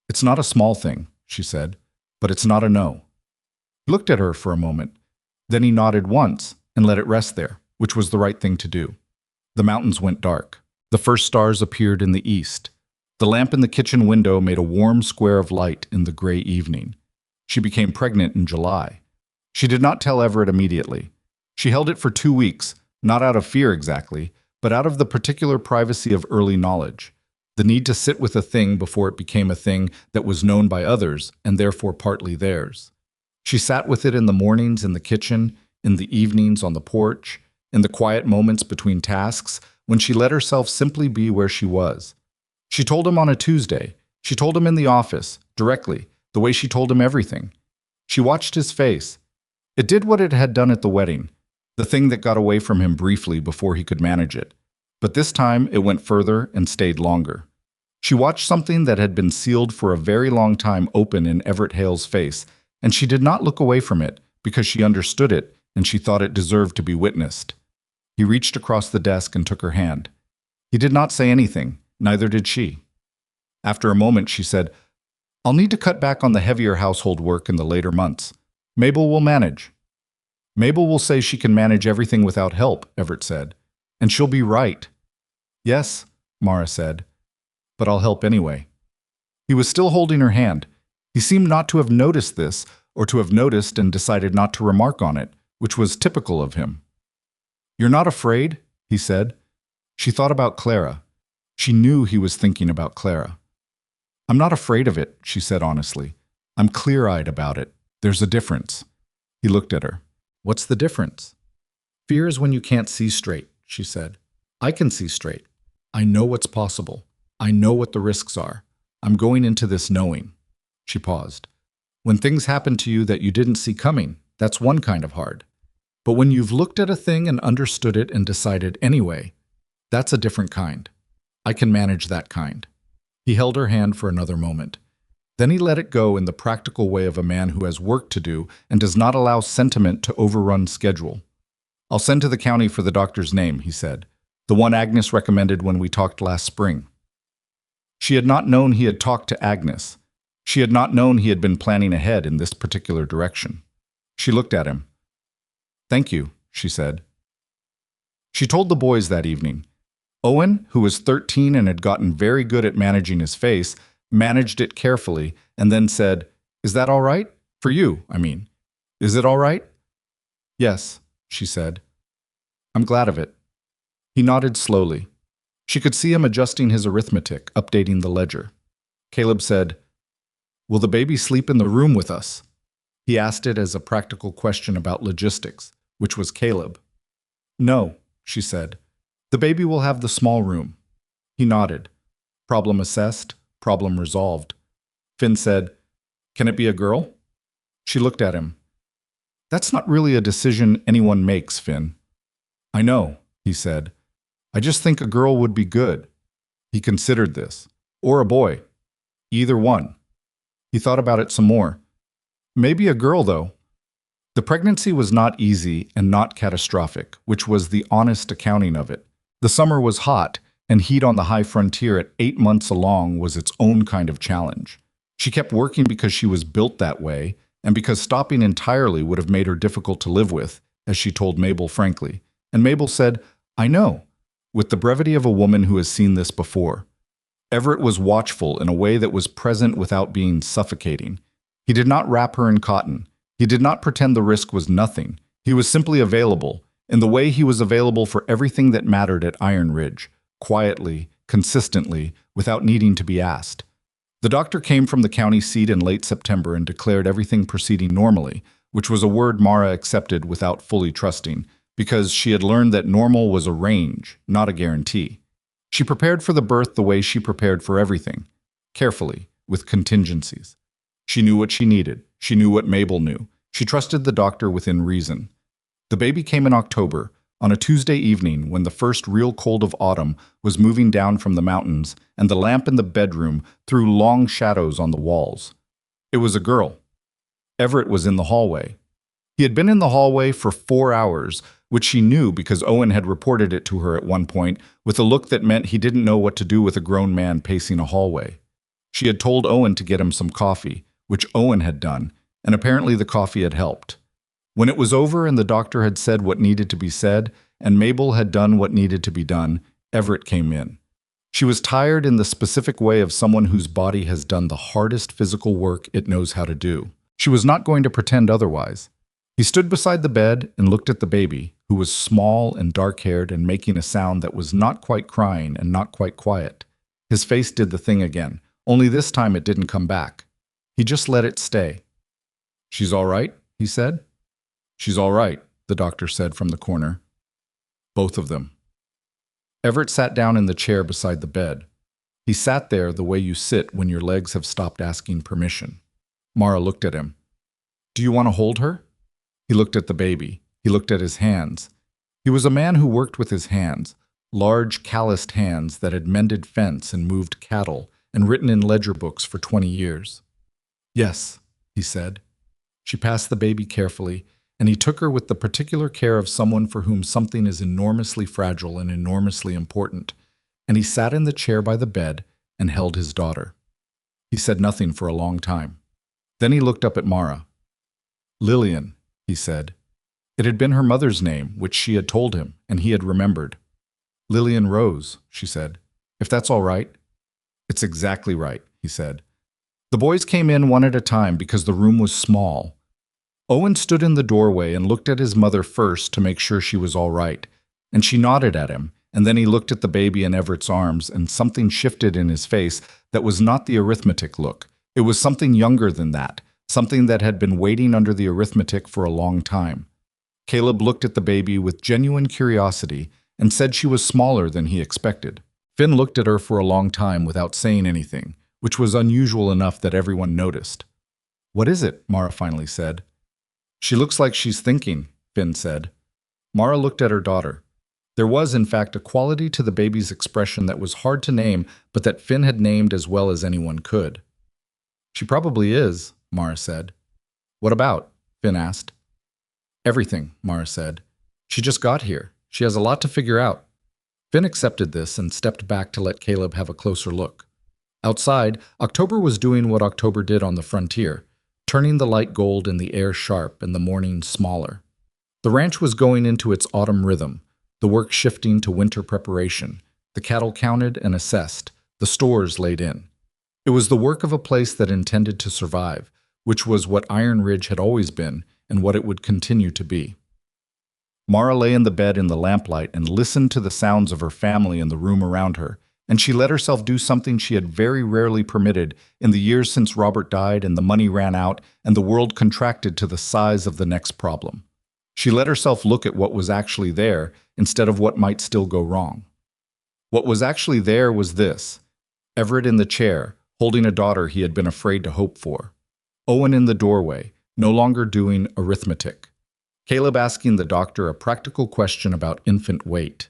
"It's not a small thing," she said, "but it's not a no." He looked at her for a moment. Then he nodded once and let it rest there, which was the right thing to do. The mountains went dark. The first stars appeared in the east. The lamp in the kitchen window made a warm square of light in the gray evening. She became pregnant in July. She did not tell Everett immediately. She held it for 2 weeks, not out of fear exactly, but out of the particular privacy of early knowledge, the need to sit with a thing before it became a thing that was known by others and therefore partly theirs. She sat with it in the mornings in the kitchen, in the evenings on the porch, in the quiet moments between tasks, when she let herself simply be where she was. She told him on a Tuesday. She told him in the office, directly, the way she told him everything. She watched his face. It did what it had done at the wedding, the thing that got away from him briefly before he could manage it. But this time it went further and stayed longer. She watched something that had been sealed for a very long time open in Everett Hale's face, and she did not look away from it because she understood it and she thought it deserved to be witnessed. He reached across the desk and took her hand. He did not say anything. Neither did she. After a moment, she said, "I'll need to cut back on the heavier household work in the later months. Mabel will manage." "Mabel will say she can manage everything without help," Everett said. "And she'll be right." "Yes," Mara said. "But I'll help anyway." He was still holding her hand. He seemed not to have noticed this, or to have noticed and decided not to remark on it, which was typical of him. "You're not afraid?" he said. She thought about Clara. She knew he was thinking about Clara. "I'm not afraid of it," she said honestly. "I'm clear-eyed about it. There's a difference." He looked at her. "What's the difference?" "Fear is when you can't see straight," she said. "I can see straight. I know what's possible. I know what the risks are. I'm going into this knowing." She paused. "When things happen to you that you didn't see coming, that's one kind of hard." But when you've looked at a thing and understood it and decided anyway, that's a different kind. I can manage that kind. He held her hand for another moment. Then he let it go in the practical way of a man who has work to do and does not allow sentiment to overrun schedule. I'll send to the county for the doctor's name, he said. The one Agnes recommended when we talked last spring. She had not known he had talked to Agnes. She had not known he had been planning ahead in this particular direction. She looked at him. Thank you, she said. She told the boys that evening. Owen, who was 13 and had gotten very good at managing his face, managed it carefully and then said, Is that all right? For you, I mean. Is it all right? Yes, she said. I'm glad of it. He nodded slowly. She could see him adjusting his arithmetic, updating the ledger. Caleb said, Will the baby sleep in the room with us? He asked it as a practical question about logistics, which was Caleb. No, she said. The baby will have the small room. He nodded. Problem assessed, problem resolved. Finn said, Can it be a girl? She looked at him. That's not really a decision anyone makes, Finn. I know, he said. I just think a girl would be good. He considered this. Or a boy. Either one. He thought about it some more. Maybe a girl, though. The pregnancy was not easy and not catastrophic, which was the honest accounting of it. The summer was hot, and heat on the high frontier at 8 months along was its own kind of challenge. She kept working because she was built that way, and because stopping entirely would have made her difficult to live with, as she told Mabel frankly. And Mabel said, I know, with the brevity of a woman who has seen this before. Everett was watchful in a way that was present without being suffocating. He did not wrap her in cotton. He did not pretend the risk was nothing. He was simply available, in the way he was available for everything that mattered at Iron Ridge, quietly, consistently, without needing to be asked. The doctor came from the county seat in late September and declared everything proceeding normally, which was a word Mara accepted without fully trusting, because she had learned that normal was a range, not a guarantee. She prepared for the birth the way she prepared for everything, carefully, with contingencies. She knew what she needed. She knew what Mabel knew. She trusted the doctor within reason. The baby came in October, on a Tuesday evening when the first real cold of autumn was moving down from the mountains and the lamp in the bedroom threw long shadows on the walls. It was a girl. Everett was in the hallway. He had been in the hallway for 4 hours, which she knew because Owen had reported it to her at one point with a look that meant he didn't know what to do with a grown man pacing a hallway. She had told Owen to get him some coffee, which Owen had done, and apparently the coffee had helped. When it was over and the doctor had said what needed to be said, and Mabel had done what needed to be done, Everett came in. She was tired in the specific way of someone whose body has done the hardest physical work it knows how to do. She was not going to pretend otherwise. He stood beside the bed and looked at the baby, who was small and dark-haired and making a sound that was not quite crying and not quite quiet. His face did the thing again, only this time it didn't come back. He just let it stay. She's all right, he said. She's all right, the doctor said from the corner. Both of them. Everett sat down in the chair beside the bed. He sat there the way you sit when your legs have stopped asking permission. Mara looked at him. Do you want to hold her? He looked at the baby. He looked at his hands. He was a man who worked with his hands, large calloused hands that had mended fence and moved cattle and written in ledger books for 20 years. Yes, he said. She passed the baby carefully, and he took her with the particular care of someone for whom something is enormously fragile and enormously important, and he sat in the chair by the bed and held his daughter. He said nothing for a long time. Then he looked up at Mara. Lillian, he said. It had been her mother's name, which she had told him, and he had remembered. Lillian Rose, she said. If that's all right. It's exactly right, he said. The boys came in one at a time because the room was small. Owen stood in the doorway and looked at his mother first to make sure she was all right, and she nodded at him, and then he looked at the baby in Everett's arms, and something shifted in his face that was not the arithmetic look. It was something younger than that, something that had been waiting under the arithmetic for a long time. Caleb looked at the baby with genuine curiosity and said she was smaller than he expected. Finn looked at her for a long time without saying anything, which was unusual enough that everyone noticed. What is it? Mara finally said. She looks like she's thinking, Finn said. Mara looked at her daughter. There was, in fact, a quality to the baby's expression that was hard to name, but that Finn had named as well as anyone could. She probably is, Mara said. What about? Finn asked. Everything, Mara said. She just got here. She has a lot to figure out. Finn accepted this and stepped back to let Caleb have a closer look. Outside, October was doing what October did on the frontier, turning the light gold and the air sharp and the morning smaller. The ranch was going into its autumn rhythm, the work shifting to winter preparation, the cattle counted and assessed, the stores laid in. It was the work of a place that intended to survive, which was what Iron Ridge had always been and what it would continue to be. Mara lay in the bed in the lamplight and listened to the sounds of her family in the room around her, and she let herself do something she had very rarely permitted in the years since Robert died and the money ran out and the world contracted to the size of the next problem. She let herself look at what was actually there instead of what might still go wrong. What was actually there was this: Everett in the chair, holding a daughter he had been afraid to hope for. Owen in the doorway, no longer doing arithmetic. Caleb asking the doctor a practical question about infant weight.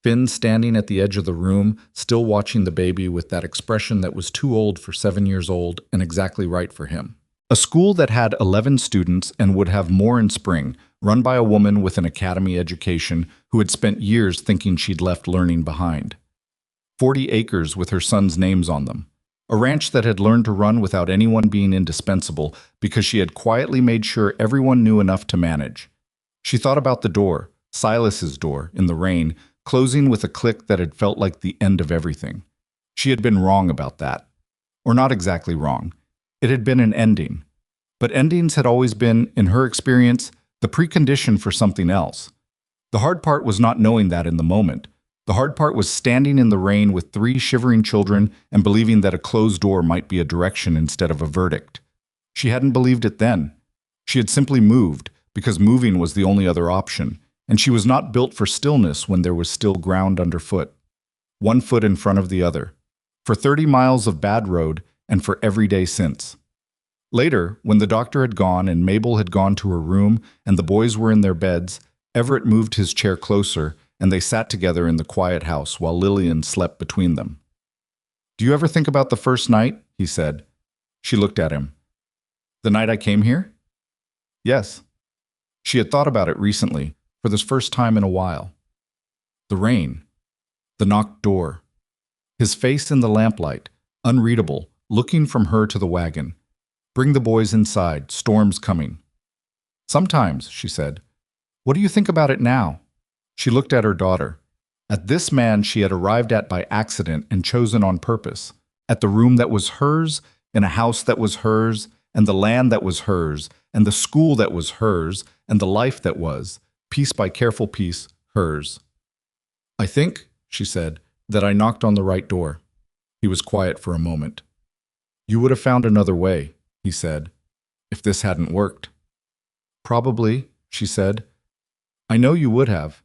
Finn standing at the edge of the room, still watching the baby with that expression that was too old for 7 years old and exactly right for him. A school that had 11 students and would have more in spring, run by a woman with an academy education who had spent years thinking she'd left learning behind. 40 acres with her son's names on them. A ranch that had learned to run without anyone being indispensable because she had quietly made sure everyone knew enough to manage. She thought about the door, Silas's door, in the rain, closing with a click that had felt like the end of everything. She had been wrong about that. Or not exactly wrong. It had been an ending. But endings had always been, in her experience, the precondition for something else. The hard part was not knowing that in the moment. The hard part was standing in the rain with 3 shivering children and believing that a closed door might be a direction instead of a verdict. She hadn't believed it then. She had simply moved, because moving was the only other option, and she was not built for stillness when there was still ground underfoot. 1 foot in front of the other. For 30 miles of bad road, and for every day since. Later, when the doctor had gone and Mabel had gone to her room and the boys were in their beds, Everett moved his chair closer, and they sat together in the quiet house while Lillian slept between them. "Do you ever think about the first night?" he said. She looked at him. "The night I came here?" "Yes." She had thought about it recently, for the first time in a while. The rain. The knocked door. His face in the lamplight, unreadable, looking from her to the wagon. "Bring the boys inside, storm's coming." "Sometimes," she said. "What do you think about it now?" She looked at her daughter. At this man she had arrived at by accident and chosen on purpose. At the room that was hers, in a house that was hers, and the land that was hers, and the school that was hers, and the life that was, piece by careful piece, hers. "I think," she said, "that I knocked on the right door." He was quiet for a moment. "You would have found another way," he said, "if this hadn't worked." "Probably," she said. "I know you would have."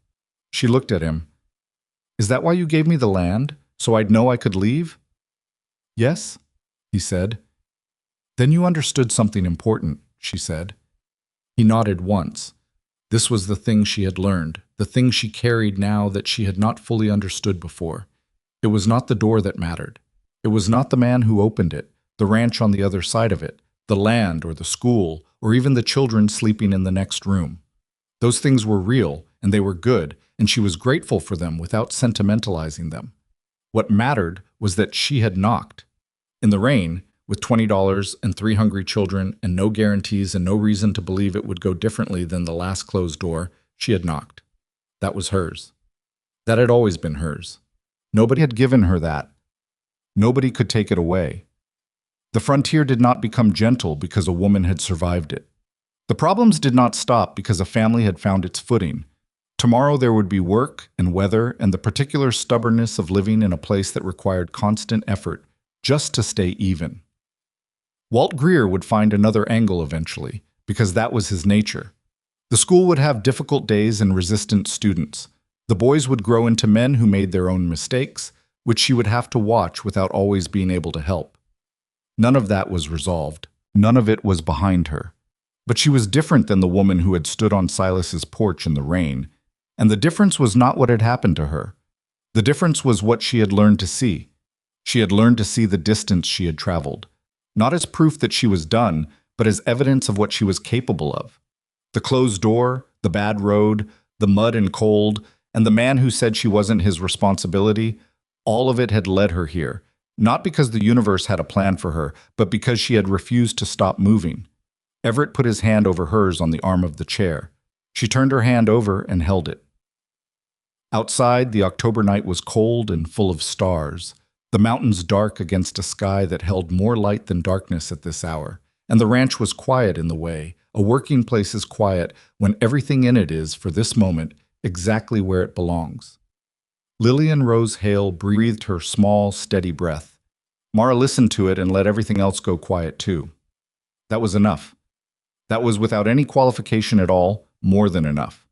She looked at him. "Is that why you gave me the land, so I'd know I could leave?" "Yes," he said. "Then you understood something important," she said. He nodded once. This was the thing she had learned, the thing she carried now that she had not fully understood before. It was not the door that mattered. It was not the man who opened it, the ranch on the other side of it, the land or the school, or even the children sleeping in the next room. Those things were real, and they were good, and she was grateful for them without sentimentalizing them. What mattered was that she had knocked. In the rain, with $20 and 3 hungry children and no guarantees and no reason to believe it would go differently than the last closed door, she had knocked. That was hers. That had always been hers. Nobody had given her that. Nobody could take it away. The frontier did not become gentle because a woman had survived it. The problems did not stop because a family had found its footing. Tomorrow there would be work and weather and the particular stubbornness of living in a place that required constant effort just to stay even. Walt Greer would find another angle eventually, because that was his nature. The school would have difficult days and resistant students. The boys would grow into men who made their own mistakes, which she would have to watch without always being able to help. None of that was resolved. None of it was behind her. But she was different than the woman who had stood on Silas's porch in the rain, and the difference was not what had happened to her. The difference was what she had learned to see. She had learned to see the distance she had traveled, not as proof that she was done, but as evidence of what she was capable of. The closed door, the bad road, the mud and cold, and the man who said she wasn't his responsibility, all of it had led her here, not because the universe had a plan for her, but because she had refused to stop moving. Everett put his hand over hers on the arm of the chair. She turned her hand over and held it. Outside, the October night was cold and full of stars, the mountains dark against a sky that held more light than darkness at this hour, and the ranch was quiet in the way. A working place is quiet when everything in it is, for this moment, exactly where it belongs. Lillian Rose Hale breathed her small, steady breath. Mara listened to it and let everything else go quiet too. That was enough. That was, without any qualification at all, more than enough.